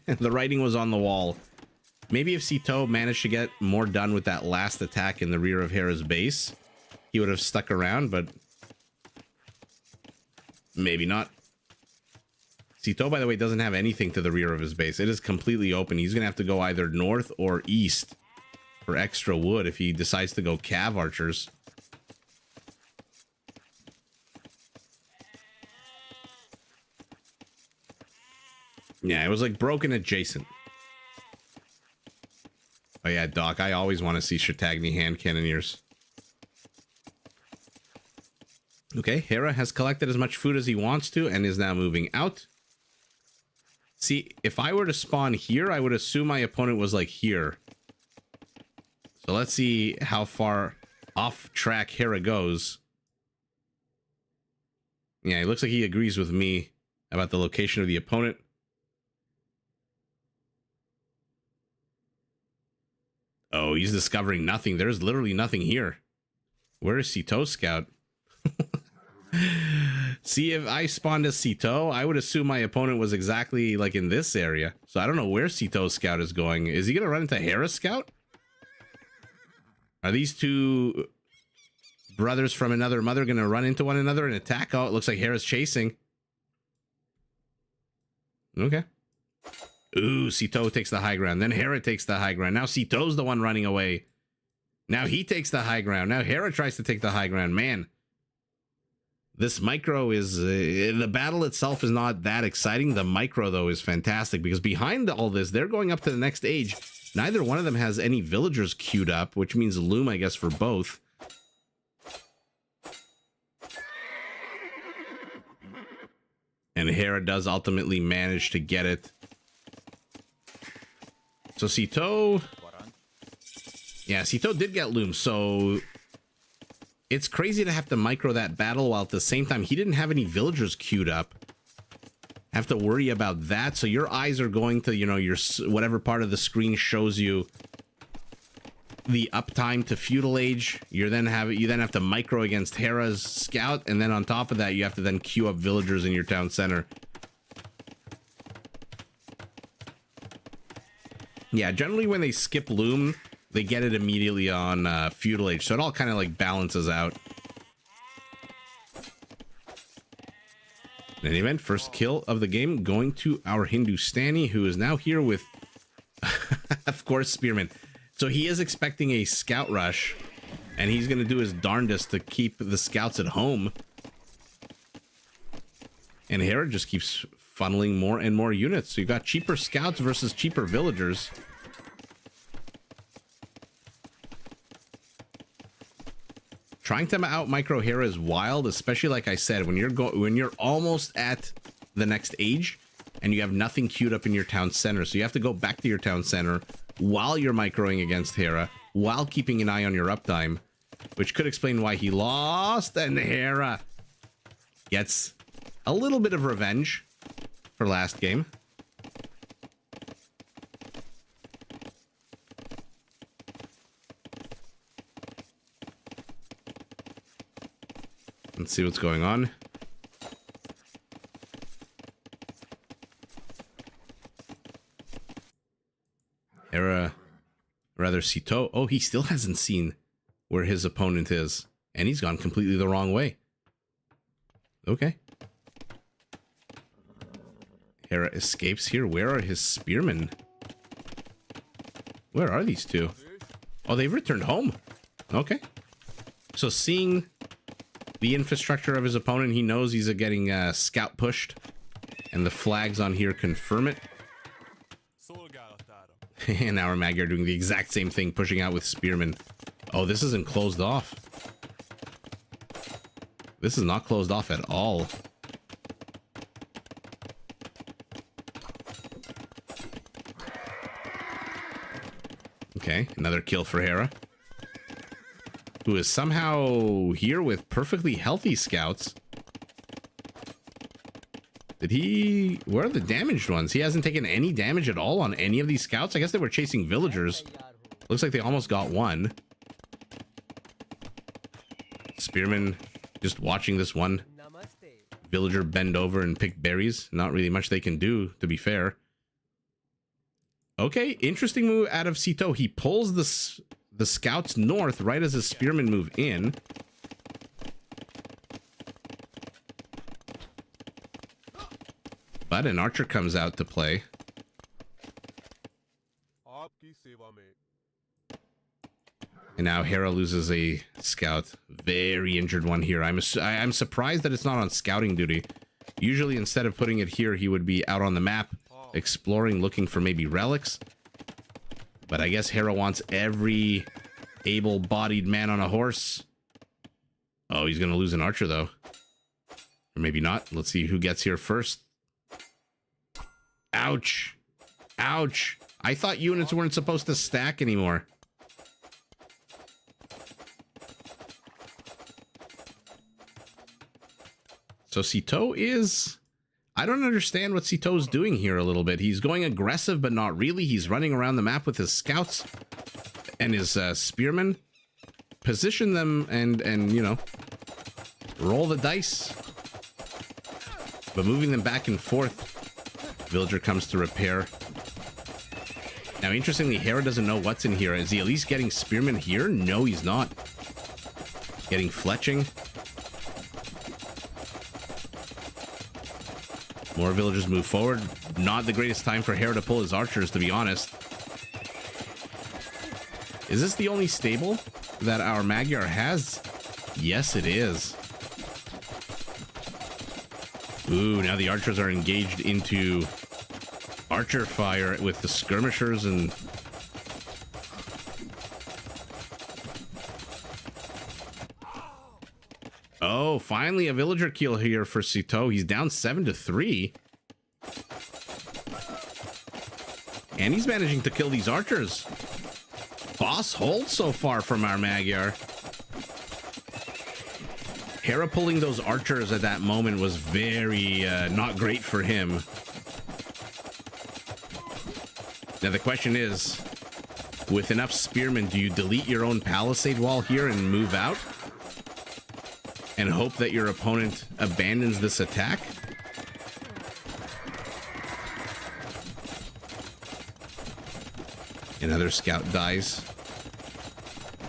The writing was on the wall. Maybe if Sito managed to get more done with that last attack in the rear of Hera's base, he would have stuck around, but maybe not. Sito, by the way, doesn't have anything to the rear of his base. It is completely open. He's going to have to go either north or east for extra wood if he decides to go cav archers. Yeah, it was like broken adjacent. Oh yeah, Doc, I always want to see Chattagny hand cannoneers. Okay, Hera has collected as much food as he wants to and is now moving out. See, if I were to spawn here, I would assume my opponent was like here. So let's see how far off track Hera goes. Yeah, it looks like he agrees with me about the location of the opponent. Oh, he's discovering nothing. There's literally nothing here. Where is Sito's scout? See, if I spawned as Sito, I would assume my opponent was exactly like in this area. So I don't know where Sito's scout is going. Is he going to run into Hera's scout? Are these two brothers from another mother going to run into one another and attack? Oh, it looks like Hera's chasing. Okay. Ooh, Sito takes the high ground. Then Hera takes the high ground. Now Sito's the one running away. Now he takes the high ground. Now Hera tries to take the high ground. Man, this micro is... the battle itself is not that exciting. The micro, though, is fantastic because behind all this, they're going up to the next age. Neither one of them has any villagers queued up, which means loom, I guess, for both. And Hera does ultimately manage to get it. So Sito... yeah, Sito did get loom, so... it's crazy to have to micro that battle while at the same time he didn't have any villagers queued up. Have to worry about that, so your eyes are going to, you know, your whatever part of the screen shows you the uptime to feudal age. You then have to micro against Hera's scout, and then on top of that you have to then queue up villagers in your town center. Yeah, generally when they skip loom, they get it immediately on feudal age, so it all kind of like balances out. In any event, first kill of the game going to our Hindustani, who is now here with, of course, Spearman. So he is expecting a scout rush, and he's going to do his darndest to keep the scouts at home. And Hera just keeps funneling more and more units. So you've got cheaper scouts versus cheaper villagers. Trying to out micro Hera is wild, especially like I said, when you're almost at the next age and you have nothing queued up in your town center. So you have to go back to your town center while you're microing against Hera, while keeping an eye on your uptime, which could explain why he lost. And Hera gets a little bit of revenge for last game. Let's see what's going on. Hera, rather Sito. Oh, he still hasn't seen where his opponent is, and he's gone completely the wrong way. Okay. Hera escapes here. Where are his spearmen? Where are these two? Oh, they've returned home. Okay. So seeing the infrastructure of his opponent, he knows he's getting scout pushed. And the flags on here confirm it. And our Magyar doing the exact same thing, pushing out with spearmen. Oh, this isn't closed off. This is not closed off at all. Okay, another kill for Hera, who is somehow here with perfectly healthy scouts. Did he... Where are the damaged ones? He hasn't taken any damage at all on any of these scouts. I guess they were chasing villagers. Looks like they almost got one. Spearman just watching this one villager bend over and pick berries. Not really much they can do, to be fair. Okay, interesting move out of Sito. He pulls the scouts north right as his spearmen move in. But an archer comes out to play. And now Hera loses a scout. Very injured one here. I'm surprised that it's not on scouting duty. Usually instead of putting it here, he would be out on the map, exploring, looking for maybe relics. But I guess Hera wants every able-bodied man on a horse. Oh, he's going to lose an archer, though. Or maybe not. Let's see who gets here first. Ouch. Ouch. I thought units weren't supposed to stack anymore. So Sito is... I don't understand what Sito's doing here a little bit. He's going aggressive, but not really. He's running around the map with his scouts and his spearmen. Position them and you know, roll the dice. But moving them back and forth. Villager comes to repair. Now, interestingly, Hera doesn't know what's in here. Is he at least getting spearmen here? No, he's not. Getting fletching. More villagers move forward. Not the greatest time for Hera to pull his archers, to be honest. Is this the only stable that our Magyar has? Yes, it is. Ooh, now the archers are engaged into archer fire with the skirmishers and... Oh, finally a villager kill here for Sito. He's down 7-3. And he's managing to kill these archers. Boss hold so far from our Magyar. Hera pulling those archers at that moment was very not great for him. Now the question is, with enough spearmen, do you delete your own palisade wall here and move out? And hope that your opponent abandons this attack? Another scout dies.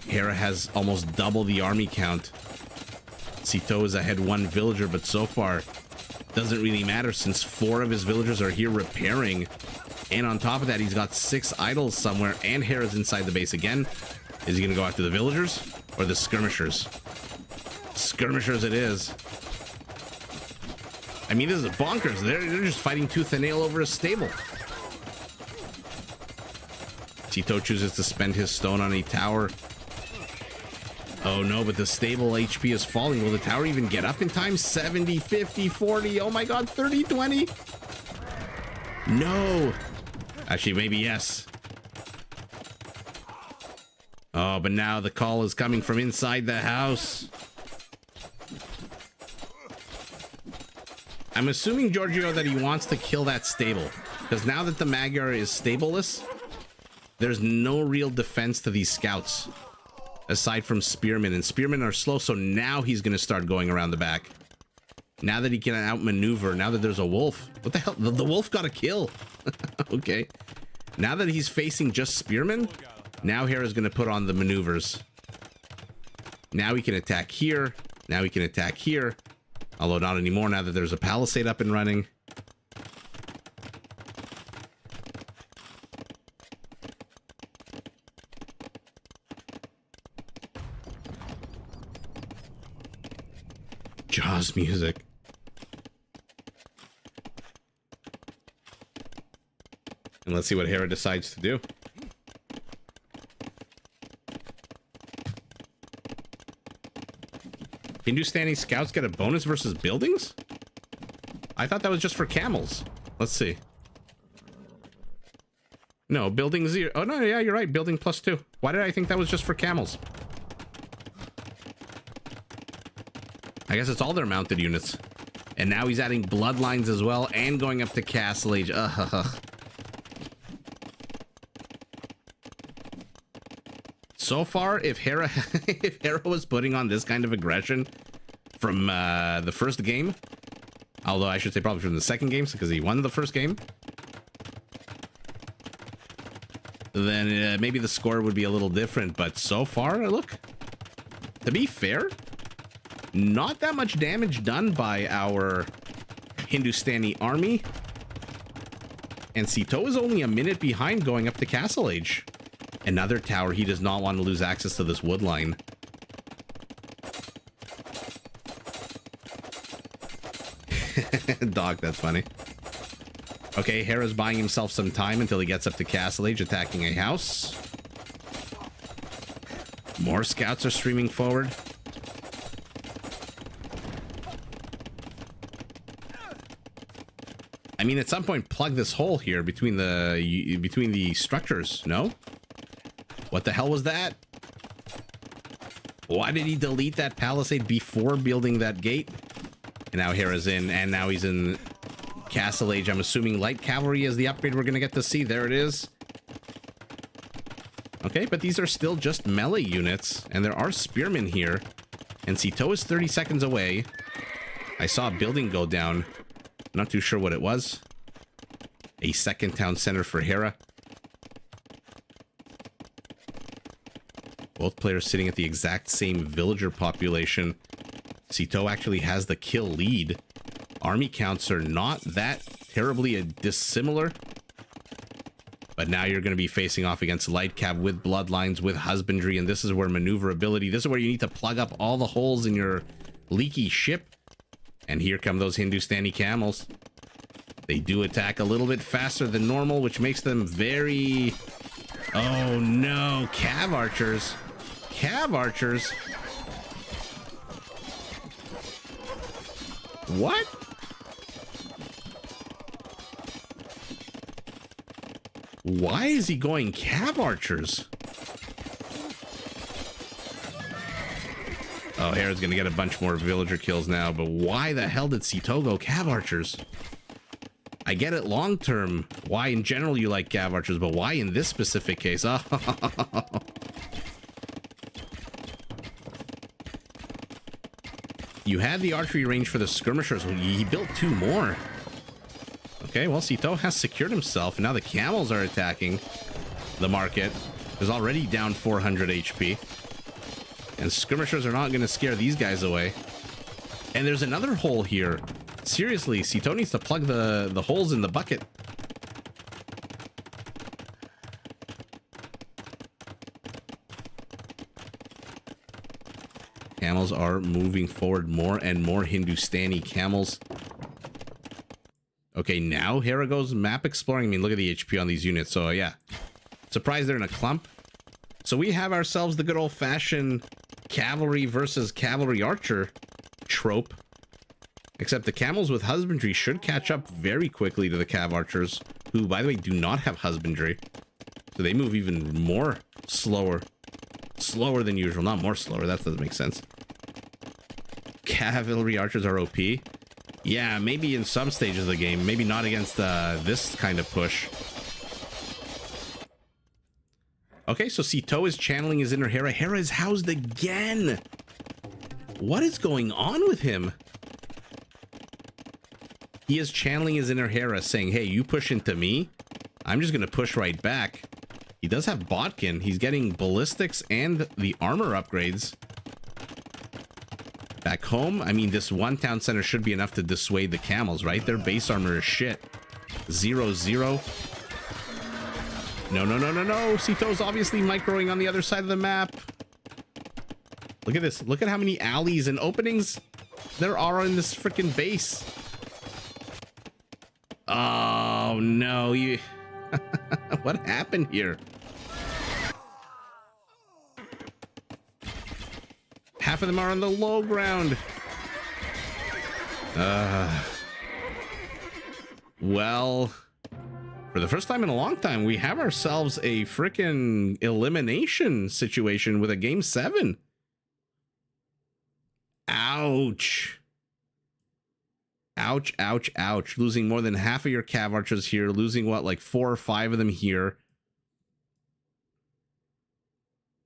Hera has almost double the army count. Sito is ahead one villager, but so far doesn't really matter since 4 of his villagers are here repairing. And on top of that, he's got 6 idols somewhere, and Hera's inside the base again. Is he going to go after the villagers or the skirmishers? Skirmishers it is. I mean, this is bonkers. They're just fighting tooth and nail over a stable. Sito chooses to spend his stone on a tower. Oh no, but the stable HP is falling. Will the tower even get up in time? 70, 50, 40. Oh my god, 30, 20. No. Actually, maybe yes. Oh, but now the call is coming from inside the house. I'm assuming, Giorgio, that he wants to kill that stable. Because now that the Magyar is stableless, there's no real defense to these scouts. Aside from spearmen. And spearmen are slow, so now he's going to start going around the back. Now that he can outmaneuver, now that there's a wolf. What the hell? The wolf got a kill. Okay. Now that he's facing just spearmen, now Hera's going to put on the maneuvers. Now he can attack here. Now he can attack here. Although not anymore now that there's a palisade up and running. Jaws music. And let's see what Hera decides to do. Hindustani scouts get a bonus versus buildings? I thought that was just for camels. Let's see. No, building 0. Oh, no, yeah, you're right. Building +2. Why did I think that was just for camels? I guess it's all their mounted units. And now he's adding bloodlines as well and going up to castle age. So far, if Hera if Hera was putting on this kind of aggression from the first game, although I should say probably from the second game because he won the first game, then maybe the score would be a little different. But so far, look, to be fair, not that much damage done by our Hindustani army. And Sito is only a minute behind going up to castle age. Another tower. He does not want to lose access to this wood line. Dog, that's funny. Okay, Hera's buying himself some time until he gets up to castle age, attacking a house. More scouts are streaming forward. I mean, at some point, plug this hole here between the structures, no? What the hell was that? Why did he delete that palisade before building that gate? And now Hera's in, and now he's in castle age. I'm assuming light cavalry is the upgrade we're going to get to see. There it is. Okay, but these are still just melee units, and there are spearmen here. And Sito is 30 seconds away. I saw a building go down. Not too sure what it was. A second town center for Hera. Both players sitting at the exact same villager population. Sito actually has the kill lead. Army counts are not that terribly dissimilar. But now you're going to be facing off against light cav with bloodlines, with husbandry, and this is where maneuverability, this is where you need to plug up all the holes in your leaky ship. And here come those Hindustani camels. They do attack a little bit faster than normal, which makes them very... Oh no, cav archers. Cav archers. What? Why is he going cav archers? Oh, Hera's gonna get a bunch more villager kills now, but why the hell did Sito go cav archers? I get it long term, why in general you like cav archers, but why in this specific case? Oh. You had the archery range for the skirmishers. He built 2 more. Okay, well, Sito has secured himself. Now the camels are attacking the market. There's already down 400 HP. And skirmishers are not going to scare these guys away. And there's another hole here. Seriously, Sito needs to plug the holes in the bucket. Camels are moving forward, more and more Hindustani camels. Okay, now Hera goes map exploring. I mean, look at the HP on these units. So yeah, surprised they're in a clump. So we have ourselves the good old-fashioned cavalry versus cavalry archer trope. Except the camels with husbandry should catch up very quickly to the cav archers, who, by the way, do not have husbandry. So they move even more slower. Slower than usual. Not more slower. That doesn't make sense. Cavalry archers are OP. Yeah, maybe in some stages of the game. Maybe not against this kind of push. Okay, so Sito is channeling his inner Hera. Hera is housed again. What is going on with him? He is channeling his inner Hera, saying, hey, you push into me. I'm just going to push right back. He does have Botkin. He's getting ballistics and the armor upgrades. Back home, I mean, this one town center should be enough to dissuade the camels, right? Their base armor is shit. 0-0. No, no, no, no, no. Sito's obviously microing on the other side of the map. Look at this. Look at how many alleys and openings there are in this freaking base. Oh no, you what happened here? Half of them are on the low ground. Well, for the first time in a long time, we have ourselves a freaking elimination situation with a game 7. Ouch. Ouch, ouch, ouch. Losing more than half of your cav archers here. Losing, what, like 4 or 5 of them here.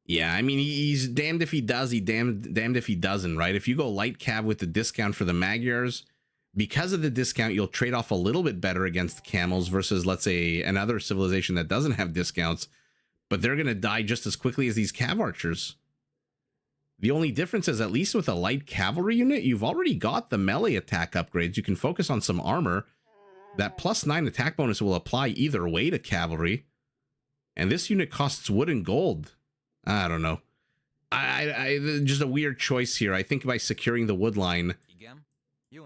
Yeah, I mean, he's damned if he does, damned if he doesn't, right? If you go light cav with the discount for the Magyars, because of the discount, you'll trade off a little bit better against camels versus, let's say, another civilization that doesn't have discounts, but they're going to die just as quickly as these cav archers. The only difference is, at least with a light cavalry unit, you've already got the melee attack upgrades. You can focus on some armor. That +9 attack bonus will apply either way to cavalry. And this unit costs wood and gold. I don't know. I just a weird choice here. I think by securing the wood line,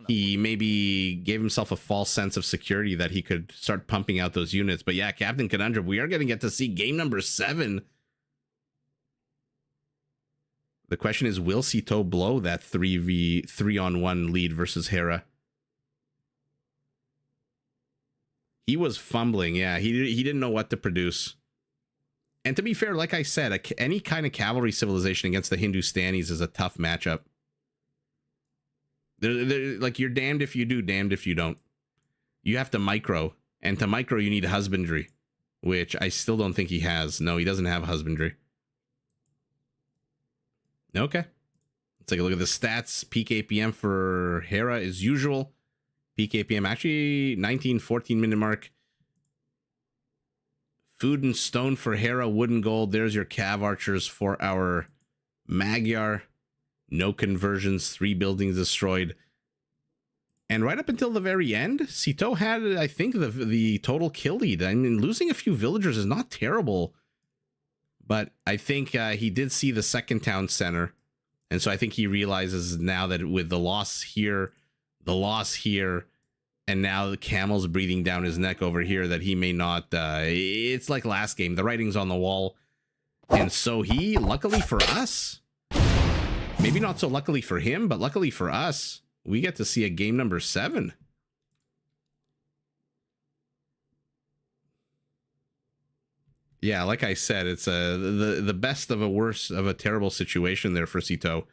he maybe gave himself a false sense of security that he could start pumping out those units. But yeah, Captain Conundrum, we are going to get to see game number 7. The question is, will Sito blow that 3v3-on-1 lead versus Hera? He was fumbling. Yeah, he didn't know what to produce. And to be fair, like I said, any kind of cavalry civilization against the Hindustanis is a tough matchup. They're like, you're damned if you do, damned if you don't. You have to micro, and to micro you need husbandry, which I still don't think he has. No, he doesn't have husbandry. Okay. Let's take a look at the stats. Peak APM for Hera is usual. Peak APM, actually 19-14 minute mark. Food and stone for Hera, wood and gold. There's your cav archers for our Magyar. No conversions, 3 buildings destroyed. And right up until the very end, Sito had, I think, the total kill lead. I mean, losing a few villagers is not terrible. But I think he did see the second town center. And so I think he realizes now that with the loss here, and now the camel's breathing down his neck over here, that he may not, it's like last game, the writing's on the wall. And so he, luckily for us, maybe not so luckily for him, but luckily for us, we get to see a game number 7. Yeah, like I said, it's the best of a worst of a terrible situation there for Sito.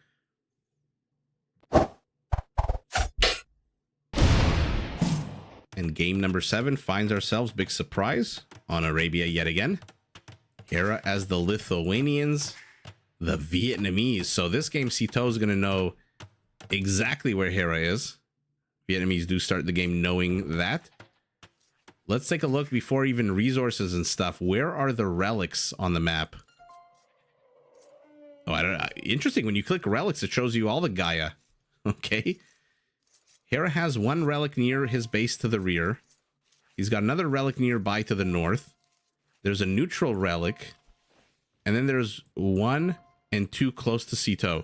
And game number 7 finds ourselves, big surprise, on Arabia yet again. Hera as the Lithuanians, the Vietnamese. So this game, Sito is going to know exactly where Hera is. Vietnamese do start the game knowing that. Let's take a look before even resources and stuff. Where are the relics on the map? Oh, I don't know. Interesting. When you click relics, it shows you all the Gaia. Okay. Hera has 1 relic near his base to the rear. He's got another relic nearby to the north. There's a neutral relic. And then there's 1 and 2 close to Sito.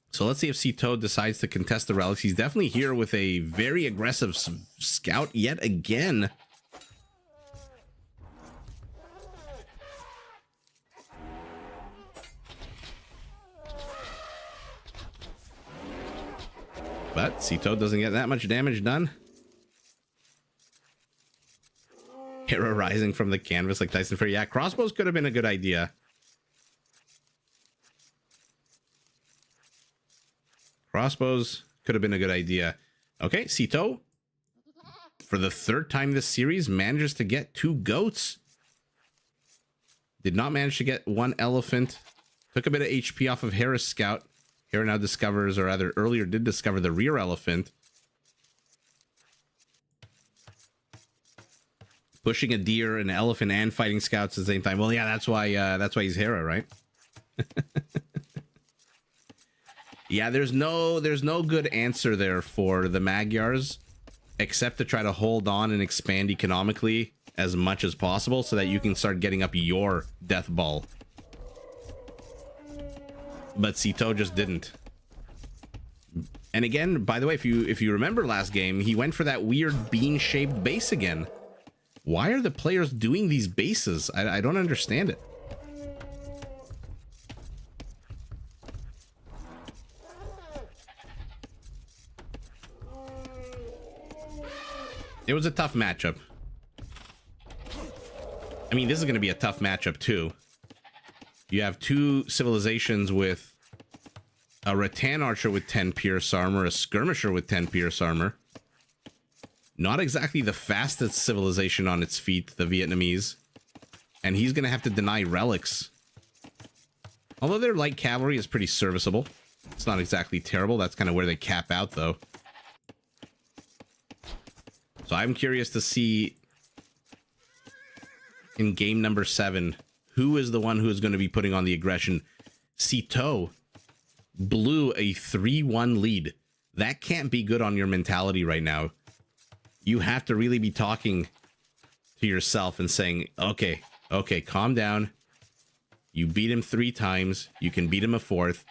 So let's see if Sito decides to contest the relics. He's definitely here with a very aggressive scout yet again. But Sito doesn't get that much damage done. Hera rising from the canvas like Tyson Fury. Yeah, crossbows could have been a good idea. Crossbows could have been a good idea. Okay, Sito, for the 3rd time this series, manages to get 2 goats. Did not manage to get 1 elephant. Took a bit of HP off of Hera's scout. Hera now discovers, or rather earlier did discover, the rear elephant. Pushing a deer, an elephant, and fighting scouts at the same time. Well, yeah, that's why he's Hera, right? Yeah, there's no good answer there for the Magyars, except to try to hold on and expand economically as much as possible so that you can start getting up your death ball. But Sito just didn't. And again, by the way, if you remember last game, he went for that weird bean-shaped base again. Why are the players doing these bases? I don't understand it. It was a tough matchup. I mean, this is going to be a tough matchup too. You have two civilizations with a rattan archer with 10 pierce armor, a skirmisher with 10 pierce armor. Not exactly the fastest civilization on its feet, the Vietnamese. And he's going to have to deny relics. Although their light cavalry is pretty serviceable. It's not exactly terrible. That's kind of where they cap out, though. So I'm curious to see in game number 7, who is the one who is going to be putting on the aggression. Sito blew a 3-1 lead. That can't be good on your mentality right now. You have to really be talking to yourself and saying, okay, calm down. You beat him 3 times. You can beat him a 4th.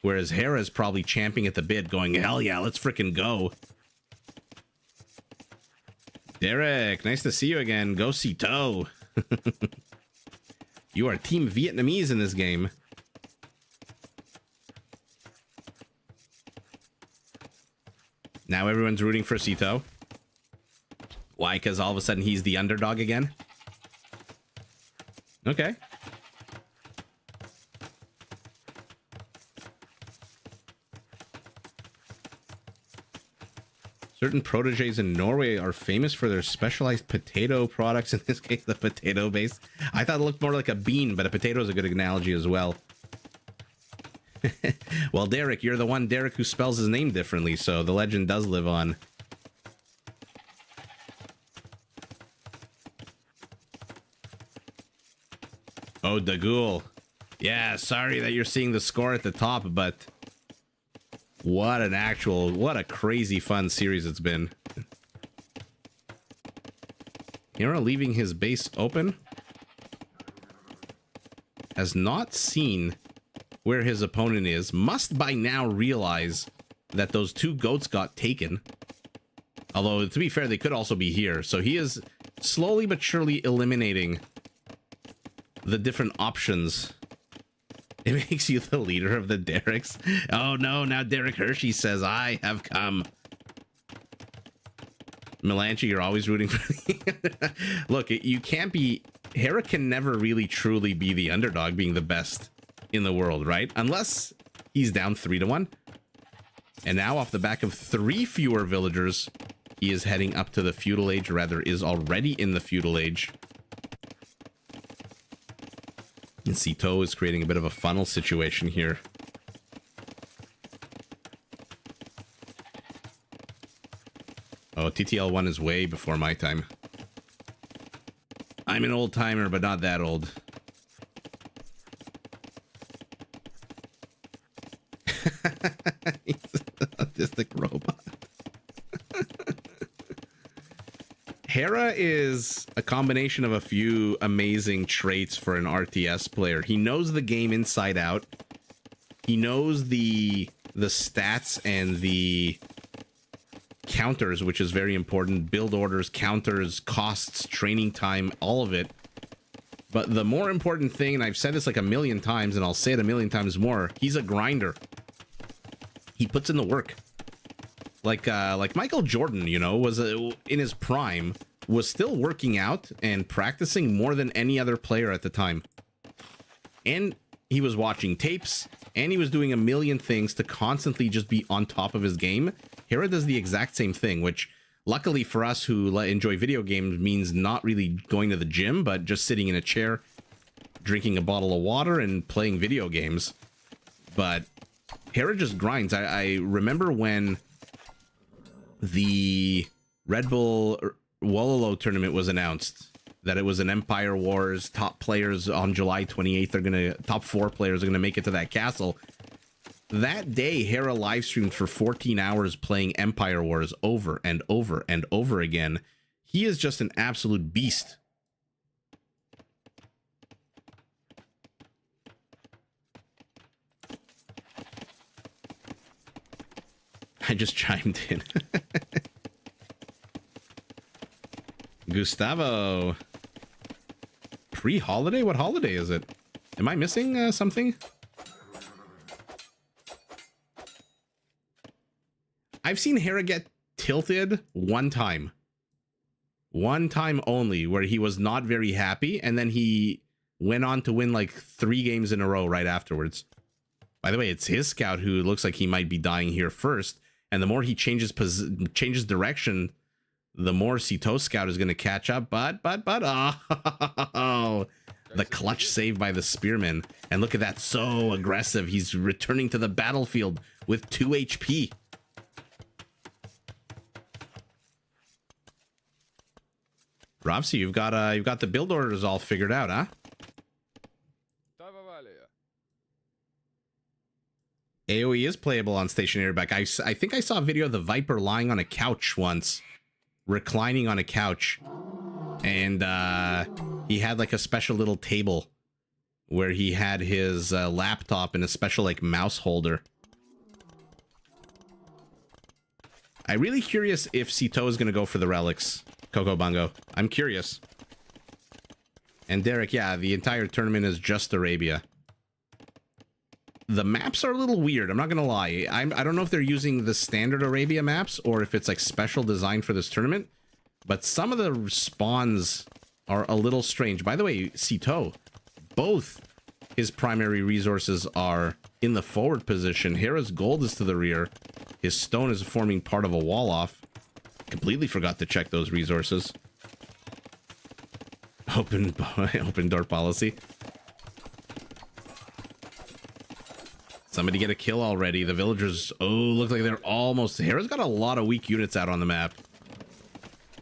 Whereas Hera is probably champing at the bit going, hell yeah, let's freaking go. Derek, nice to see you again. Go Sito. You are Team Vietnamese in this game. Now everyone's rooting for Sito. Why? Because all of a sudden he's the underdog again? Okay. Certain proteges in Norway are famous for their specialized potato products. In this case, the potato base. I thought it looked more like a bean, but a potato is a good analogy as well. Well, Derek, you're the one Derek who spells his name differently, so the legend does live on. Oh, Dagul. Yeah, sorry that you're seeing the score at the top, but what a crazy fun series it's been. Hera leaving his base open. Has not seen where his opponent is. Must by now realize that those 2 goats got taken. Although, to be fair, they could also be here. So he is slowly but surely eliminating the different options. It makes you the leader of the Derricks. Oh no, now Derek Hershey says, I have come. Melanchi, you're always rooting for the... Look, you can't be... Hera can never really truly be the underdog being the best in the world, right? Unless he's down 3-1. And now off the back of 3 fewer villagers, he is heading up to the feudal age, or rather is already in the feudal age. And Sito is creating a bit of a funnel situation here. Oh, TTL1 is way before my time. I'm an old timer, but not that old. He's an autistic robot. Hera is a combination of a few amazing traits for an RTS player. He knows the game inside out. He knows the stats and the counters, which is very important. Build orders, counters, costs, training time, all of it. But the more important thing, and I've said this like a million times, and I'll say it a million times more, he's a grinder. He puts in the work. Like Michael Jordan, you know, was in his prime, was still working out and practicing more than any other player at the time. And he was watching tapes, and he was doing a million things to constantly just be on top of his game. Hera does the exact same thing, which luckily for us who enjoy video games means not really going to the gym, but just sitting in a chair, drinking a bottle of water and playing video games. But Hera just grinds. I remember when the Red Bull Wololo tournament was announced, that it was an Empire Wars. Top players on July 28th top 4 players are gonna make it to that castle. That day, Hera live streamed for 14 hours playing Empire Wars over and over and over again. He is just an absolute beast. I just chimed in. Gustavo. Pre-holiday? What holiday is it? Am I missing something? I've seen Hera get tilted one time. One time only, where he was not very happy, and then he went on to win like 3 games in a row right afterwards. By the way, it's his scout who looks like he might be dying here first, and the more he changes direction, the more Sito's scout is going to catch up. But oh, the clutch save by the spearman. And look at that, so aggressive. He's returning to the battlefield with 2 HP. Robsy, you've got the build orders all figured out, huh? AoE is playable on stationary back. I think I saw a video of the Viper lying on a couch once, reclining on a couch, and he had like a special little table where he had his laptop and a special like mouse holder. I'm really curious if Sito is going to go for the relics. Coco Bungo. I'm curious. And Derek, yeah, the entire tournament is just Arabia. The maps are a little weird, I'm not gonna lie. I don't know if they're using the standard Arabia maps or if it's like special design for this tournament, but some of the spawns are a little strange. By the way, Sito, both his primary resources are in the forward position. Hera's gold is to the rear. His stone is forming part of a wall off. Completely forgot to check those resources. Open door policy. Somebody get a kill already. The villagers, oh, look like they're almost... Hera's got a lot of weak units out on the map.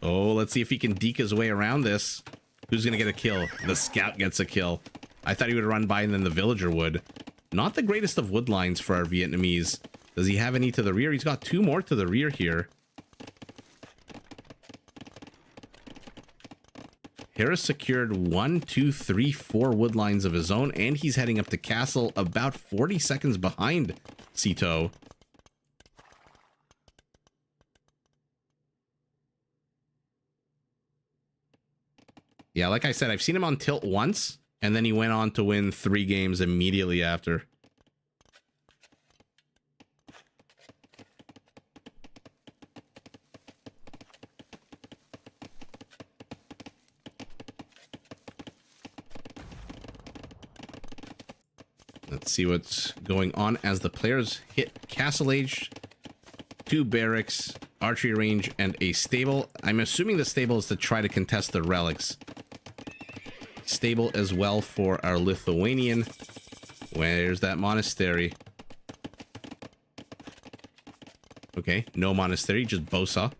Oh, let's see if he can deke his way around this. Who's gonna get a kill? The scout gets a kill. I thought he would run by and then the villager would. Not the greatest of wood lines for our Vietnamese. Does he have any to the rear? He's got 2 more to the rear here. Hera secured 1, 2, 3, 4 wood lines of his own, and he's heading up to castle about 40 seconds behind Sito. Yeah, like I said, I've seen him on tilt once, and then he went on to win 3 games immediately after. Let's see what's going on as the players hit Castle Age, 2 barracks, archery range, and a stable. I'm assuming the stable is to try to contest the relics. Stable as well for our Lithuanian. Where's that monastery? Okay, no monastery, just Bosa.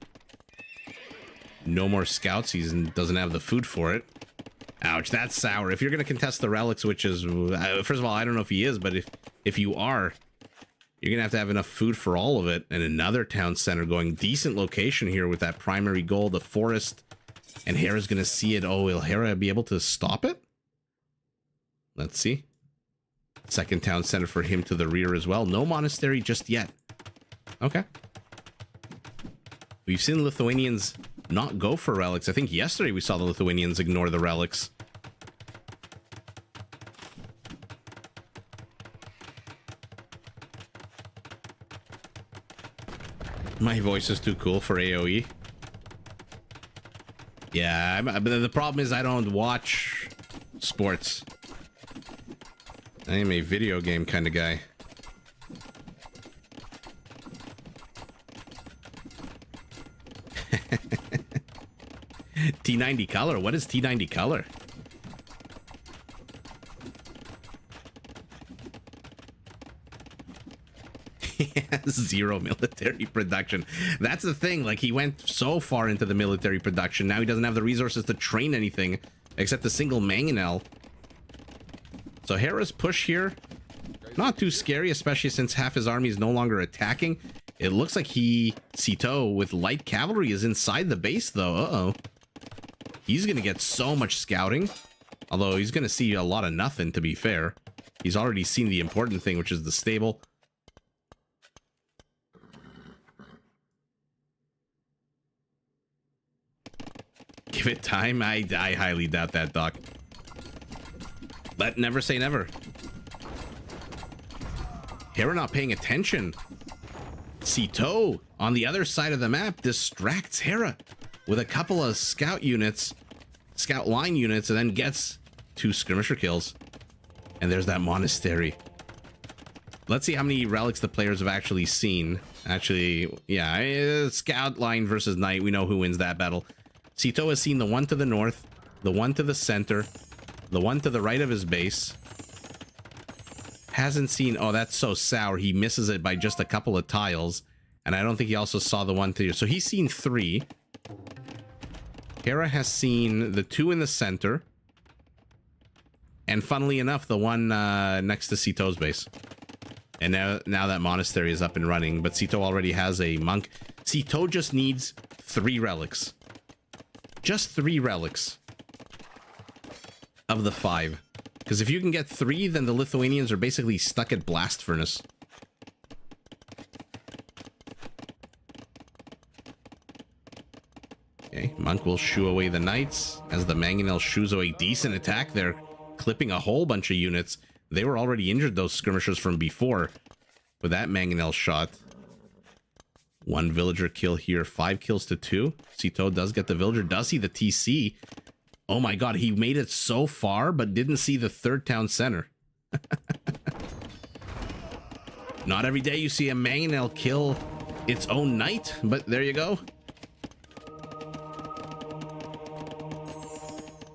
No more scouts, he doesn't have the food for it. Ouch, that's sour. If you're going to contest the relics, which is... first of all, I don't know if he is, but if you are, you're going to have enough food for all of it. And another town center going decent location here with that primary goal, the forest. And Hera's going to see it. Oh, will Hera be able to stop it? Let's see. Second town center for him to the rear as well. No monastery just yet. Okay. We've seen Lithuanians not go for relics. I think yesterday we saw the Lithuanians ignore the relics. My voice is too cool for AoE. Yeah, but the problem is I don't watch sports. I am a video game kind of guy. T90 color? What is T90 color? He has 0 military production. That's the thing. Like, he went so far into the military production. Now he doesn't have the resources to train anything except a single mangonel. So Hera's push here, not too scary, especially since half his army is no longer attacking. It looks like Sito with light cavalry is inside the base, though. Uh-oh. He's going to get so much scouting. Although he's going to see a lot of nothing, to be fair. He's already seen the important thing, which is the stable. Give it time. I highly doubt that, Doc. But never say never. Hera not paying attention. Sito on the other side of the map distracts Hera with a couple of scout units, scout line units, and then gets 2 skirmisher kills. And there's that monastery. Let's see how many relics the players have actually seen. Actually, yeah, scout line versus knight. We know who wins that battle. Sito has seen the one to the north, the one to the center, the one to the right of his base. Hasn't seen... Oh, that's so sour. He misses it by just a couple of tiles. And I don't think he also saw the one to... So he's seen 3. Hera has seen the 2 in the center. And funnily enough, the one next to Sito's base. And now that monastery is up and running. But Sito already has a monk. Sito just needs 3 relics. Just 3 relics. Of the 5. Because if you can get 3, then the Lithuanians are basically stuck at Blast Furnace. Okay, Monk will shoo away the Knights. As the Mangonel shoos away. Decent attack there. Clipping a whole bunch of units. They were already injured, those skirmishers from before. With that Mangonel shot. 1 villager kill here. 5 kills to 2. Sito does get the villager. Does see the TC. Oh my god, he made it so far, but didn't see the 3rd town center. Not every day you see a Mangonel kill its own knight, but there you go.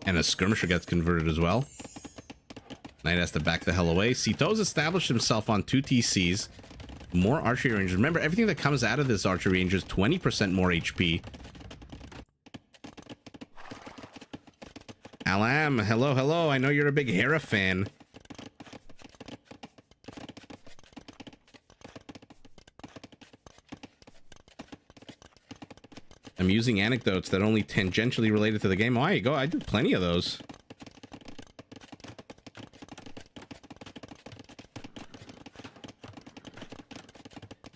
And a skirmisher gets converted as well. Knight has to back the hell away. Sito's established himself on 2 TCs. More archery ranges. Remember, everything that comes out of this archery range is 20% more HP. Alam, hello, hello. I know you're a big Hera fan. I'm using anecdotes that are only tangentially related to the game. Oh, there you go. I do plenty of those.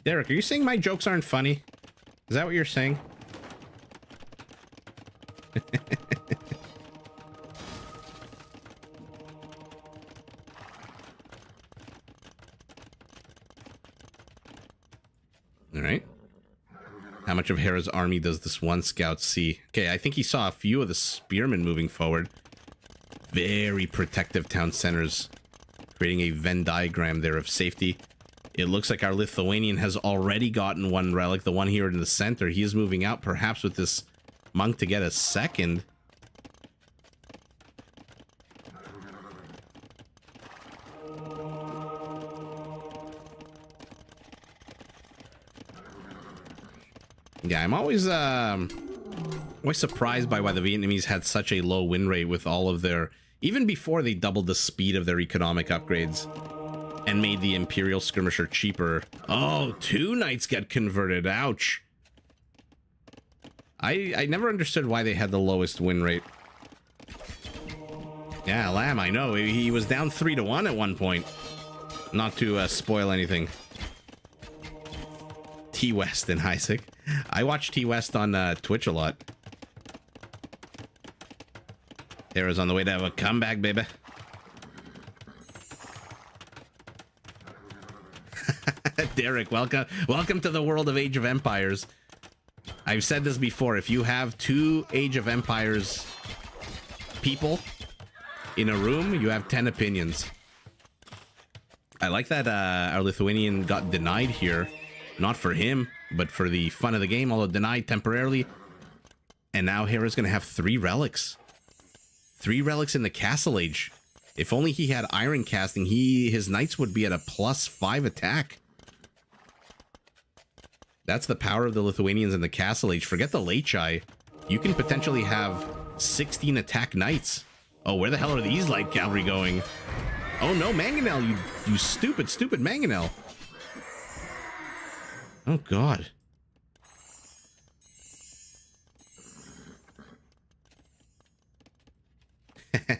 Derek, are you saying my jokes aren't funny? Is that what you're saying? All right. How much of Hera's army does this one scout see? Okay, I think he saw a few of the spearmen moving forward. Very protective town centers. Creating a Venn diagram there of safety. It looks like our Lithuanian has already gotten 1 relic. The one here in the center. He is moving out, perhaps with this monk to get a 2nd. Yeah, I'm always surprised by why the Vietnamese had such a low win rate with all of their... Even before they doubled the speed of their economic upgrades and made the Imperial Skirmisher cheaper. Oh, 2 knights get converted. Ouch. I never understood why they had the lowest win rate. Yeah, Lamb, I know. He was down 3-1 at one point. Not to spoil anything. T-West and Isaac. I watch T-West on Twitch a lot. Hera's on the way to have a comeback, baby. Derek, welcome to the world of Age of Empires. I've said this before. If you have 2 Age of Empires people in a room, you have 10 opinions. I like that our Lithuanian got denied here. Not for him, but for the fun of the game, although denied temporarily. And now Hera's going to have 3 relics. 3 relics in the Castle Age. If only he had iron casting, his knights would be at a +5 attack. That's the power of the Lithuanians in the Castle Age. Forget the Lechai. You can potentially have 16 attack knights. Oh, where the hell are these light cavalry going? Oh no, Mangonel, you stupid Mangonel. Oh god.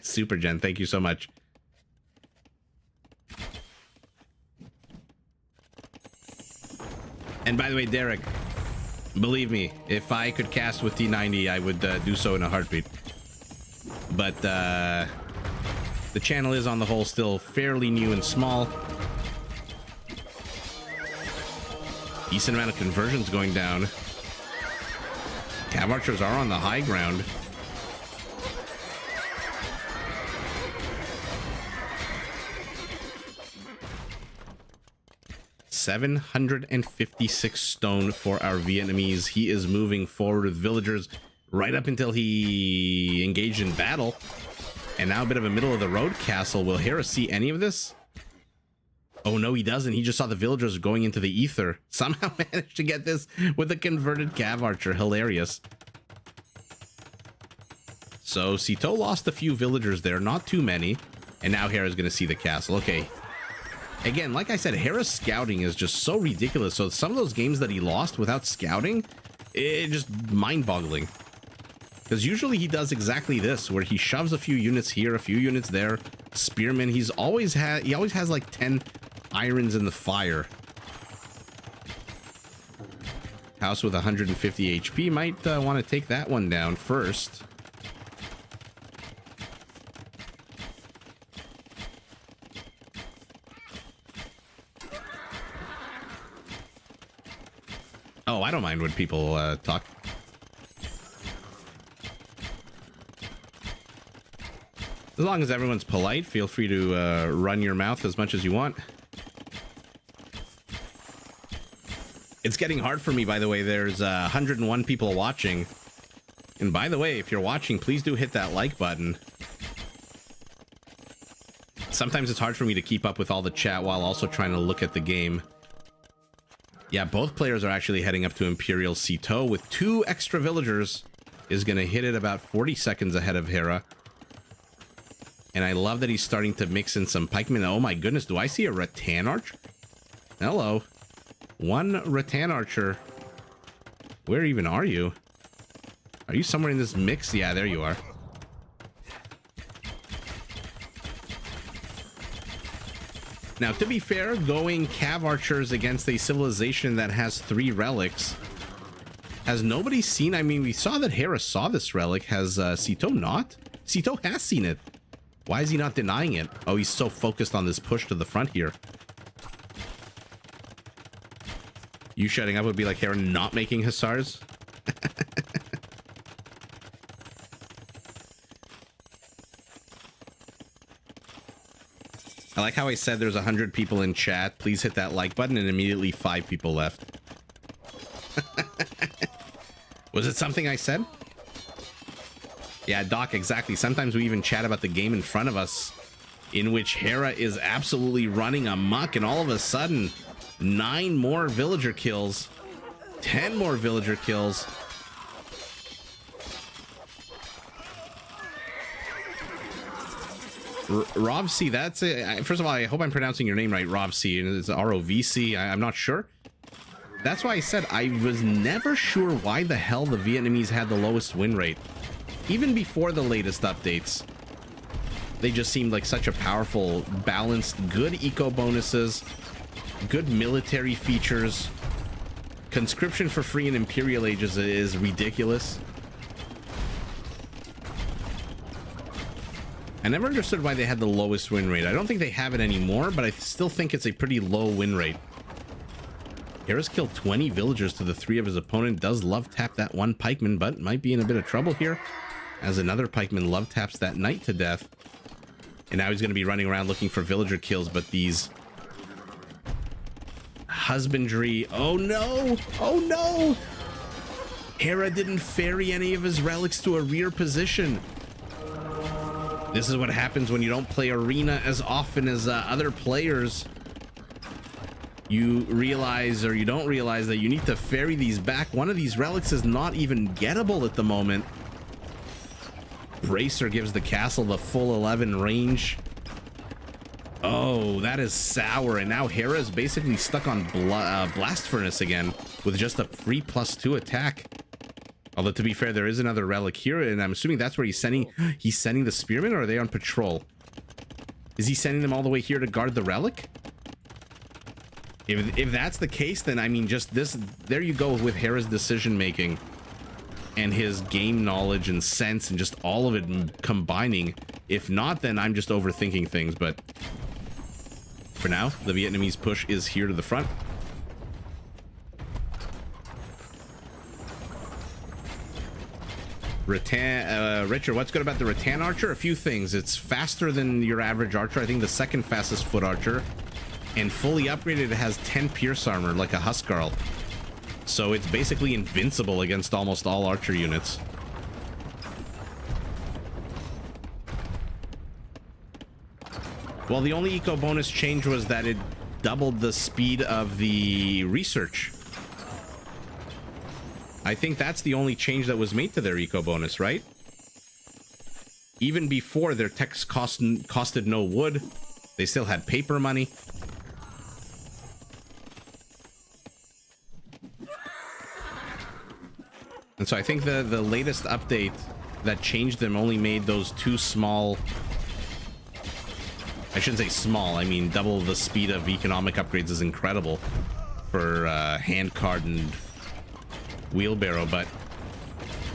Super Jen, thank you so much. And by the way, Derek, Believe me, if I could cast with T90, I would do so in a heartbeat. But the channel is on the whole still fairly new and small. Decent amount of conversions going down. Cav archers are on the high ground. $756 stone for our Vietnamese. He is moving forward with villagers right up until he engaged in battle. And now a bit of a middle of the road castle. Will Hera see any of this? Oh no, he doesn't. He just saw the villagers going into the ether. Somehow managed to get this with a converted cav archer. Hilarious. So Sito lost a few villagers there, not too many. And now Hera's going to see the castle. Okay. Again, like I said, Hera's scouting is just so ridiculous. So some of those games that he lost without scouting, it just mind-boggling. Because usually he does exactly this, where he shoves a few units here, a few units there. Spearman, he always has like 10 irons in the fire. House with 150 HP might want to take that one down first. Oh, I don't mind when people talk. As long as everyone's polite, feel free to run your mouth as much as you want. It's getting hard for me, by the way. There's 101 people watching. And by the way, if you're watching, please do hit that like button. Sometimes it's hard for me to keep up with all the chat while also trying to look at the game. Yeah, both players are actually heading up to Imperial. Sito with 2 extra villagers is going to hit it about 40 seconds ahead of Hera. And I love that he's starting to mix in some pikemen. Oh my goodness, do I see a rattan archer? Hello. 1 rattan archer. Where even are you? Are you somewhere in this mix? Yeah, there you are. Now, to be fair, going cav archers against a civilization that has 3 relics, has nobody seen? I mean, we saw that Hera saw this relic. Has Sito not? Sito has seen it. Why is he not denying it? Oh, he's so focused on this push to the front here. You shutting up would be like Hera not making hussars. I like how I said there's 100 people in chat. Please hit that like button, and immediately 5 people left. Was it something I said? Yeah, Doc, exactly. Sometimes we even chat about the game in front of us, in which Hera is absolutely running amok, and all of a sudden, 9 more villager kills, 10 more villager kills. Rovc, that's it. First of all, I hope I'm pronouncing your name right, Rovc, and it's ROVC. I'm not sure. That's why I said I was never sure why the hell the Vietnamese had the lowest win rate. Even before the latest updates, they just seemed like such a powerful, balanced, good eco bonuses, good military features. Conscription for free in Imperial Ages is ridiculous. I never understood why they had the lowest win rate. I don't think they have it anymore, but I still think it's a pretty low win rate. Hera's killed 20 villagers to the 3 of his opponent. Does love tap that 1 pikeman, but might be in a bit of trouble here, as another pikeman love taps that knight to death. And now he's going to be running around looking for villager kills, but these husbandry... Oh no! Oh no! Hera didn't ferry any of his relics to a rear position. This is what happens when you don't play Arena as often as other players. You realize, or you don't realize, that you need to ferry these back. One of these relics is not even gettable at the moment. Bracer gives the castle the full 11 range. Oh, that is sour. And now Hera is basically stuck on Blast Furnace again with just a free +2 attack. Although, to be fair, there is another relic here, and I'm assuming that's where he's sending the spearmen, or are they on patrol? Is he sending them all the way here to guard the relic? If that's the case, then I mean, just this, there you go with Hera's decision making and his game knowledge and sense and just all of it combining. If not, then I'm just overthinking things. But for now, the Vietnamese push is here to the front. Richard, what's good about the Rattan Archer? A few things. It's faster than your average archer. I think the second fastest foot archer. And fully upgraded, it has 10 pierce armor, like a Huskarl. So it's basically invincible against almost all archer units. Well, the only eco bonus change was that it doubled the speed of the research. I think that's the only change that was made to their eco bonus, right? Even before, their techs costed no wood. They still had paper money. And so I think the latest update that changed them only made those two small... I shouldn't say small, I mean double the speed of economic upgrades is incredible for handcart and wheelbarrow, but...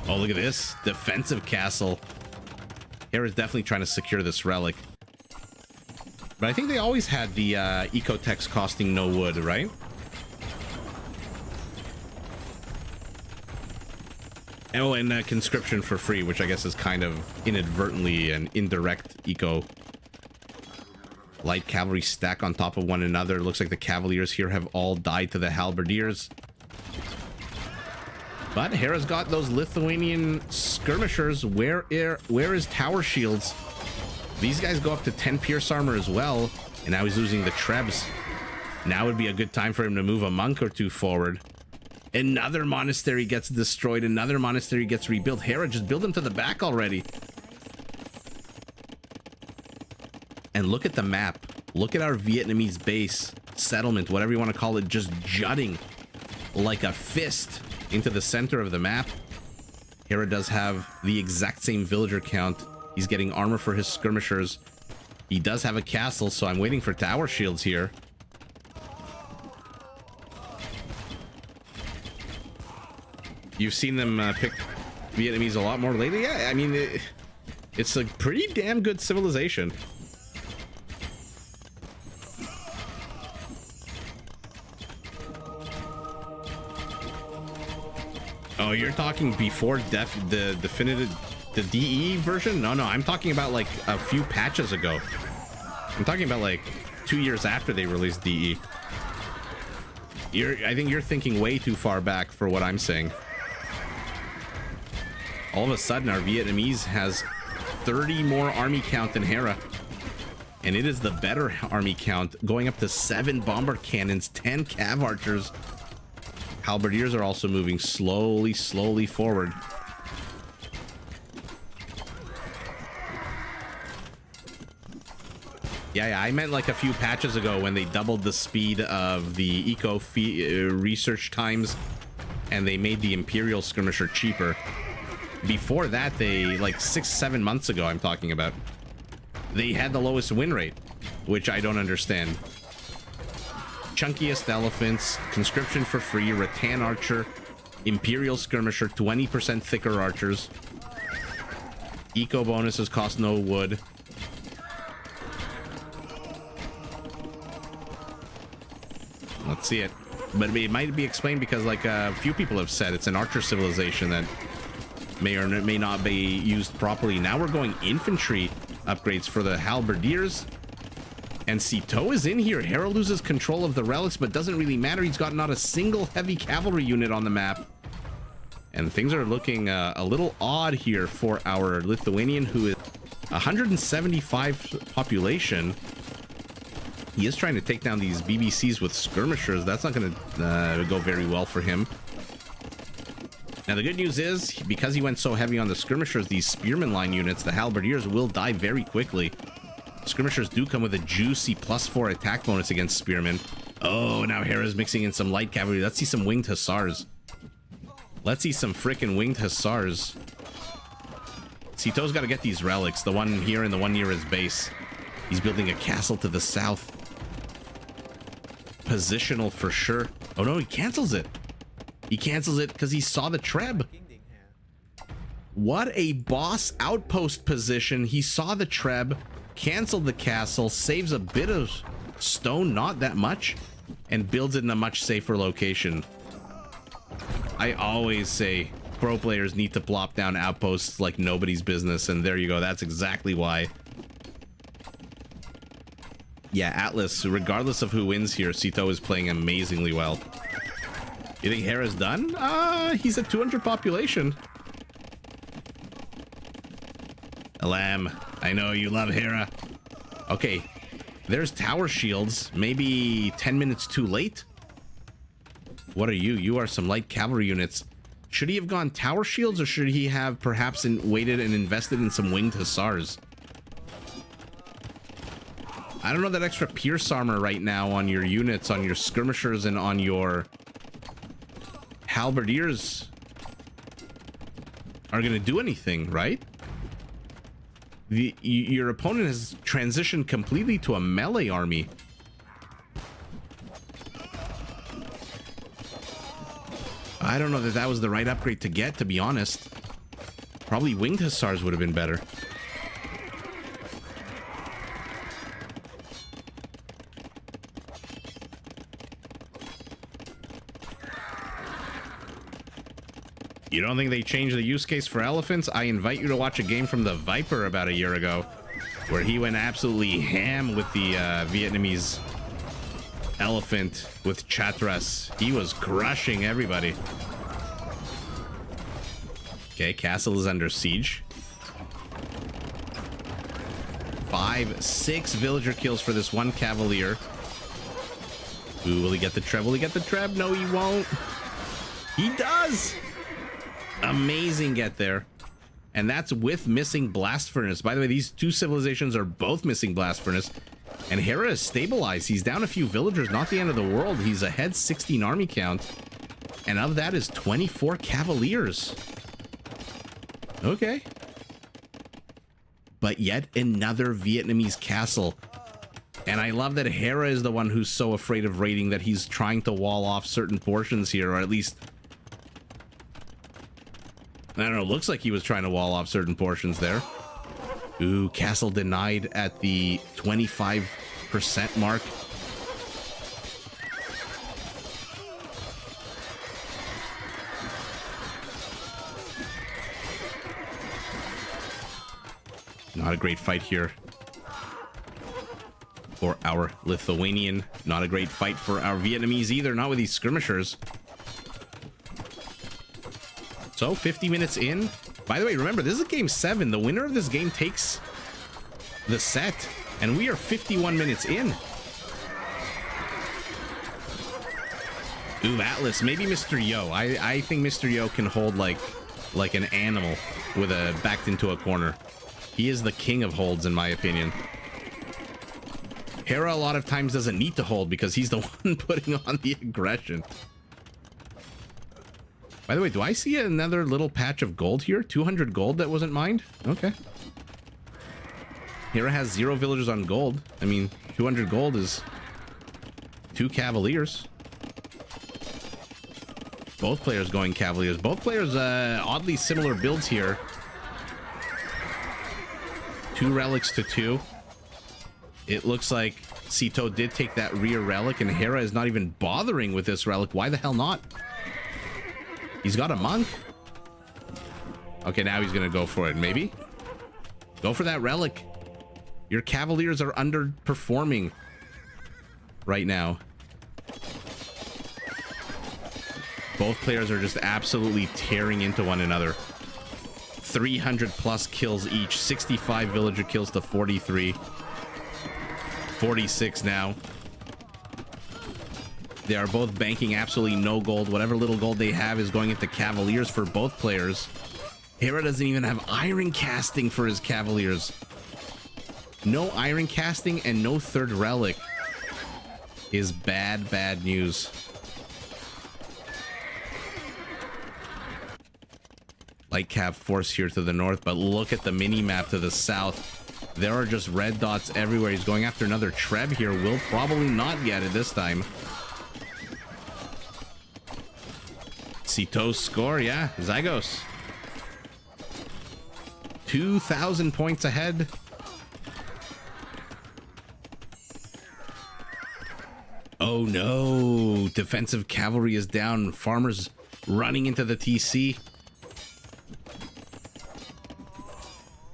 Oh, look at this. Defensive castle. Hera's definitely trying to secure this relic. But I think they always had the eco-techs costing no wood, right? Oh, and conscription for free, which I guess is kind of inadvertently an indirect eco. Light cavalry stack on top of one another. Looks like the cavaliers here have all died to the halberdiers. But Hera's got those Lithuanian skirmishers. Where is tower shields? These guys go up to 10 pierce armor as well. And now he's losing the trebs. Now would be a good time for him to move a monk or two forward. Another monastery gets destroyed. Another monastery gets rebuilt. Hera, just build them to the back already. And look at the map. Look at our Vietnamese base, settlement, whatever you want to call it, just jutting like a fist into the center of the map. Hera does have the exact same villager count. He's getting armor for his skirmishers. He does have a castle, so I'm waiting for tower shields here. You've seen them pick Vietnamese a lot more lately. Yeah, I mean, it's a pretty damn good civilization. Oh, you're talking before the definitive, the DE version? No, I'm talking about like a few patches ago. I'm talking about like 2 years after they released DE. I think you're thinking way too far back for what I'm saying. All of a sudden, our Vietnamese has 30 more army count than Hera. And it is the better army count, going up to 7 bomber cannons, 10 cav archers. Halberdiers are also moving slowly forward. Yeah, I meant like a few patches ago when they doubled the speed of the eco research times and they made the Imperial skirmisher cheaper. Before that, they, like 6-7 months ago, I'm talking about, they had the lowest win rate, which I don't understand. Chunkiest elephants, conscription for free, rattan archer, Imperial skirmisher, 20% thicker archers. Eco bonuses cost no wood. Let's see it. But it might be explained because, like, a few people have said it's an archer civilization that may or may not be used properly. Now we're going infantry upgrades for the halberdiers. And Sito is in here. Hera loses control of the relics, but doesn't really matter. He's got not a single heavy cavalry unit on the map. And things are looking a little odd here for our Lithuanian, who is 175 population. He is trying to take down these BBCs with skirmishers. That's not going to go very well for him. Now, the good news is, because he went so heavy on the skirmishers, these spearman line units, the halberdiers, will die very quickly. Skirmishers do come with a juicy +4 attack bonus against spearmen. Oh, now Hera's mixing in some light cavalry. Let's see some winged hussars. Let's see some frickin' winged hussars. Sito's got to get these relics, the one here and the one near his base. He's building a castle to the south. positional for sure. Oh no, he cancels it. He cancels it because he saw the treb. What a boss outpost position. He saw the treb, canceled the castle, saves a bit of stone, not that much, and builds it in a much safer location. I always say pro players need to plop down outposts like nobody's business, and there you go. That's exactly why. Yeah, Atlas, regardless of who wins here, Sito is playing amazingly well. You think Hera's done? He's at 200 population. Alam, I know you love Hera. Okay, there's tower shields. Maybe 10 minutes too late. What are you? You are some light cavalry units. Should he have gone tower shields, or should he have perhaps waited and invested in some winged hussars? I don't know that extra pierce armor right now on your units, on your skirmishers, and on your halberdiers are going to do anything, right? Your opponent has transitioned completely to a melee army. I don't know that that was the right upgrade to get, to be honest. Probably winged hussars would have been better. You don't think they changed the use case for elephants? I invite you to watch a game from the Viper about a year ago, where he went absolutely ham with the Vietnamese elephant with Chatras. He was crushing everybody. Okay, castle is under siege. 5, 6 villager kills for this one cavalier. Ooh, will he get the treb? Will he get the treb? No, he won't. He does! Amazing get there. And that's with missing blast furnace. By the way, these two civilizations are both missing blast furnace. And Hera is stabilized. He's down a few villagers, not the end of the world. He's ahead 16 army count. And of that is 24 cavaliers. Okay. But yet another Vietnamese castle. And I love that Hera is the one who's so afraid of raiding that he's trying to wall off certain portions here, or at least... I don't know, looks like he was trying to wall off certain portions there. Ooh, castle denied at the 25% mark. Not a great fight here for our Lithuanian. Not a great fight for our Vietnamese either, not with these skirmishers. So 50 minutes in. By the way, remember, this is game 7. The winner of this game takes the set, and we are 51 minutes in. Ooh, Atlas, maybe Mr. Yo. I think Mr. Yo can hold like an animal with a backed into a corner. He is the king of holds, in my opinion. Hera a lot of times doesn't need to hold because he's the one putting on the aggression. By the way, do I see another little patch of gold here? 200 gold that wasn't mined? Okay. Hera has 0 villagers on gold. I mean, 200 gold is 2 cavaliers. Both players going cavaliers. Both players oddly similar builds here. 2 relics to 2. It looks like Sito did take that rear relic, and Hera is not even bothering with this relic. Why the hell not? He's got a monk. Okay, now he's gonna go for it. Maybe go for that relic. Your cavaliers are underperforming right now. Both players are just absolutely tearing into one another. 300 plus kills each. 65 villager kills to 43. 46 now. They are both banking absolutely no gold. Whatever little gold they have is going into cavaliers for both players. Hera doesn't even have iron casting for his cavaliers. No iron casting and no third relic is bad, bad news. Light cav force here to the north, but look at the mini map to the south. There are just red dots everywhere. He's going after another Treb here. Will probably not get it this time. Sito's score, yeah. Zygos. 2,000 points ahead. Oh no. Defensive cavalry is down. Farmers running into the TC.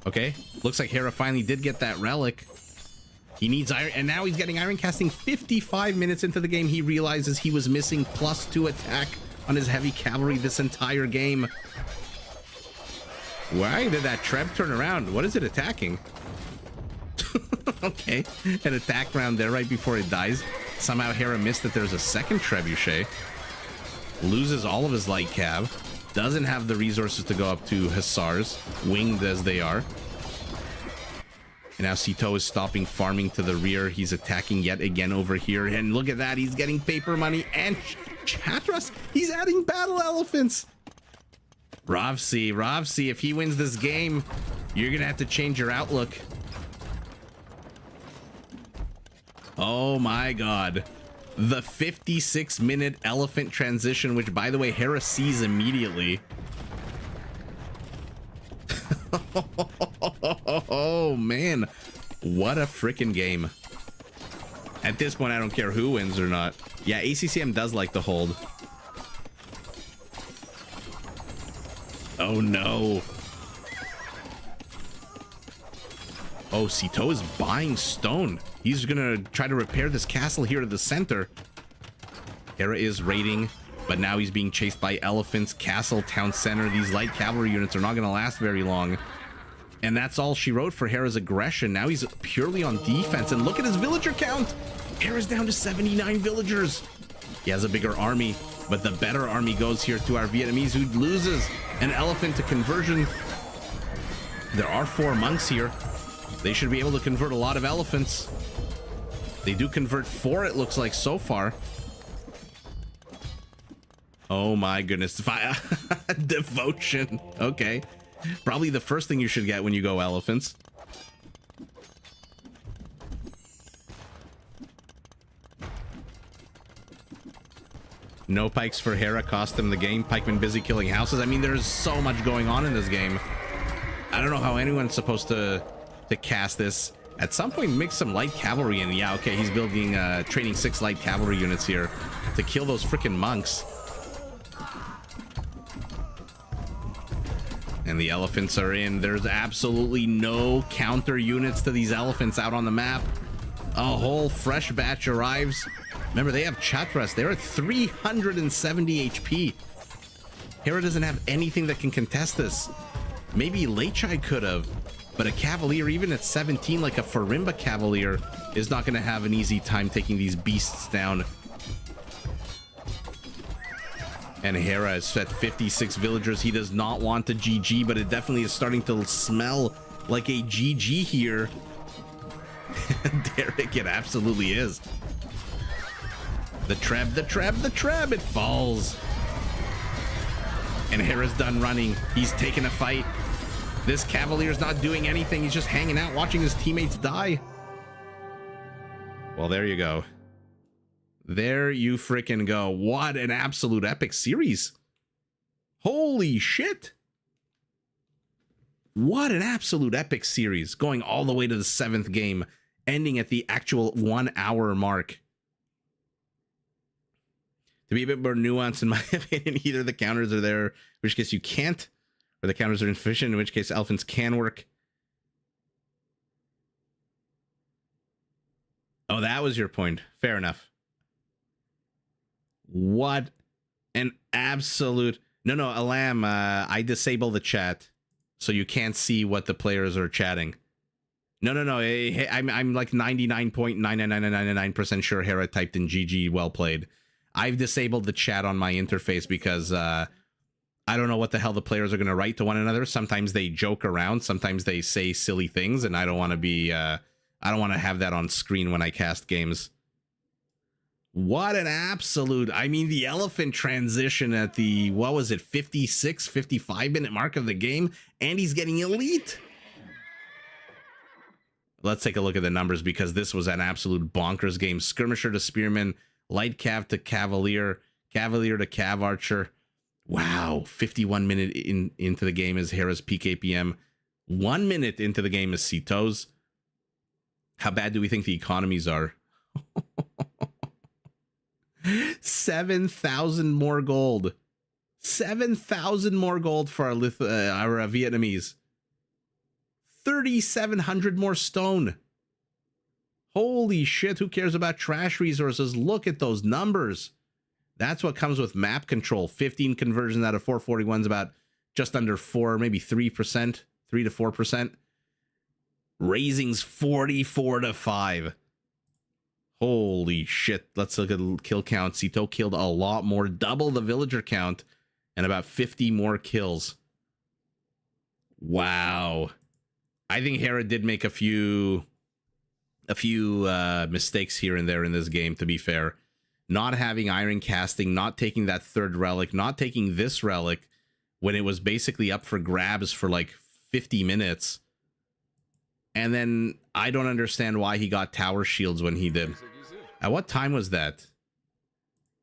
Okay. Looks like Hera finally did get that relic. He needs iron, and now he's getting iron casting. 55 minutes into the game, he realizes he was missing +2 attack on his heavy cavalry this entire game. Why did that Treb turn around? What is it attacking? Okay, an attack round there right before it dies. Somehow Hera missed that there's a second Trebuchet. Loses all of his light cav. Doesn't have the resources to go up to Hussars, winged as they are. And now Sito is stopping farming to the rear. He's attacking yet again over here. And look at that. He's getting paper money and Chatras. He's adding battle elephants. Ravsi, if he wins this game, you're going to have to change your outlook. Oh my God. The 56-minute elephant transition, which, by the way, Hera sees immediately. Oh man, what a freaking game. At this point, I don't care who wins or not. Yeah, ACCM does like to hold. Oh no. Oh, Sito is buying stone. He's gonna try to repair this castle here to the center. Hera is raiding, but now he's being chased by elephants. Castle, town center. These light cavalry units are not gonna last very long. And that's all she wrote for Hera's aggression. Now he's purely on defense. And look at his villager count. Hera's down to 79 villagers. He has a bigger army, but the better army goes here to our Vietnamese, who loses an elephant to conversion. There are 4 monks here. They should be able to convert a lot of elephants. They do convert 4, it looks like, so far. Oh my goodness. Devotion. Okay. Probably the first thing you should get when you go elephants. No pikes for Hera cost them the game. Pikemen busy killing houses. I mean, there's so much going on in this game. I don't know how anyone's supposed to cast this. At some point, mix some light cavalry in. Yeah, okay, he's building, training 6 light cavalry units here to kill those freaking monks. And the elephants are in. There's absolutely no counter units to these elephants out on the map. A whole fresh batch arrives. Remember, they have Chatras. They're at 370 HP. Hera doesn't have anything that can contest this. Maybe Leichai could have, but a Cavalier, even at 17, like a Farimba Cavalier, is not going to have an easy time taking these beasts down. And Hera is at 56 villagers. He does not want to GG, but it definitely is starting to smell like a GG here. Derek, it absolutely is. The Treb, it falls. And Hera's done running. He's taking a fight. This Cavalier's not doing anything. He's just hanging out, watching his teammates die. Well, there you go. There you frickin' go. What an absolute epic series. Holy shit. What an absolute epic series. Going all the way to the 7th game, ending at the actual 1 hour mark. To be a bit more nuanced, in my opinion, either the counters are there, in which case you can't, or the counters are insufficient, in which case elephants can work. Oh, that was your point. Fair enough. What an absolute... No, Alam, I disable the chat so you can't see what the players are chatting. No. Hey, I'm like 99.99999% sure Hera typed in GG, well played. I've disabled the chat on my interface because I don't know what the hell the players are going to write to one another. Sometimes they joke around. Sometimes they say silly things, and I don't want to be... I don't want to have that on screen when I cast games. What an absolute... I mean, the elephant transition at the, what was it, 56, 55 minute mark of the game, and he's getting elite. let's take a look at the numbers, because this was an absolute bonkers game. Skirmisher to Spearman, Light Cav to Cavalier, Cavalier to Cav Archer. Wow, 51 minute into the game is Hera's peak APM. 1 minute into the game is Sito's. How bad do we think the economies are? 7,000 more gold. 7,000 more gold for our Vietnamese. 3,700 more stone. Holy shit, who cares about trash resources? Look at those numbers. That's what comes with map control. 15 conversions out of 441 is about just under 4, maybe 3%, 3 to 4%. Raising's 44 to 5. Holy shit. Let's look at kill count. Sito killed a lot more, double the villager count, and about 50 more kills. Wow. I think Hera did make a few mistakes here and there in this game, to be fair. Not having iron casting, not taking that third relic, not taking this relic when it was basically up for grabs for like 50 minutes. And then I don't understand why he got tower shields when he did. At what time was that?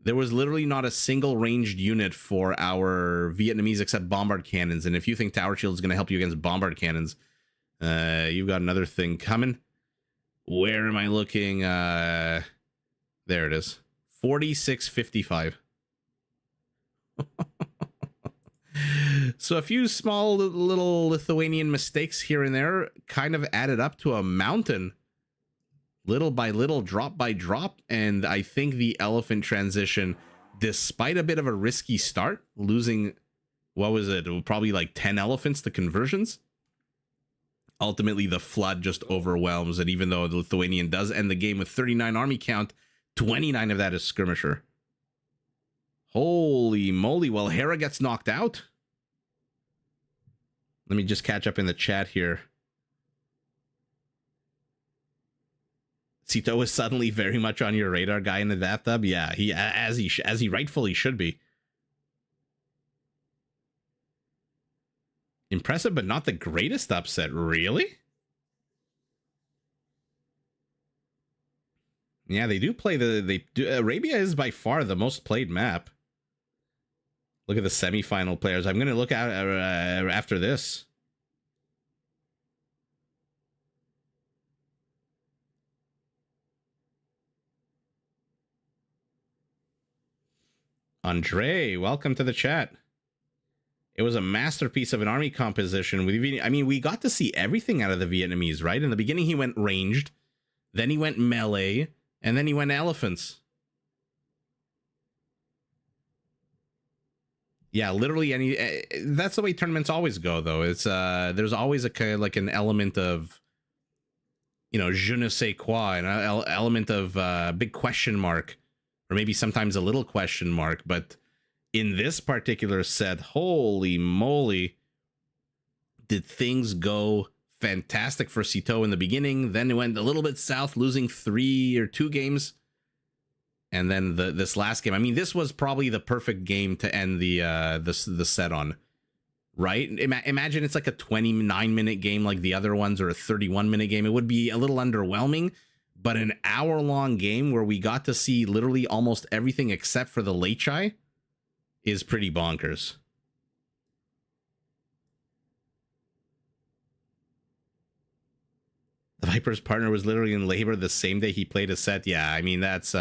There was literally not a single ranged unit for our Vietnamese except bombard cannons. And if you think tower shield is going to help you against bombard cannons, you've got another thing coming. Where am I looking? There it is. 46.55. So a few small little Lithuanian mistakes here and there kind of added up to a mountain. Little by little, drop by drop. And I think the elephant transition, despite a bit of a risky start, losing, what was it? Probably like 10 elephants to conversions. Ultimately, the flood just overwhelms. And even though the Lithuanian does end the game with 39 army count, 29 of that is skirmisher. Holy moly. Well, Hera gets knocked out. Let me just catch up in the chat here. Sito is suddenly very much on your radar, guy in the bathtub. Yeah, as he rightfully should be. Impressive, but not the greatest upset, really? Yeah, they do play Arabia is by far the most played map. Look at the semifinal players. I'm going to look at after this. Andre, welcome to the chat. It was a masterpiece of an army composition. I mean, we got to see everything out of the Vietnamese, right? In the beginning, he went ranged. Then he went melee. And then he went elephants. Yeah, literally that's the way tournaments always go, though. It's there's always a kind of like an element of, you know, je ne sais quoi, an element of big question mark, or maybe sometimes a little question mark. But in this particular set, holy moly, did things go fantastic for Sito in the beginning. Then it went a little bit south, losing 3 or 2 games. And then this last game, I mean, this was probably the perfect game to end the set on, right? Imagine it's like a 29-minute game like the other ones, or a 31-minute game. It would be a little underwhelming, but an hour-long game where we got to see literally almost everything except for the late chai is pretty bonkers. The Viper's partner was literally in labor the same day he played a set. Yeah, I mean, that's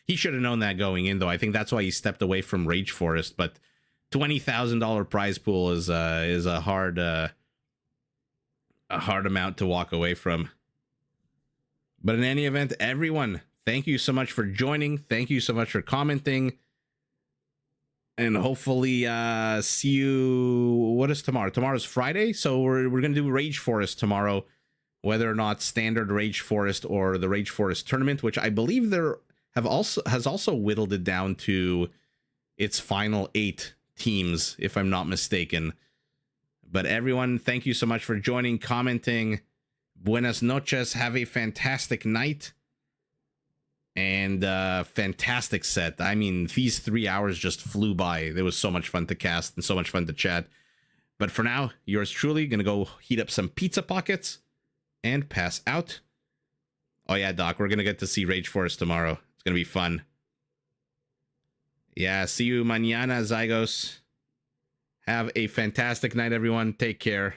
he should have known that going in, though. I think that's why he stepped away from Rage Forest. But $20,000 prize pool is a hard amount to walk away from. But in any event, everyone, thank you so much for joining. Thank you so much for commenting. And hopefully see you. What is tomorrow? Tomorrow's Friday, so we're gonna do Rage Forest tomorrow. Whether or not standard Rage Forest or the Rage Forest tournament, which I believe has also whittled it down to its final 8 teams, if I'm not mistaken. But everyone, thank you so much for joining, commenting. Buenas noches. Have a fantastic night. And fantastic set. I mean, these 3 hours just flew by. It was so much fun to cast and so much fun to chat. But for now, yours truly, gonna go heat up some pizza pockets and pass out. Oh yeah, Doc, we're gonna get to see Rage Force tomorrow. It's gonna be fun. Yeah, see you mañana, Zygos. Have a fantastic night, everyone. Take care.